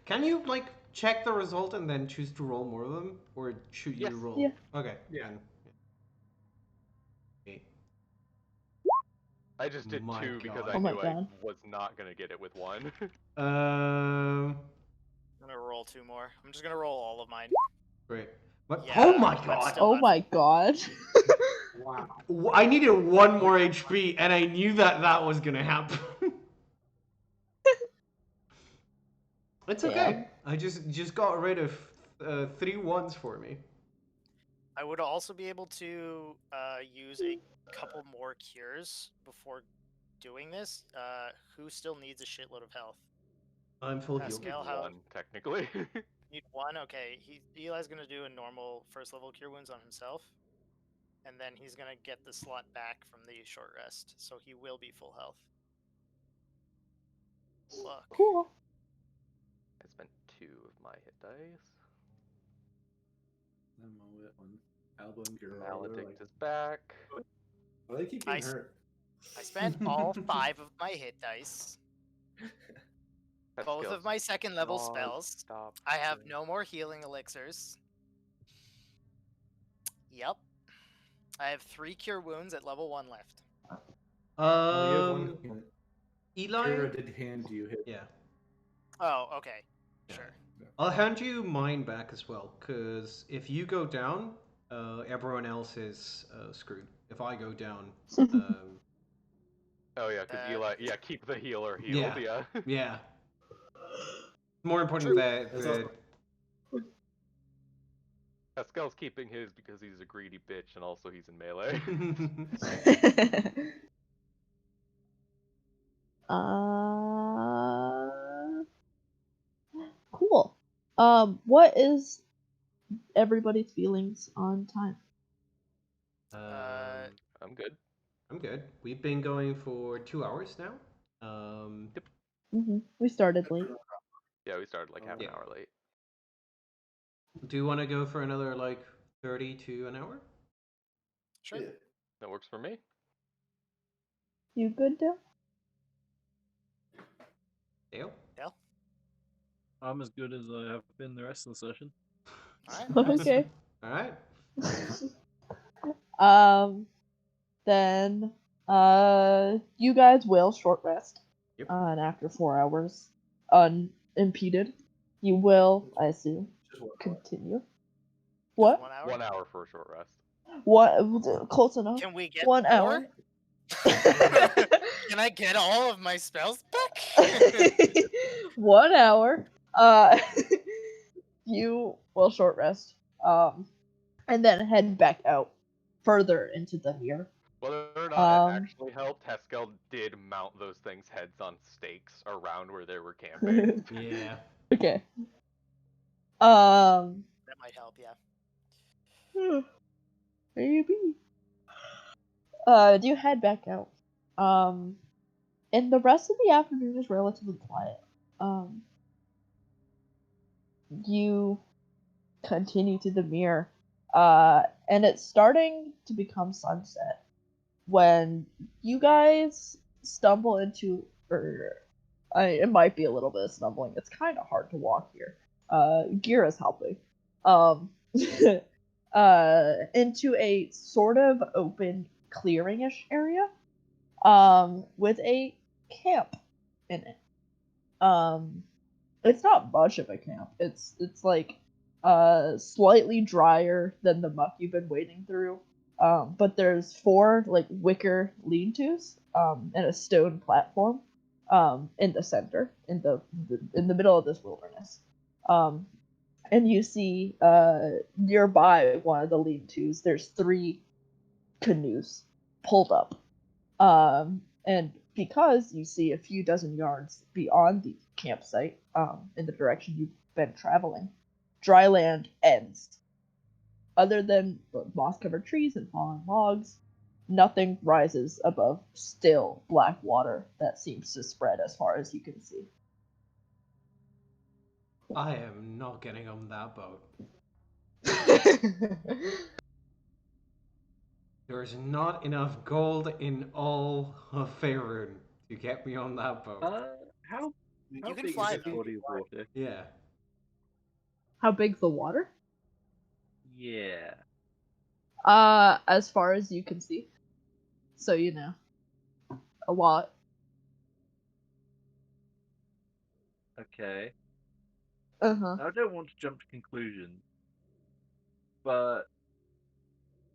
S3: Can you like check the result and then choose to roll more of them, or should you
S2: Yes.
S3: roll?
S1: Yeah.
S3: Okay.
S4: Yeah.
S3: Okay.
S2: I just did
S3: My
S2: 2 because
S3: God.
S2: I
S1: Oh my
S2: knew I
S1: God.
S2: was not gonna get it with 1.
S3: Um.
S5: I'm gonna roll 2 more. I'm just gonna roll all of mine.
S3: Wait. What?
S5: Yeah,
S3: Oh my
S5: I'm
S3: God!
S5: still
S1: Oh
S5: not-
S1: my God.
S4: Wow.
S3: I needed 1 more HP, and I knew that was gonna happen. It's okay.
S1: Yeah.
S3: I just got rid of 3 ones for me.
S5: I would also be able to use a couple more cures before doing this. Who still needs a shitload of health?
S3: I'm full healed.
S5: Pascal, how
S2: 1, technically.
S5: need 1? Okay, Eli's gonna do a normal first level cure wounds on himself, and then he's gonna get the slot back from the short rest, so he will be full health. Fuck.
S1: Cool.
S2: I spent 2 of my hit dice.
S4: I'm on it on Alba and Guerrero.
S2: Maledict is back.
S4: Well, they keep getting
S5: I-
S4: hurt.
S5: I spent all 5 of my hit dice, both
S2: Pascal's
S5: of my second level
S2: not
S5: spells.
S2: stop
S5: I have
S2: doing-
S5: no more healing elixirs. Yep. I have 3 cure wounds at level 1 left.
S4: Oh, you have one.
S3: Eli.
S4: Kira did hand you hit.
S3: Yeah.
S5: Oh, okay.
S3: Yeah.
S5: Sure.
S3: I'll hand you mine back as well, because if you go down, everyone else is screwed. If I go down,
S2: Oh yeah, because Eli, keep the healer healed. Yeah.
S3: yeah. More important
S5: True.
S3: that
S4: That's
S3: the
S2: Pascal's keeping his because he's a greedy bitch and also he's in melee.
S1: Cool. What is everybody's feelings on time?
S2: I'm good.
S3: I'm good. We've been going for 2 hours now.
S1: We started late.
S2: Yeah, we started like half an
S3: Yeah.
S2: hour late.
S3: Do you want to go for another like 30 to an hour?
S5: Sure.
S4: Yeah.
S2: That works for me.
S1: You good, Dale?
S3: Dale?
S5: Dale?
S6: I'm as good as I have been the rest of the session.
S5: Alright. Nice.
S1: Okay.
S3: All right.
S1: Then you guys will short rest.
S3: Yep.
S1: And after 4 hours unimpeded, you will, I assume,
S4: Just one.
S1: continue.
S5: Just
S1: What?
S5: 1 hour?
S2: 1 hour for a short rest.
S1: What? Close enough.
S5: Can we get
S1: 1
S5: more?
S1: hour.
S5: Can I get all of my spells back?
S1: 1 hour. You will short rest. And then head back out further into the mirror.
S2: Whether or not it
S1: Um,
S2: actually helped, Haskell did mount those things' heads on stakes around where they were camping.
S3: Yeah.
S1: okay.
S5: That might help, yeah.
S1: Maybe. You head back out. And the rest of the afternoon is relatively quiet. You continue to the mirror, and it's starting to become sunset when you guys stumble into, it might be a little bit of stumbling. It's kind of hard to walk here. Gira's helping. Into a sort of open clearing-ish area, with a camp in it. It's not much of a camp. It's like slightly drier than the muck you've been wading through. But there's 4 like wicker lean-tos and a stone platform in the center, in the middle of this wilderness. And you see nearby one of the lean-tos, there's 3 canoes pulled up. And because you see a few dozen yards beyond the campsite, in the direction you've been traveling, dry land ends. Other than the moss-covered trees and fallen logs, nothing rises above still black water that seems to spread as far as you can see.
S3: I am not getting on that boat. There's not enough gold in all of Faerun to get me on that boat.
S6: How
S5: You
S6: how
S5: can
S6: big
S5: fly,
S6: is this
S5: though.
S6: body of water?
S3: Yeah.
S1: How big's the water?
S6: Yeah.
S1: As far as you can see. So you know. A lot.
S6: Okay.
S1: Uh-huh.
S6: I don't want to jump to conclusions, but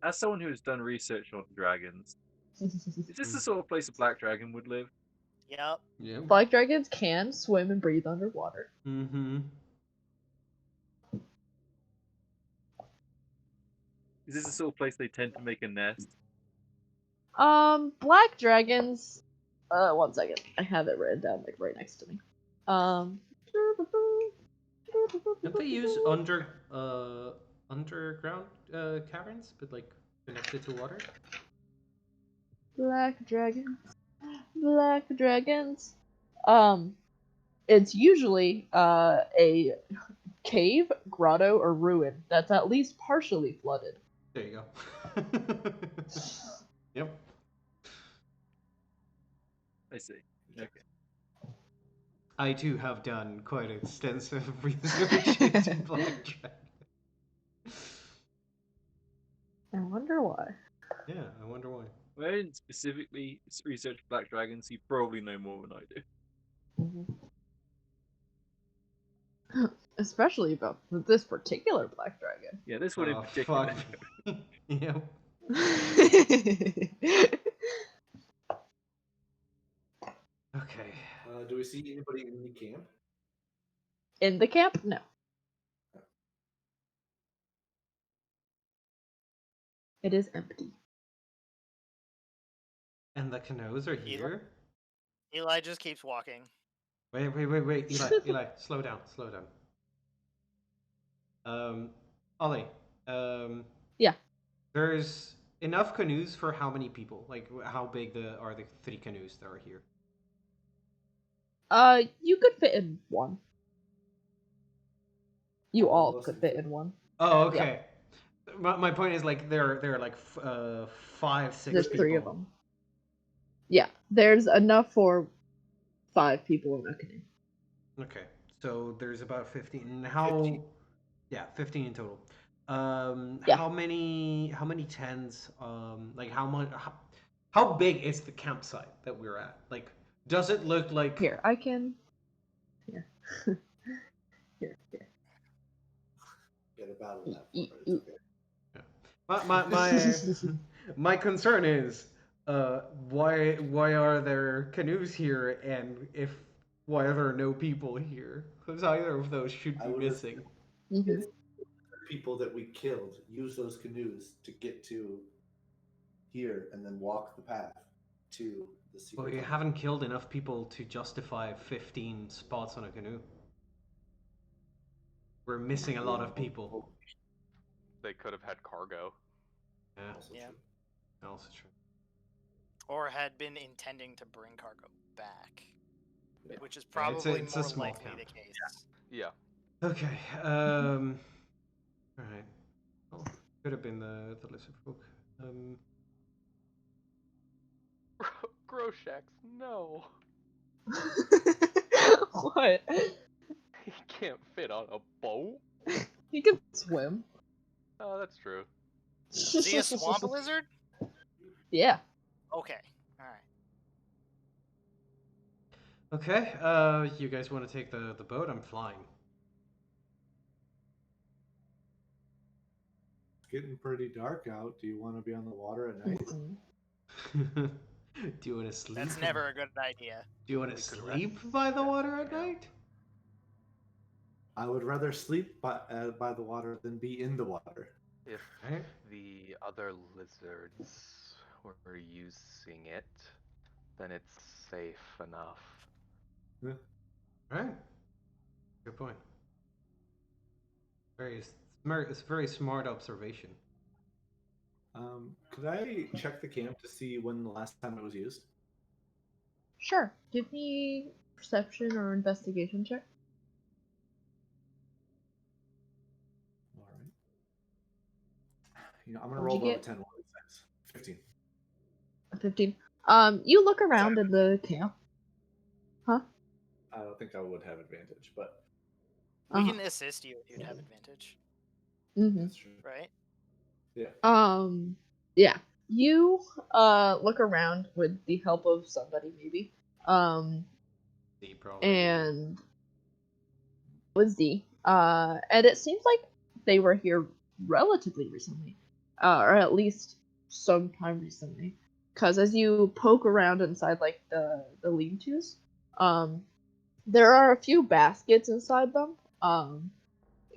S6: as someone who has done research on dragons, is this the sort of place a black dragon would live?
S5: Yep.
S3: Yeah.
S1: Black dragons can swim and breathe underwater.
S3: Mm-hmm.
S6: Is this the sort of place they tend to make a nest?
S1: Black dragons. 1 second. I have it written down like right next to me. Um.
S3: Don't they use underground caverns, but like connected to water?
S1: Black dragons. Black dragons. It's usually a cave, grotto, or ruin that's at least partially flooded.
S3: There you go. Yep.
S6: I see. Okay.
S3: I too have done quite extensive research into black dragon.
S1: I wonder why.
S3: Yeah, I wonder why.
S6: Well, I didn't specifically research black dragons. You probably know more than I do.
S1: Mm-hmm. Especially about this particular black dragon.
S6: Yeah, this one in
S3: Oh,
S6: particular.
S3: fuck. Yep. Okay.
S4: Do we see anybody in the camp?
S1: In the camp? No. It is empty.
S3: And the canoes are here?
S5: Eli just keeps walking.
S3: Wait. Eli, slow down. Ollie,
S1: Yeah.
S3: there's enough canoes for how many people? Like, how big are the 3 canoes that are here?
S1: You could fit in one. You
S4: All
S1: all
S4: of us
S1: could
S4: can
S1: fit
S4: fit.
S1: in one.
S3: Oh, okay. My point is, like, there are like 5, 6
S1: There's
S3: people.
S1: 3 of them. Yeah, there's enough for 5 people in a canoe.
S3: Okay, so there's about 15. How?
S4: 15.
S3: Yeah, 15 in total.
S1: Yeah.
S3: How many tents? Like how much? How big is the campsite that we're at? Like, does it look like?
S1: Here, I can. Here. Here.
S4: Get a battle that
S1: E-
S4: for, but it's okay.
S3: My concern is why are there canoes here, and why are there no people here? Because either of those should
S4: I
S3: be
S4: would
S3: missing.
S1: Mhm.
S4: It's people that we killed use those canoes to get to here and then walk the path to the
S3: But
S4: secret
S3: we
S4: tunnel.
S3: haven't killed enough people to justify 15 spots on a canoe. We're missing a lot of people.
S2: They could have had cargo.
S3: Yeah,
S4: Also
S5: Yeah.
S4: true.
S3: also true.
S5: Or had been intending to bring cargo back,
S4: Yeah.
S5: which is
S3: Yeah, it's a-
S5: probably
S3: it's a
S5: more
S3: small
S5: likely
S3: camp.
S5: the case.
S2: Yeah.
S3: Okay. All right. Well, could have been the lizard folk.
S2: Groshax, no.
S1: What?
S2: He can't fit on a boat.
S1: He can swim.
S2: Oh, that's true.
S5: Is he a swamp lizard?
S1: Yeah.
S5: Okay. All right.
S3: Okay. You guys want to take the boat? I'm flying.
S4: It's getting pretty dark out. Do you want to be on the water at night?
S1: Mhm.
S3: Do you want to sleep?
S5: That's never a good idea.
S3: Do you want to
S2: We could
S3: sleep
S2: rest.
S3: by the
S2: Yeah,
S3: water at
S2: yeah.
S3: night?
S4: I would rather sleep by the water than be in the water.
S2: If
S3: Right.
S2: the other lizards were using it, then it's safe enough.
S4: Yeah.
S3: Right. Good point. Very smart. It's a very smart observation.
S4: Could I check the camp to see when the last time it was used?
S1: Sure. Give me perception or investigation check.
S4: All right. I'm gonna
S1: What'd
S4: roll
S1: you
S4: above
S1: get?
S4: a 10 one of these times. 15.
S1: 15. You look around in the camp. Huh?
S4: I don't think I would have advantage, but
S5: We
S1: Uh-huh.
S5: can assist you if you'd have advantage,
S1: Mm-hmm.
S4: that's true.
S5: right?
S4: Yeah.
S1: Yeah. You look around with the help of somebody maybe.
S3: See, probably.
S1: And with Z. And it seems like they were here relatively recently. Or at least sometime recently. Cause as you poke around inside like the lean-tos, there are a few baskets inside them,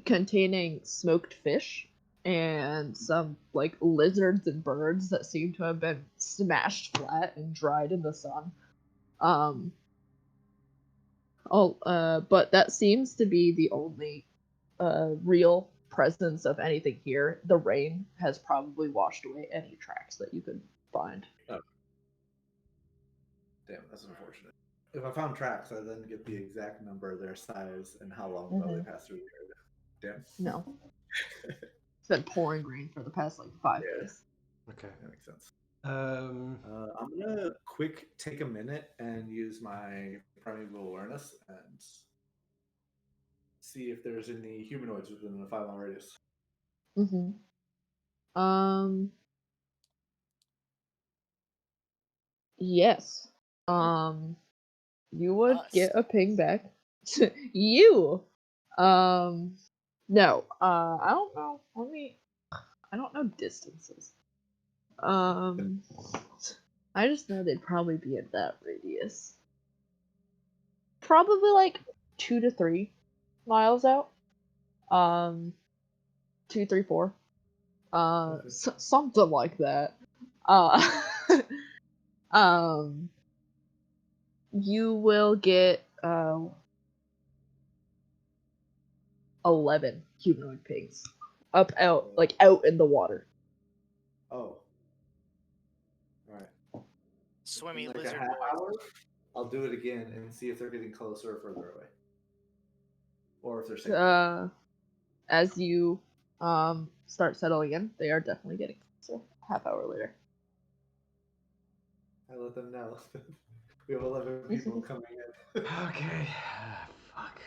S1: containing smoked fish and some like lizards and birds that seem to have been smashed flat and dried in the sun. But that seems to be the only real presence of anything here. The rain has probably washed away any tracks that you could find.
S4: Oh. Damn, that's unfortunate. If I found tracks, I then get the exact number, their size, and how long ago they passed through the area. Damn.
S1: No. It's been pouring rain for the past like 5
S4: Yeah.
S1: days.
S3: Okay.
S4: That makes sense.
S3: Um.
S4: I'm gonna take a minute and use my primeval awareness and see if there's any humanoids within a 5 mile radius.
S1: Mm-hmm. Yes. You would
S5: Us.
S1: get a ping back. You. No. I don't know. I don't know distances. I just know they'd probably be in that radius. Probably like 2 to 3 miles out. 2, 3, 4.
S4: Okay.
S1: Something like that. Uh, you will get 11 humanoid pings out in the water.
S4: Oh. Alright.
S5: Swimmy
S4: In like a
S5: lizard
S4: half
S5: boys.
S4: hour, I'll do it again and see if they're getting closer or further away. Or if they're safe.
S1: As you start settling in, they are definitely getting closer. Half hour later.
S4: I let them know. We have 11 people coming in.
S3: Okay. Fuck.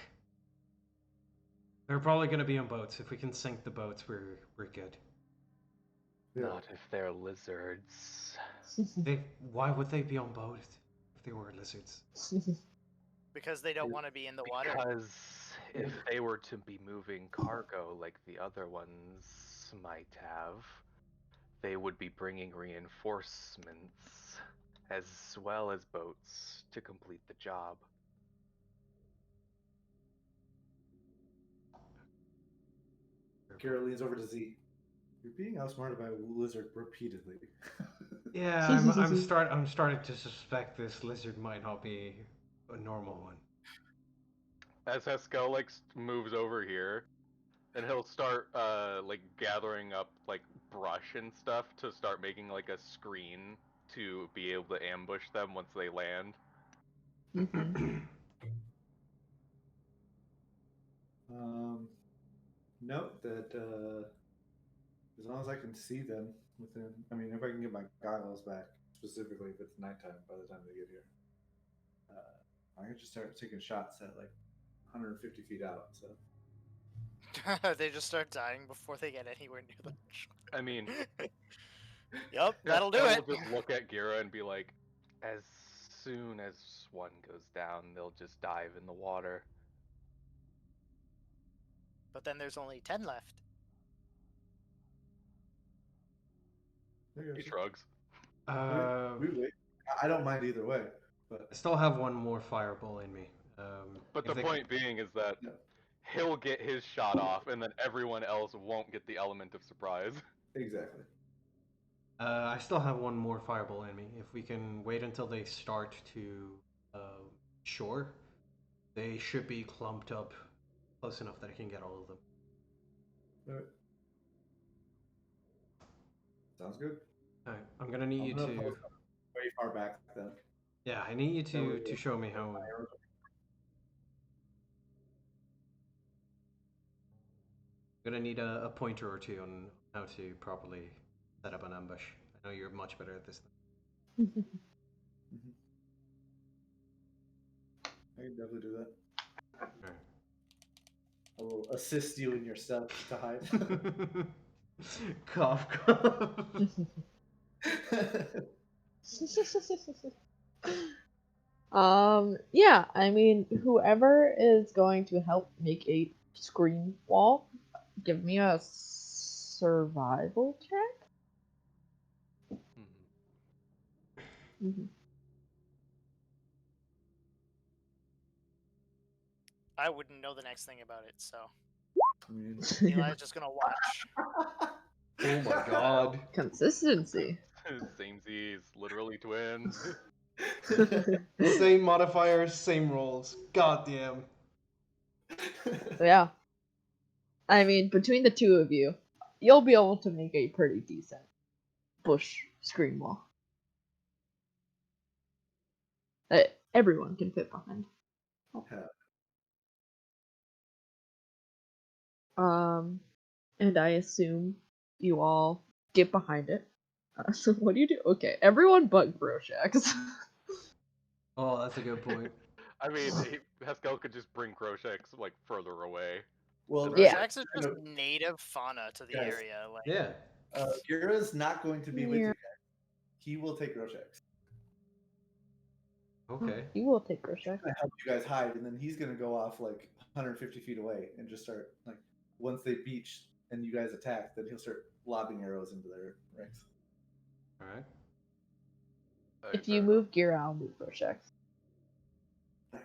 S3: They're probably gonna be on boats. If we can sink the boats, we're good.
S4: Yeah.
S2: Not if they're lizards.
S3: Why would they be on boats if they were lizards?
S5: Because they don't want to be in the water.
S2: Because if they were to be moving cargo like the other ones might have, they would be bringing reinforcements as well as boats to complete the job.
S4: Kira leans over to Z. You're being outsmarted by a lizard repeatedly.
S3: Yeah, I'm starting to suspect this lizard might not be a normal one.
S2: As Haskell like moves over here, and he'll start like gathering up like brush and stuff to start making like a screen to be able to ambush them once they land.
S4: Note that as long as I can see them within, I mean, if I can get my goggles back, specifically if it's nighttime by the time they get here, I can just start taking shots at like 150 feet out. So
S5: They just start dying before they get anywhere near the shore.
S2: I mean,
S5: Yep, that'll do
S2: Haskell
S5: it.
S2: will just look at Gira and be like, as soon as one goes down, they'll just dive in the water.
S5: But then there's only 10 left.
S2: He shrugs.
S4: we wait. I don't mind either way. But
S3: I still have one more fireball in me.
S2: But the point being is that he'll get his shot off, and then everyone else won't get the element of surprise.
S4: Exactly.
S3: I still have one more fireball in me. If we can wait until they start to shore, they should be clumped up close enough that I can get all of them.
S4: All right. Sounds good.
S3: All right, I'm gonna need you to.
S4: Way far back then.
S3: Yeah, I need you to show me how. I'm gonna need a pointer or two on how to properly set up an ambush. I know you're much better at this than
S4: I can definitely do that.
S3: Right.
S4: I will assist you in your stealth to hide.
S3: Cough, cough.
S1: Yeah, I mean, whoever is going to help make a screen wall, give me a survival check.
S5: I wouldn't know the next thing about it, so
S4: I mean,
S5: Eli's just gonna watch.
S3: Oh my god.
S1: Consistency.
S2: Samesies, literally twins.
S3: Same modifiers, same rolls. God damn.
S1: Yeah. I mean, between the two of you, you'll be able to make a pretty decent bush screen wall that everyone can fit behind. And I assume you all get behind it. So what do you do? Okay, everyone but Groshax.
S3: Oh, that's a good point.
S2: I mean, Haskell could just bring Groshex like further away.
S4: Well,
S1: Yeah.
S5: Shax is just native fauna to the
S4: Guys,
S5: area. Like,
S3: Yeah.
S4: Gira's not going to be with you guys. He will take Groshax.
S3: Okay.
S1: You will take Groshax.
S4: He's gonna help you guys hide, and then he's gonna go off like 150 feet away and just start like once they beach and you guys attack, then he'll start lobbing arrows into their ranks.
S3: All right.
S1: If you move Gira, I'll move Groshax.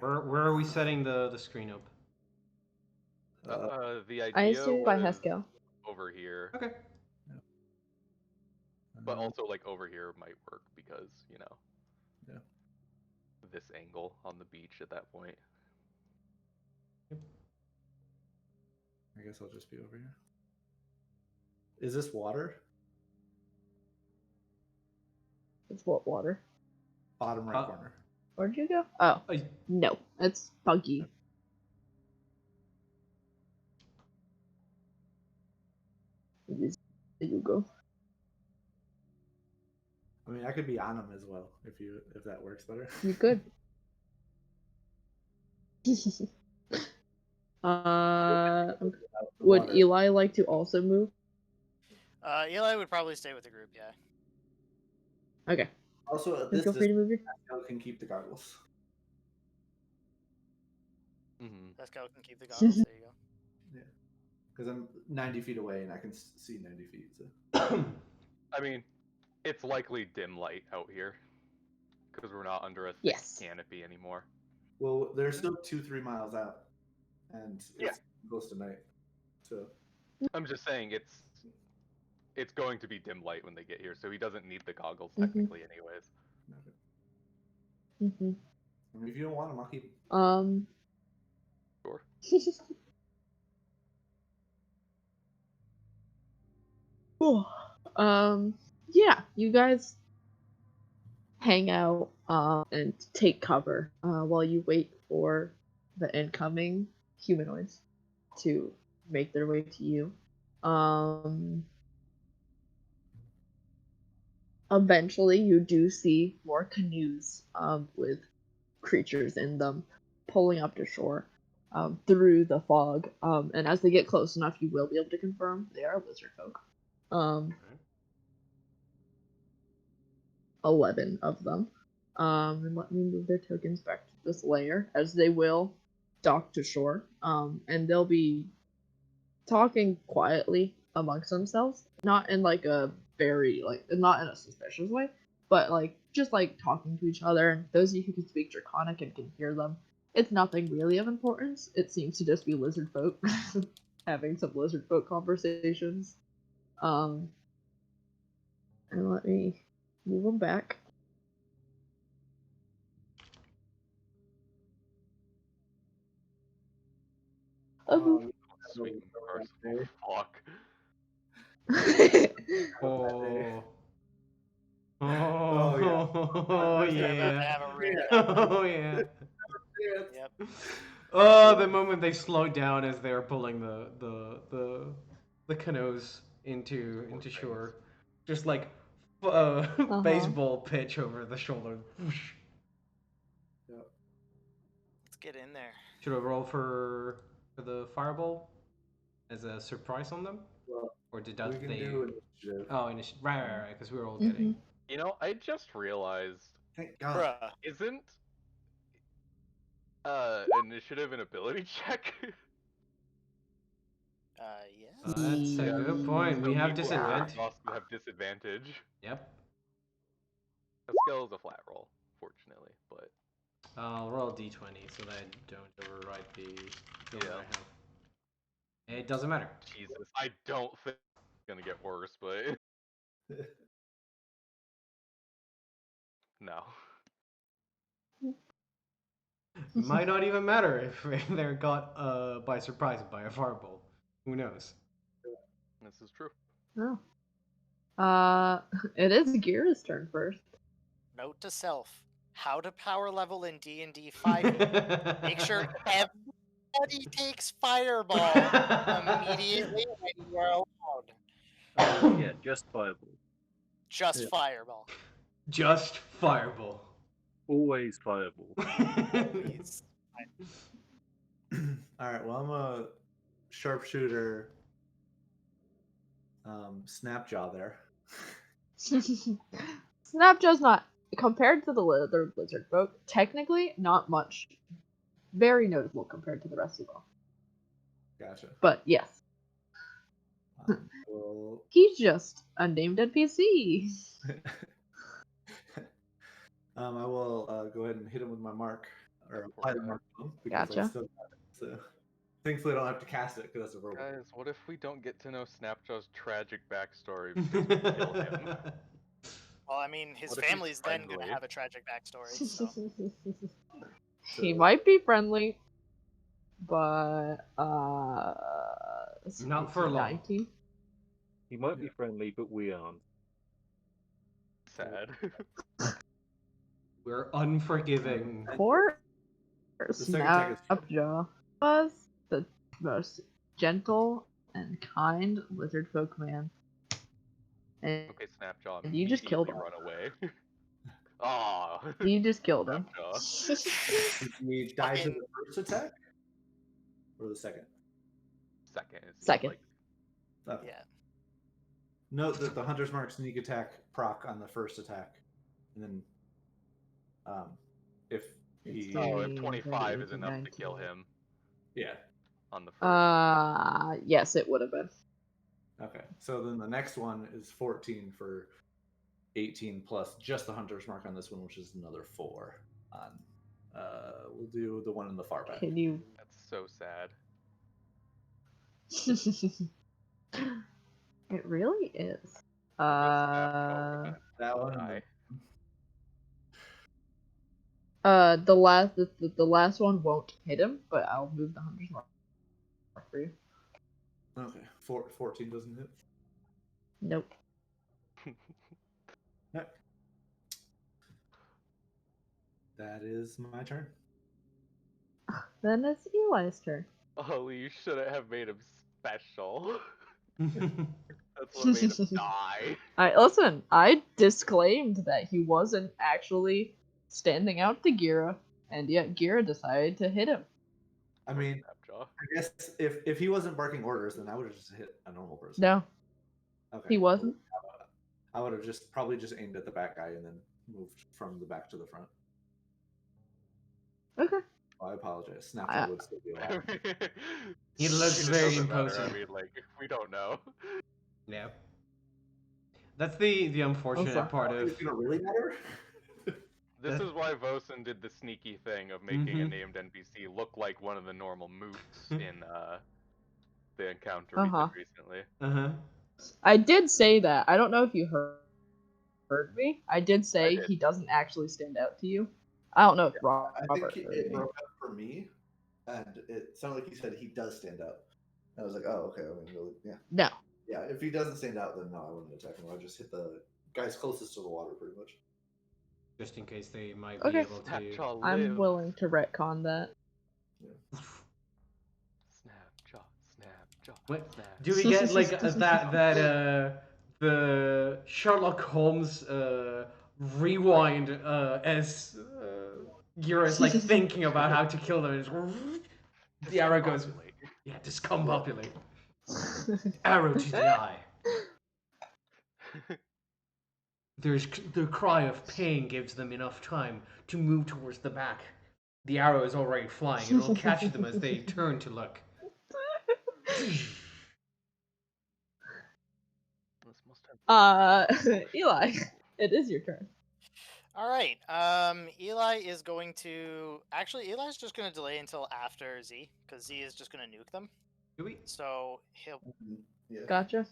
S3: Where are we setting the screen up?
S2: The idea
S1: I assume by
S2: was
S1: Haskell.
S2: over here.
S3: Okay.
S2: But also like over here might work because, you know.
S4: Yeah.
S2: This angle on the beach at that point.
S4: I guess I'll just be over here. Is this water?
S1: It's what water?
S4: Bottom right corner.
S1: Where'd you go? Oh, no, it's funky. There you go.
S4: I mean, I could be on him as well if that works better.
S1: You could. Would Eli like to also move?
S5: Eli would probably stay with the group. Yeah.
S1: Okay.
S4: Also, at
S1: Feel
S4: this
S1: free to move your.
S4: Pascal can keep the goggles.
S5: Pascal can keep the goggles. There you go.
S4: Yeah. Because I'm 90 feet away and I can see 90 feet. So.
S2: I mean, it's likely dim light out here because we're not under a thick
S1: Yes.
S2: canopy anymore.
S4: Well, they're still 2-3 miles out, and
S2: Yeah.
S4: it's close to night. So
S2: I'm just saying it's going to be dim light when they get here, so he doesn't need the goggles
S1: Mhm.
S2: technically, anyways.
S1: Mm-hmm.
S4: I mean, if you don't want them, I'll keep.
S2: Sure.
S1: Cool. Yeah, you guys hang out and take cover while you wait for the incoming humanoids to make their way to you. Eventually, you do see more canoes with creatures in them pulling up to shore through the fog. And as they get close enough, you will be able to confirm they are lizard folk. 11 of them. And let me move their tokens back to this layer, as they will dock to shore. And they'll be talking quietly amongst themselves, not in like a very not in a suspicious way, but like just like talking to each other. And those of you who can speak Draconic and can hear them, it's nothing really of importance. It seems to just be lizard folk having some lizard folk conversations. And let me move them back.
S2: Sweet merciful fuck.
S3: Oh.
S4: Oh, yeah.
S3: Oh
S5: They're about to
S3: yeah.
S5: have a real battle.
S3: Oh yeah.
S5: Yep.
S3: Oh, the moment they slowed down as they were pulling the canoes into shore, just like baseball pitch over the shoulder. Whoosh.
S5: Let's get in there.
S3: Should I roll for the fireball as a surprise on them,
S4: Well,
S3: or did
S4: we
S3: that
S4: can
S3: they?
S4: do initiative.
S3: Oh, right, because we were all getting.
S2: You know, I just realized,
S4: Thank God.
S5: Bruh.
S2: isn't initiative an ability check?
S5: Yes.
S3: That's a good point. We
S2: So
S3: have
S2: people who are
S3: disadvantage.
S2: exhausted have disadvantage.
S3: Yep.
S2: A skill is a flat roll, fortunately, but
S3: I'll roll d20 so that I don't overwrite the skill that I have. It doesn't matter.
S2: Jesus, I don't think it's gonna get worse, but no.
S3: It might not even matter if they're caught by surprise by a fireball. Who knows?
S2: This is true.
S1: Oh. It is Gira's turn first.
S5: Note to self: how to power level in D&D 5e. Make sure everybody takes fireball immediately when you are allowed.
S6: Yeah, just fireball.
S5: Just
S6: Yeah.
S5: fireball.
S3: Just fireball.
S6: Always fireball.
S5: Always.
S4: All right. Well, I'm a sharpshooter. Snapjaw there.
S1: Snapjaw's not, compared to the other lizard folk, technically not much. Very noticeable compared to the rest of them.
S4: Gotcha.
S1: But yes,
S4: Well,
S1: he's just a named NPC.
S4: I will go ahead and hit him with my mark, or apply the mark on him, because I
S1: Gotcha.
S4: still got it. So thankfully I don't have to cast it because that's a robot.
S2: Guys, what if we don't get to know Snapjaw's tragic backstory because we kill him?
S5: Well, I mean, his
S2: What if he's
S5: family's then going
S2: friendly?
S5: to have a tragic backstory, so.
S1: He might be friendly, but
S3: Not for long.
S1: 19.
S6: He might be friendly, but we aren't.
S2: Sad.
S3: We're unforgiving.
S1: Poor
S4: second tag is-
S1: Snapjaw was the most gentle and kind lizard folk man. And
S2: Okay, Snapjaw,
S1: And you just killed
S2: immediately
S1: him.
S2: run away. Aw.
S1: you just killed him.
S2: Snapjaw.
S4: He dies in
S5: Fucking-
S4: the first attack, or the second.
S2: Second. It seems
S1: Second.
S2: Like.
S4: Okay.
S5: Yeah.
S4: Note that the Hunter's Mark sneak attack proc on the first attack, and then if he
S2: Oh, if
S1: 18,
S2: 25 is
S1: 18,
S2: enough to
S1: 19.
S2: kill him
S4: yeah
S2: on the first.
S1: Yes, it would have been.
S4: Okay, so then the next one is 14 for 18 plus just the hunter's mark on this one, which is another 4 on. We'll do the one in the far back.
S1: Can you?
S2: That's so sad.
S1: It really is.
S2: That
S4: That one.
S2: die.
S1: The last one won't hit him, but I'll move the hunter's mark for you.
S4: Okay, 14 doesn't hit.
S1: Nope.
S4: Okay. That is my turn.
S1: Then it's Eli's turn.
S2: Oh, you shouldn't have made him special. That's what made him die.
S1: Alright, listen, I disclaimed that he wasn't actually standing out to Gira, and yet Gira decided to hit him.
S4: I mean,
S2: Snapjaw.
S4: I guess if he wasn't barking orders, then I would have just hit a normal person.
S1: No,
S4: Okay.
S1: he wasn't.
S4: I would have probably just aimed at the back guy and then moved from the back to the front.
S1: Okay.
S4: Oh, I apologize. Snapjaw would still be alive.
S3: He looks
S2: It
S3: very
S2: doesn't matter,
S3: imposing.
S2: I mean, like, we don't know.
S3: Yeah. That's the unfortunate
S1: Also,
S3: part of.
S4: It's gonna really matter.
S2: This
S3: That-
S2: is why Vosen did the sneaky thing of making a
S3: Mhm.
S2: named NPC look like one of the normal moots in the encounter
S1: Uh-huh.
S2: we did recently.
S3: Uh-huh.
S1: I did say that. I don't know if you heard me. I did say
S2: did.
S1: he doesn't actually stand out to you. I don't know if
S4: I
S1: Robert
S4: think
S1: heard
S4: it
S1: me.
S4: broke up for me, and it sounded like he said he does stand out. I was like, oh, okay. I mean, really, yeah,
S1: No.
S4: yeah. If he doesn't stand out, then no, I wouldn't attack him. I would just hit the guys closest to the water, pretty much.
S3: Just in case they might
S1: Okay.
S3: be able to.
S2: Snapjaw
S1: I'm
S2: live.
S1: willing to retcon that.
S2: Snapjaw, Snapjaw,
S3: Wait,
S2: Snap.
S3: do we get like the Sherlock Holmes rewind as Gira's like thinking about how to kill them? The arrow goes.
S2: Discombobulate.
S3: Yeah, discombobulate. Arrow to the eye. The cry of pain gives them enough time to move towards the back. The arrow is already flying and it'll catch them as they turn to look.
S2: This must have
S1: Eli, it is your turn.
S5: All right. Eli is going to actually. Eli's just going to delay until after Z because Z is just going to nuke them.
S3: Do we?
S5: So he'll
S4: Yeah.
S1: Gotcha.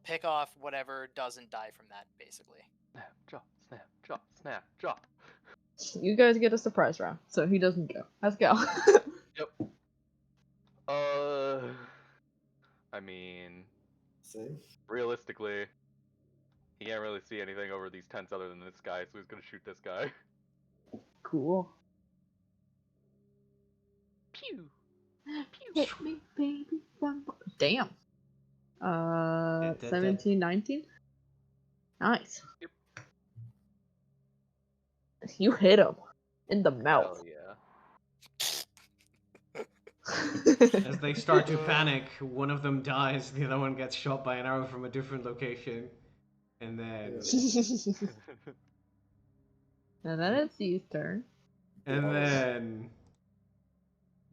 S5: pick off whatever doesn't die from that, basically.
S2: Snapjaw, Snapjaw, Snapjaw.
S1: You guys get a surprise round, so he doesn't go. Let's go.
S2: Yep. I mean,
S4: Same.
S2: realistically, he can't really see anything over these tents other than this guy, so he's gonna shoot this guy.
S1: Cool.
S2: Pew!
S1: Hit me, baby. Damn.
S3: That-
S1: 17, 19? Nice.
S2: Yep.
S1: You hit him in the
S2: Hell
S1: mouth.
S2: yeah.
S3: As they start to panic, one of them dies, the other one gets shot by an arrow from a different location. And then
S1: And then it's Z's turn.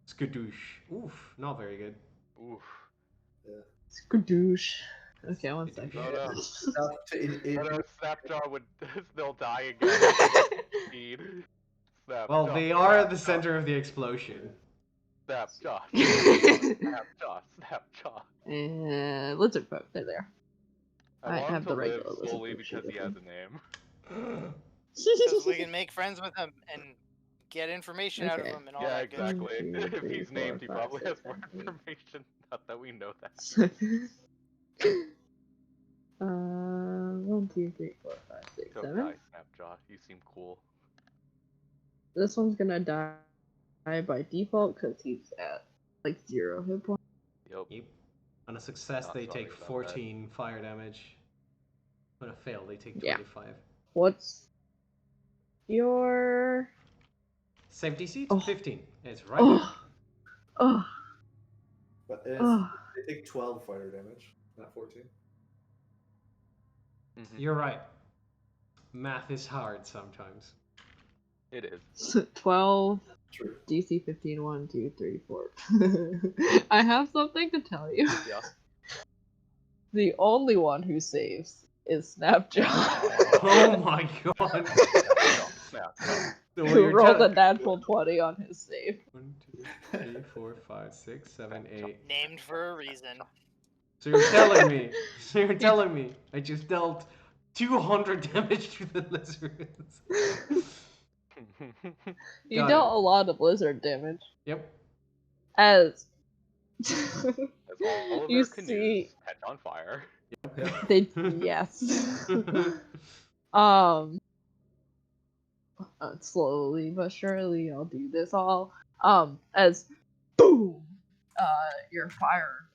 S3: Skadoosh. Oof, not very good.
S2: Oof.
S1: Skadoosh. Okay, one second.
S2: Oh no.
S4: Enough to-
S2: Oh no, Snapjaw would they'll die again. Speed. Snapjaw.
S3: Well, they are at the center of the explosion.
S2: Snapjaw. Snapjaw. Snapjaw.
S1: And lizard folk, they're there.
S2: I
S1: I
S2: want him
S1: have
S2: to
S1: the
S2: live
S1: regular lizard
S2: solely
S1: folk
S2: because
S1: shit
S2: he
S1: with
S2: has
S1: him.
S2: a name.
S5: Because we can make friends with him and get information out of
S1: Okay.
S5: him and all
S2: Yeah,
S5: that good shit.
S2: exactly.
S1: 1, 2,
S2: If
S1: 3,
S2: he's
S1: 4,
S2: named, he
S1: 5,
S2: probably
S1: 6,
S2: has more
S1: 7, 8.
S2: information. Not that we know that.
S1: 1, 2, 3, 4, 5, 6,
S2: Don't
S1: 7.
S2: die, Snapjaw. You seem cool.
S1: This one's gonna die by default because he's at like 0 hit points.
S2: Yep.
S3: Yep. On a success,
S2: Not
S3: they
S2: sorry
S3: take
S2: about that.
S3: 14 fire damage. On a fail, they take
S1: Yeah.
S3: 25.
S1: What's your...
S3: Save DC?
S1: Oh.
S3: 15. It's right.
S1: Oh! Oh!
S4: But it is,
S1: Oh!
S4: they take 12 fire damage, not 14.
S2: Mhm.
S3: You're right. Math is hard sometimes.
S2: It is.
S1: 12,
S4: True.
S1: DC 15, 1, 2, 3, 4. I have something to tell you.
S2: Yeah.
S1: The only one who saves is Snapjaw.
S3: Oh my god.
S2: Snap.
S3: So
S1: who
S3: you're
S1: rolled a
S3: telling-
S1: natural 20 on his save.
S3: 1, 2, 3, 4, 5, 6, 7, 8.
S5: Named for a reason.
S3: So you're telling me. So you're telling me I just dealt 200 damage to the lizards.
S1: You
S3: Got
S1: dealt
S3: it.
S1: a lot of lizard damage.
S3: Yep.
S1: As
S2: As all of
S1: you
S2: their canoes
S1: see,
S2: catch on fire.
S1: they yes. um, slowly but surely, I'll do this all. As boom, your fire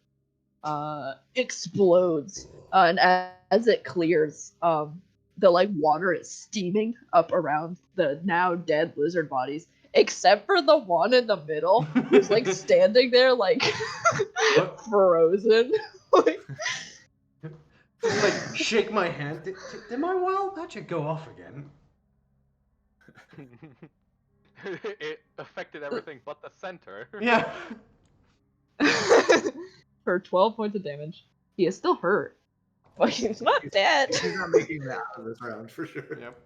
S1: explodes, and as it clears, the like water is steaming up around the now dead lizard bodies, except for the one in the middle who's like standing there like
S3: What?
S1: frozen. Like,
S3: Just like shake my hand. Did my wild magic go off again?
S2: It affected everything but the center.
S3: Yeah.
S1: for 12 points of damage. He is still hurt, but he's not dead.
S4: He's not making that out of this round for sure.
S3: Yep.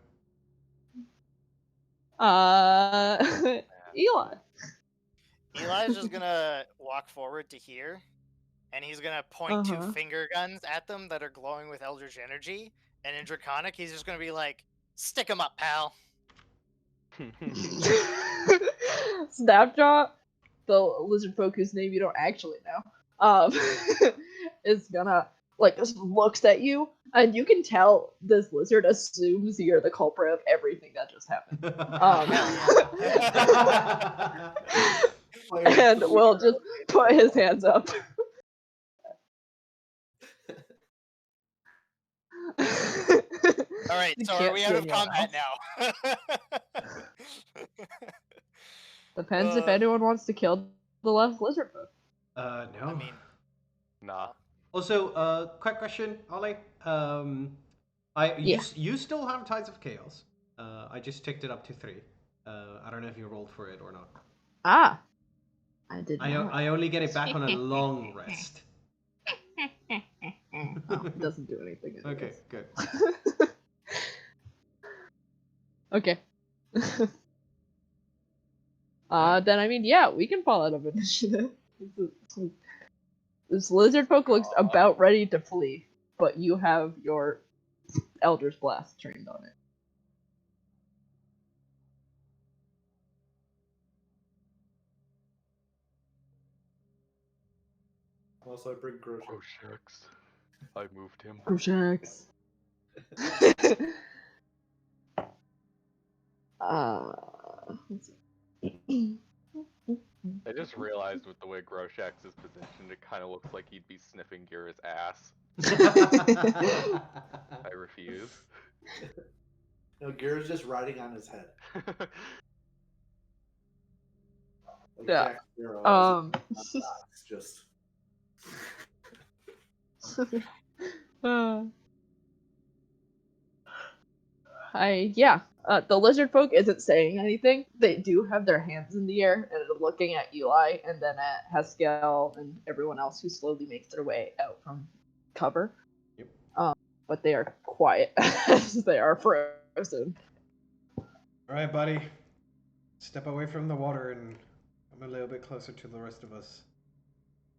S1: Eli.
S5: Eli's just gonna walk forward to here, and he's gonna point two
S1: Uh-huh.
S5: finger guns at them that are glowing with Eldritch energy. And in Draconic, he's just gonna be like, "Stick 'em up, pal."
S1: Snapjaw, the lizard folk whose name you don't actually know, is gonna like just looks at you, and you can tell this lizard assumes you're the culprit of everything that just happened. And will just put his hands up.
S5: All right,
S1: You
S5: so are
S1: can't
S5: we
S1: see
S5: out of
S1: anyone
S5: combat
S1: else.
S5: now?
S1: Depends if anyone wants to kill the last lizard folk.
S3: No.
S5: I mean,
S2: Nah.
S3: Also, quick question, Ollie. You still have Tides of Chaos. I just ticked it up to 3. I don't know if you rolled for it or not.
S1: Ah, I did not.
S3: I only get it back on a long rest.
S1: Oh, it doesn't do anything.
S3: Okay,
S1: anyways.
S3: good.
S1: Okay. Then I mean, yeah, we can fall out of initiative. This lizard folk looks about ready to flee, but you have your Elder's Blast trained on it.
S4: Also, I bring Grosh.
S2: Oh shucks. I moved him.
S1: Groshax. Let's see.
S2: I just realized with the way Groshax is positioned, it kind of looks like he'd be sniffing Gira's ass. I refuse.
S4: No, Gira's just riding on his head. Like
S1: Yeah.
S4: Jack Sparrow. It's just.
S1: The lizard folk isn't saying anything. They do have their hands in the air and are looking at Eli and then at Haskell and everyone else who slowly makes their way out from cover.
S3: Yep.
S1: But they are quiet as they are frozen.
S3: Alright, buddy. Step away from the water and come a little bit closer to the rest of us.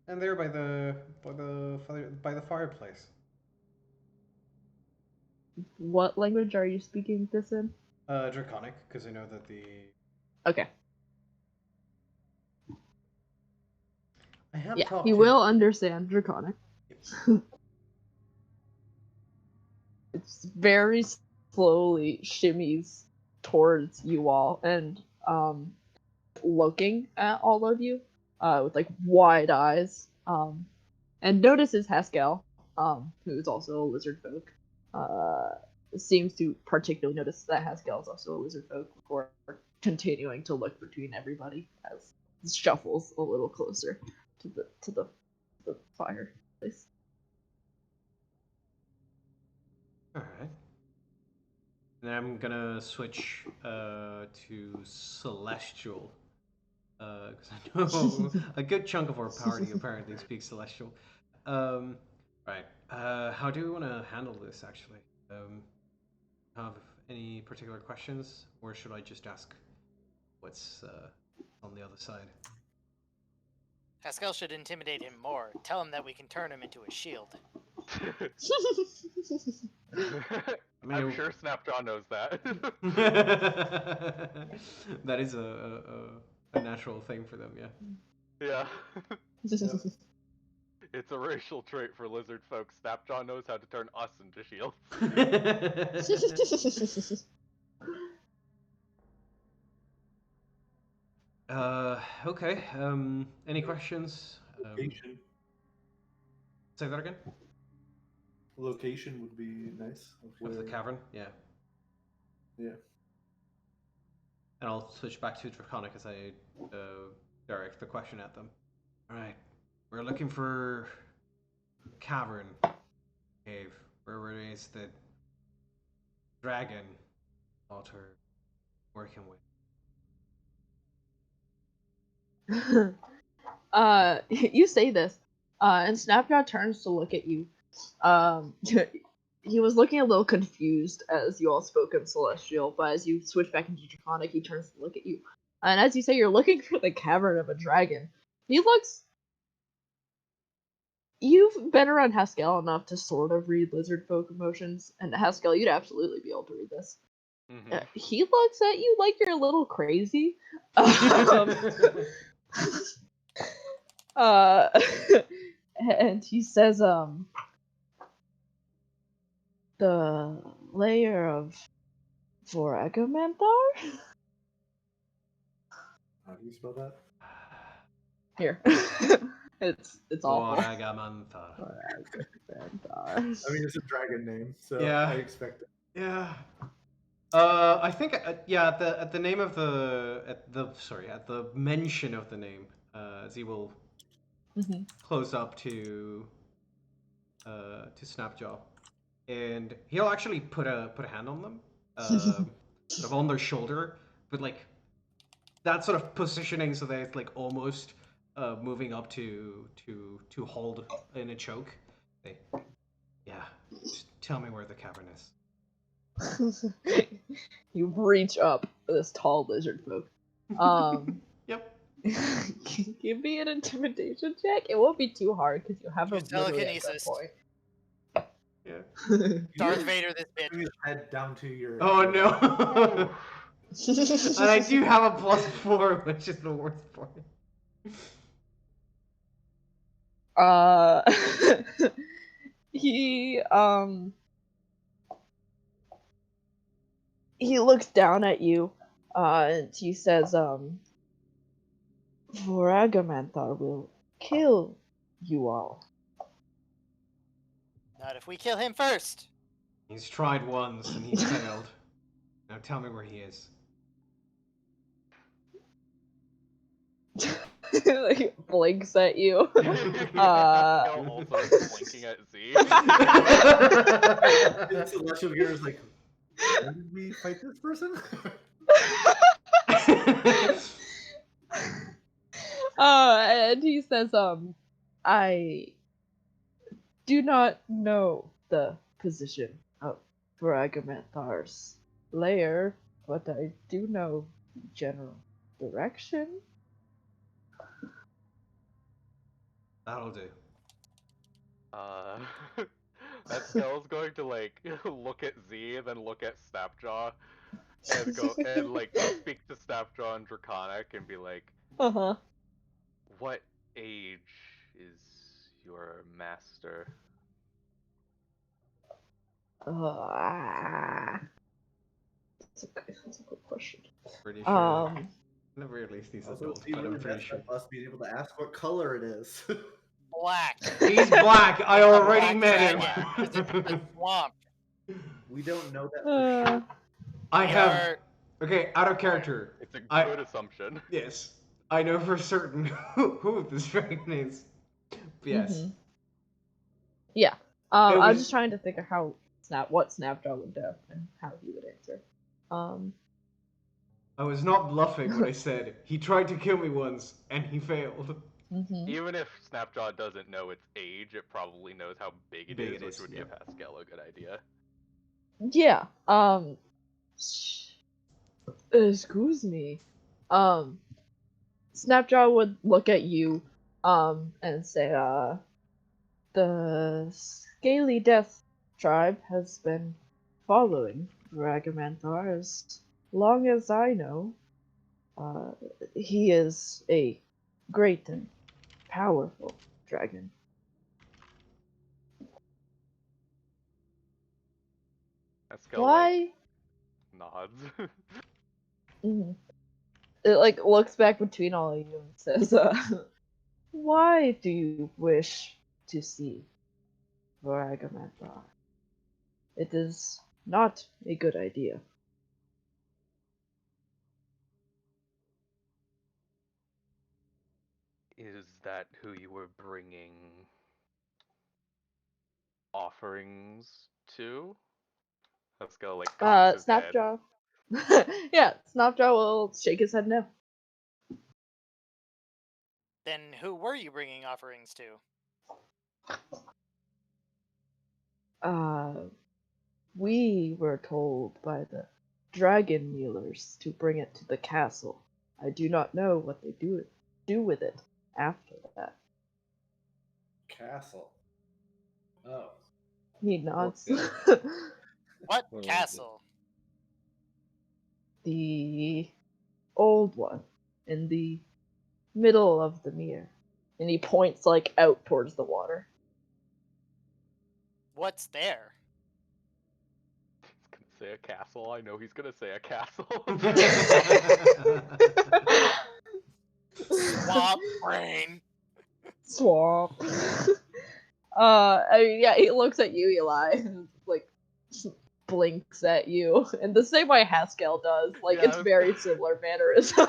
S3: And there by the fireplace.
S1: What language are you speaking this in?
S3: Draconic, because I know that the...
S1: Okay.
S3: I have
S1: Yeah,
S3: talked
S1: he
S3: to...
S1: will understand Draconic. It's very slowly shimmies towards you all and looking at all of you with like wide eyes and notices Haskell, who is also a lizard folk. Seems to particularly notice that Haskell is also a lizard folk before continuing to look between everybody as he shuffles a little closer to the fireplace.
S3: Alright. Then I'm gonna switch to Celestial. Because I know a good chunk of our party apparently speaks Celestial. Right. how do you want to handle this, actually? Have any particular questions, or should I just ask what's on the other side?
S5: Haskell should intimidate him more. Tell him that we can turn him into a shield.
S2: I'm sure Snapjaw knows that.
S3: That is a natural thing for them, yeah.
S2: Yeah.
S3: Yep.
S2: It's a racial trait for lizard folk. Snapjaw knows how to turn us into shields.
S3: Okay. Any questions?
S4: Location.
S3: Say that again?
S4: Location would be nice.
S3: Of the cavern? Yeah.
S4: Yeah.
S3: And I'll switch back to Draconic as I direct the question at them. Alright. We're looking for cavern cave where it is the dragon altar working with.
S1: You say this, and Snapjaw turns to look at you. He was looking a little confused as you all spoke in Celestial, but as you switch back into Draconic, he turns to look at you. And as you say you're looking for the cavern of a dragon, he looks... You've been around Haskell enough to sort of read lizard folk emotions, and Haskell, you'd absolutely be able to read this.
S2: Mm-hmm.
S1: He looks at you like you're a little crazy. And he says, the layer of Voragamanthar?
S4: How do you spell that?
S1: Here. it's awful.
S3: Voragamanthar.
S1: Voragamanthar.
S4: I mean, it's a dragon name, so
S3: Yeah.
S4: I expect it.
S3: Yeah. I think at the name of at the mention of the name, Z will close up to Snapjaw, and he'll actually put a hand on them, sort of on their shoulder, but like that sort of positioning so that it's like almost moving up to hold in a choke. Yeah, just tell me where the cavern is.
S1: You reach up for this tall lizard folk.
S3: Yep.
S1: Give me an intimidation check. It won't be too hard because you have a
S5: Use
S1: literally at that
S5: telekinesis.
S1: point.
S3: Yeah.
S5: Darth Vader this bitch.
S4: Bring his head down to your.
S3: Oh no. And I do have a +4, which is the worst part.
S1: He looks down at you, and he says, Voragamanthar will kill you all.
S5: Not if we kill him first.
S3: He's tried once and he's failed. Now tell me where he is.
S1: Like, blinks at you.
S2: Haskell also is blinking at Z.
S4: Celestial Gear is like, when did we fight this person?
S1: And he says, I do not know the position of Voragamenthar's lair, but I do know the general direction.
S3: That'll do.
S2: Haskell's going to like look at Z and then look at Snapjaw and go and like speak to Snapjaw in Draconic and be like, what age is your master?
S1: That's a good question.
S3: Pretty sure. Never released these
S4: Also,
S3: adults,
S4: he
S3: but I'm
S4: really
S3: pretty
S4: messed
S3: sure.
S4: up us being able to ask what color it is.
S5: Black.
S3: He's black. I already
S5: Black
S3: met
S5: dragon. It's a
S3: him.
S5: swamp.
S4: We don't know that for sure.
S3: I
S5: We
S3: have.
S5: are-
S3: Okay, out of character.
S2: It's a
S3: I-
S2: good assumption.
S3: Yes, I know for certain who this dragon is. Yes.
S1: Yeah.
S3: It
S1: I was
S3: was-
S1: just trying to think of what Snapjaw would do and how he would answer.
S3: I was not bluffing when I said he tried to kill me once and he failed.
S1: Mm-hmm.
S2: Even if Snapjaw doesn't know its age, it probably knows how big it
S3: Big
S2: is,
S3: it
S2: which
S3: is,
S2: would
S3: yeah.
S2: give Haskell a good idea.
S1: Yeah. Excuse me. Um, Snapjaw would look at you, and say, the Scaly Death tribe has been following Ragamanthar as long as I know. Uh, he is a great and powerful dragon.
S2: Haskell
S1: Why?
S2: nods.
S1: Mhm. It looks back between all of you and says, "Why do you wish to see Ragamanthar? It is not a good idea."
S2: Is that who you were bringing offerings to? Haskell cocks his head.
S1: Snapjaw. Yeah, Snapjaw will shake his head no.
S5: Then who were you bringing offerings to?
S1: Uh, we were told by the dragon kneelers to bring it to the castle. I do not know what they do with it after that.
S4: Castle. Oh.
S1: He nods.
S5: What
S6: Where was it?
S5: castle?
S1: The old one in the middle of the mere. And he points out towards the water.
S5: What's there?
S2: He's gonna say a castle. I know he's gonna say a castle.
S5: Swamp brain.
S1: Swamp. I mean, yeah, he looks at you, Eli, and blinks at you, and the same way Haskell does.
S2: Yeah,
S1: It's very similar mannerism.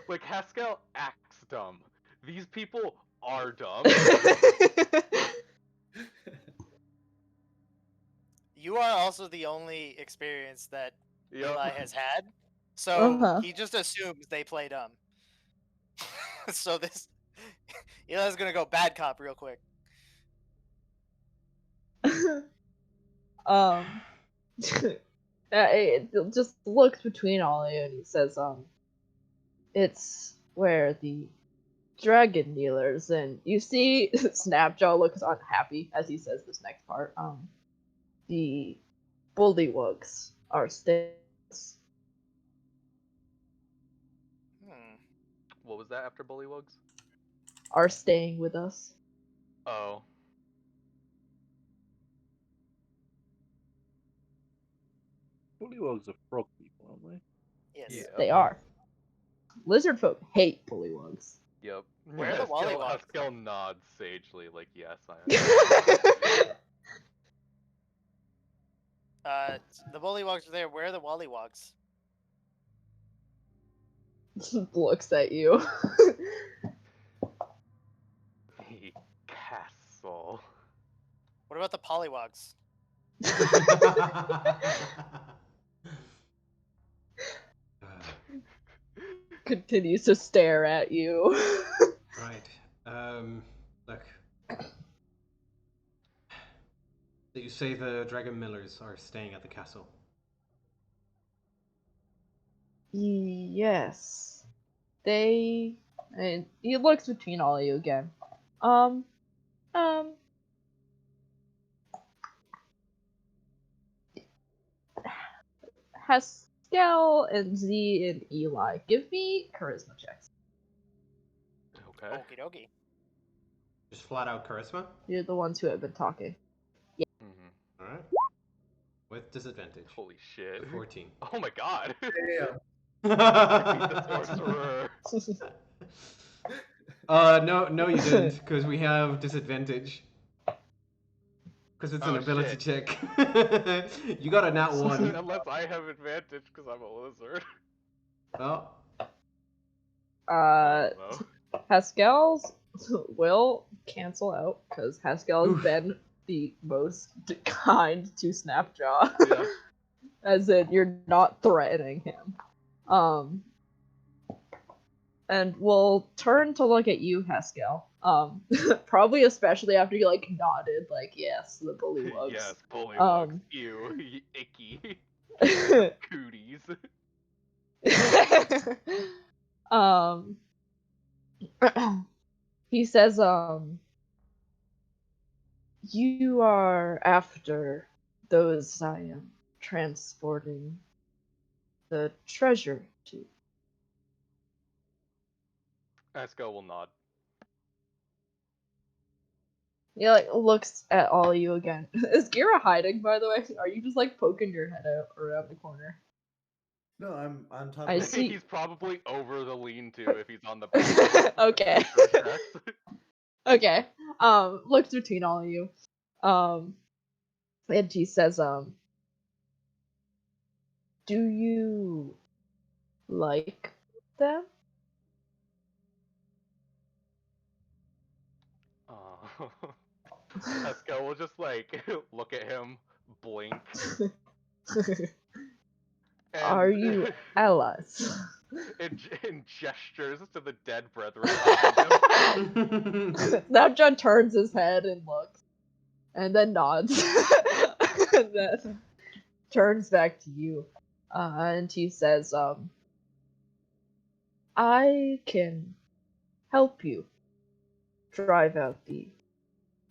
S2: like Haskell acts dumb. These people are dumb.
S5: You are also the only experience that
S2: Yep.
S5: Eli has had, so
S1: Uh-huh.
S5: he just assumes they play dumb. So this Eli's gonna go bad cop real quick.
S1: It just looks between all of you, and he says, it's where the dragon dealers, and you see Snapjaw looks unhappy as he says this next part. The bullywugs are staying.
S5: Hmm.
S2: What was that after Bullywugs?
S1: Are staying with us.
S2: Oh.
S6: Bullywugs are frog people, aren't they?
S5: Yes.
S2: Yeah.
S1: They are. Lizard folk hate bullywugs.
S2: Yep.
S5: Where are the Wollywogs?
S2: Haskell nods sagely, yes, I
S5: The Bullywugs are there. Where are the Wollywogs?
S1: Looks at you.
S2: The castle.
S5: What about the Pollywogs?
S1: Continues to stare at you.
S3: Right. Look. You say the Dragon Millers are staying at the castle.
S1: Yes. They. And he looks between all of you again. Um. Haskell and Z and Eli, give me charisma checks.
S2: Okay.
S5: Okie dokie.
S3: Just flat out charisma?
S1: You're the ones who have been talking.
S2: Mm-hmm.
S3: Alright. With disadvantage.
S2: Holy shit.
S3: 14.
S2: Oh my god.
S4: Damn.
S2: Beat the sorcerer.
S3: No, you didn't, because we have disadvantage. Because it's an
S2: Oh,
S3: ability
S2: shit.
S3: check. You got a nat 1.
S2: Unless I have advantage because I'm a lizard.
S3: Oh.
S2: I don't know.
S1: Haskell's will cancel out because Haskell has
S3: Oof.
S1: been the most kind to Snapjaw.
S2: Yeah.
S1: As in, you're not threatening him. and we'll turn to look at you, Haskell. Probably especially after you like nodded, like yes, the bullywugs.
S2: Yes, bullywugs. Ew, icky. Cooties.
S1: um, he says, you are after those I am transporting the treasure to.
S2: Esco will nod.
S1: He like looks at all of you again. Is Gira hiding, by the way? Are you just like poking your head out around the corner?
S4: No, I'm on top
S1: I
S4: of
S1: see.
S2: He's probably over the lean-to if he's on the back.
S1: Okay.
S2: Sure checks.
S1: Okay. Looks between all of you. And he says, do you like them?
S2: Esco will just like look at him, blink, and
S1: Are you allies?
S2: in gestures to the dead brethren behind him.
S1: Snapchat turns his head and looks, and then nods, and then turns back to you, and he says, I can help you drive out the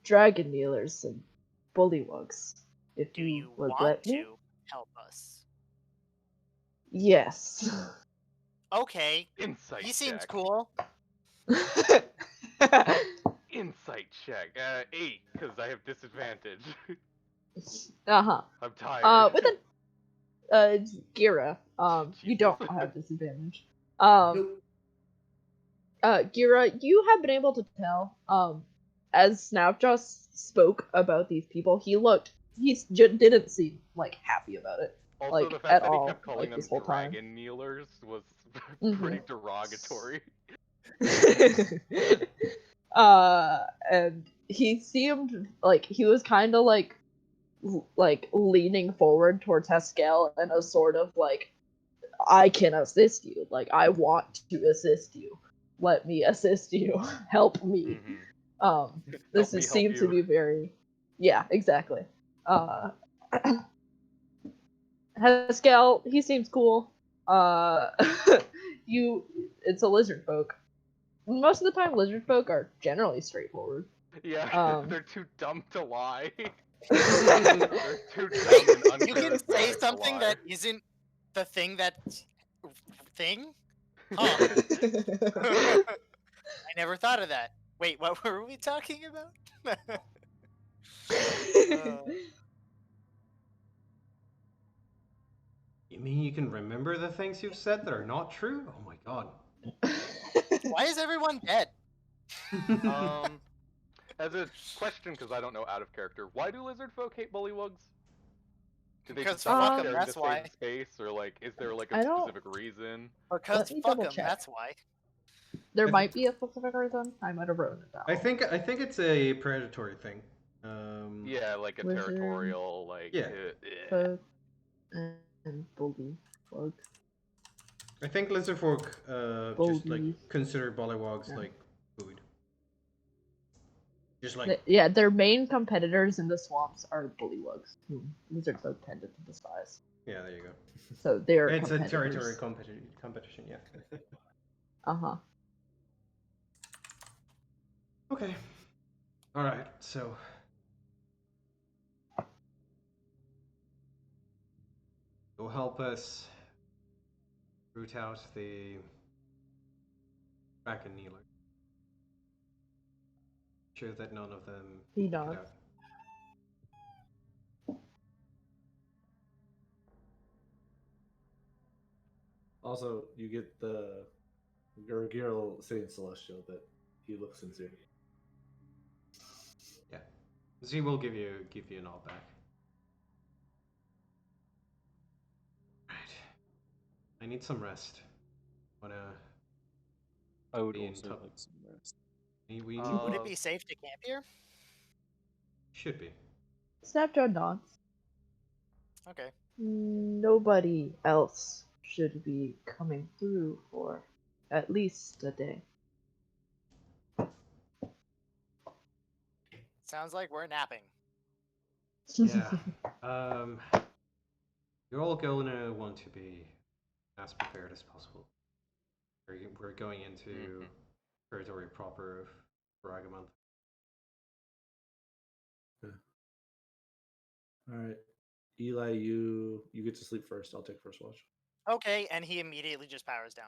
S1: dragon kneelers and bullywugs, if
S5: Do
S1: you
S5: you
S1: would
S5: want
S1: let me.
S5: to help us?
S1: Yes.
S5: Okay.
S2: Insight
S5: He seems
S2: check.
S5: cool.
S2: Insight check. 8, because I have disadvantage.
S1: Uh-huh.
S2: I'm tired.
S1: With Gira, you don't
S2: Jesus.
S1: have disadvantage.
S4: Nope.
S1: Gira, you have been able to tell, as Snapjaw spoke about these people, he didn't seem, like, happy about it.
S2: Also,
S1: Like,
S2: the fact
S1: at
S2: that he
S1: all,
S2: kept calling
S1: like,
S2: them
S1: this whole time.
S2: dragon kneelers was
S1: Mhm.
S2: pretty derogatory.
S1: And he seemed like he was kind of like leaning forward towards Haskell in a sort of like, I can assist you. Like, I want to assist you. Let me assist you. Help me.
S2: Mm-hmm.
S1: This
S2: me help
S1: seems to
S2: you.
S1: be very, yeah, exactly. Haskell, he seems cool. It's a lizard folk. Most of the time, lizard folk are generally straightforward.
S2: Yeah, they're too dumb to lie.
S1: Um,
S2: They're too
S5: Wait,
S2: dumb and
S5: you can say
S2: uncharismatic to
S5: something
S2: lie.
S5: that isn't the thing that's thing? Huh. I never thought of that. Wait, what were we talking about?
S3: You mean you can remember the things you've said that are not true? Oh my god.
S5: Why is everyone dead?
S2: As a question, because I don't know out of character, why do lizard folk hate bullywugs? Do they
S5: Because
S2: just not
S5: fuck
S2: like
S5: 'em,
S2: sharing
S5: that's
S2: the
S5: why.
S2: same space, or like, is there like a
S1: I don't-
S2: specific reason?
S5: Because
S1: Let me
S5: fuck
S1: double
S5: 'em,
S1: check.
S5: that's why.
S1: There
S3: I
S1: might be a specific reason. I might have written it down.
S3: I think it's a predatory thing.
S2: Yeah, like a
S1: Wizard
S2: territorial, like.
S3: Yeah.
S1: folk and bully folk.
S3: I think lizard folk just like
S1: Bully.
S3: consider bollywogs
S1: Yeah.
S3: like food. Just like
S1: Yeah, their main competitors in the swamps are bullywugs, whom lizard folk tended to despise.
S3: yeah, there you go.
S1: So they're
S3: It's a
S1: competitors.
S3: territory competition, yeah.
S1: Uh-huh.
S3: Okay. Alright, so go help us root out the Kraken kneeler. Sure that none of them
S1: He
S3: get
S1: nods.
S3: out.
S4: Also, you get the Gurgirl saying celestial that he looks sincere.
S3: Yeah. Z will give you an all back. Right. I need some rest.
S6: I would
S3: Be in
S6: also
S3: top.
S6: like some rest.
S3: We
S5: Would it
S2: Uh,
S5: be safe to camp here?
S3: should be.
S1: Snapjaw nods.
S5: Okay.
S1: Nobody else should be coming through for at least a day.
S5: Sounds like we're napping.
S3: Yeah. You're all gonna want to be as prepared as possible. We're going into territory proper of Ragamunt.
S4: All right, Eli, you get to sleep first. I'll take first watch.
S5: Okay, and he immediately just powers down.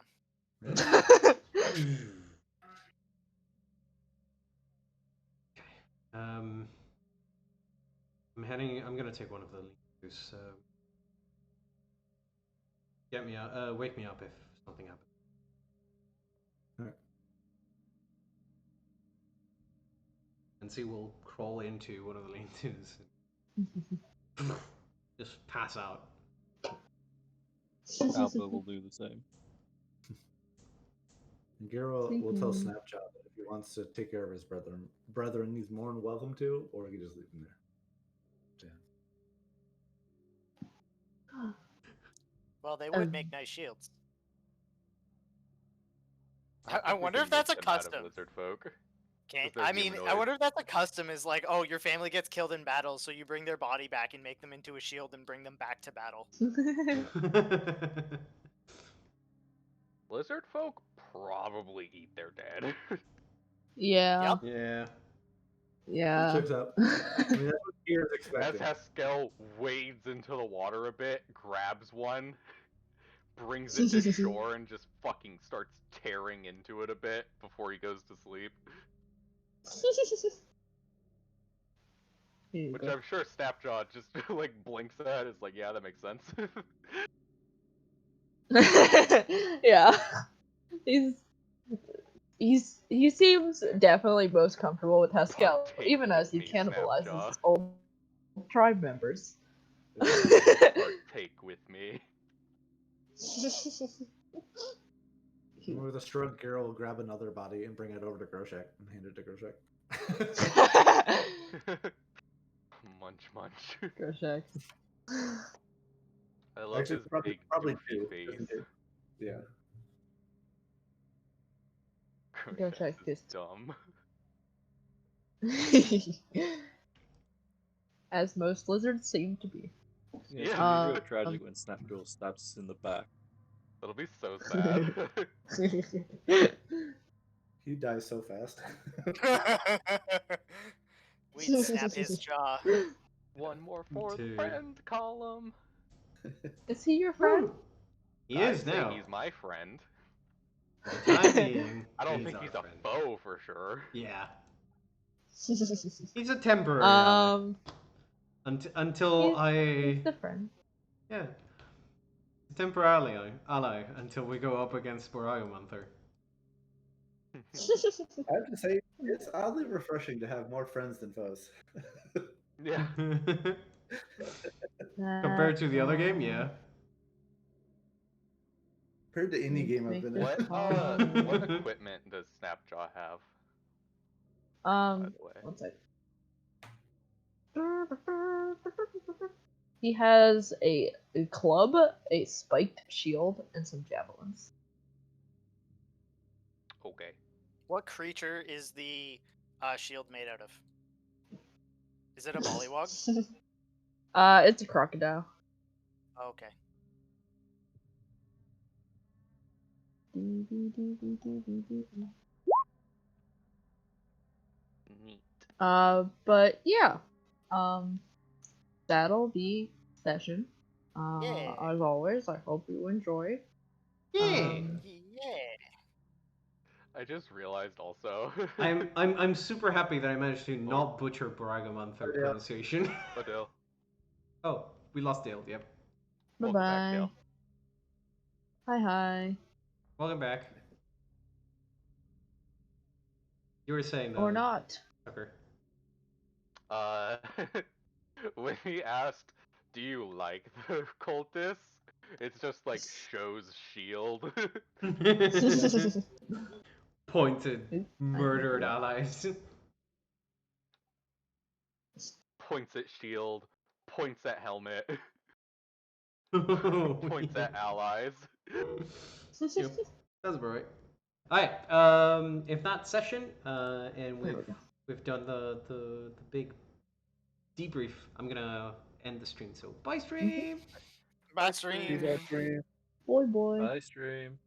S3: I'm heading. I'm gonna take one of the leaves. Get me up. Wake me up if something happens.
S4: Alright.
S3: And see, we'll crawl into one of the lean-tos. Just pass out.
S6: Alba will do the same.
S4: And Garo will tell
S1: Sleeping.
S4: Snapchat that if he wants to take care of his brethren, he's more than welcome to, or he can just leave him there.
S5: Well, they would
S1: Um,
S5: make nice shields.
S2: I
S5: I
S2: think we
S5: wonder
S2: can
S5: if that's a
S2: make them out of
S5: custom.
S2: lizard folk.
S5: Can't,
S2: they're
S5: I mean, I
S2: humanoid.
S5: wonder if that's a custom. Is like, oh, your family gets killed in battle, so you bring their body back and make them into a shield and bring them back to battle.
S2: Lizard folk probably eat their dead.
S1: yeah.
S5: Yep.
S3: Yeah.
S1: Yeah.
S4: Checks out. I mean, that's what Gear is
S2: As
S4: expecting.
S2: Haskell wades into the water a bit, grabs one, brings it to shore, and just fucking starts tearing into it a bit before he goes to sleep.
S1: Here you
S2: Which
S1: go.
S2: I'm sure Snapjaw just like blinks at, is like, yeah, that makes sense.
S1: Yeah. He seems definitely most comfortable with Haskell,
S2: Partake
S1: even as
S2: with
S1: he
S2: me,
S1: cannibalizes
S2: Snapjaw.
S1: his old tribe members.
S2: Partake with me.
S4: With a shrug, Garo will grab another body and bring it over to Groshek and hand it to Groshek.
S2: Munch munch.
S1: Groshek.
S2: I love
S4: Actually,
S2: his
S4: probably
S2: big
S4: probably
S2: goofy
S4: two.
S2: face.
S4: just in case. Yeah.
S1: Groshek
S2: is
S1: just
S2: dumb.
S1: as most lizards seem to be.
S6: Yeah, it's
S2: Yeah.
S6: gonna be real tragic when Snapjaw stabs us in the back.
S2: That'll be so sad.
S4: He dies so fast.
S5: We'd snap his jaw.
S2: One more for the
S3: Dude.
S2: friend column.
S1: Is he your friend?
S3: He
S2: I'd
S3: is
S2: say
S3: now.
S2: he's my friend.
S3: For the time being,
S2: I don't
S3: he's
S2: think
S3: our
S2: he's
S3: friend.
S2: a foe for sure.
S3: Yeah. He's a temporary ally. Until
S1: he's
S3: I.
S1: the friend.
S3: Yeah. Temporarily ally until we go up against Boragomanther.
S4: I have to say, it's oddly refreshing to have more friends than foes.
S2: Yeah.
S3: Compared to the other game, yeah.
S4: Compared to any game I've been in.
S2: What equipment does Snapjaw have? By the way.
S1: One sec. He has a club, a spiked shield, and some javelins.
S2: Okay.
S5: What creature is the shield made out of? Is it a mollywog?
S1: It's a crocodile.
S5: Oh, okay.
S2: Neat.
S1: But yeah, that'll be session.
S5: Yeah.
S1: As always, I hope you enjoy.
S3: Yeah.
S5: Yeah.
S2: I just realized also.
S3: I'm super happy that I managed to not butcher Boragomanther
S4: Yeah.
S3: pronunciation.
S2: But Dale.
S3: Oh, we lost Dale, yep.
S1: Bye
S2: Welcome back,
S1: bye.
S2: Dale.
S1: Hi.
S3: Welcome back. You were saying
S1: Or not.
S3: Tucker.
S2: When he asked, "Do you like the cultists?" It's just like shows shield.
S3: Pointed,
S1: I
S3: murdered
S1: know.
S3: allies.
S2: Points at shield. Points at helmet.
S3: Oh,
S2: Points at allies.
S3: Yep, that's about right. Alright, if that session, and
S1: There we go.
S3: we've done the big debrief, I'm gonna end the stream. So bye stream.
S5: Bye,
S6: Stream.
S5: stream.
S6: Stream.
S1: Boy, boy.
S6: Bye, stream.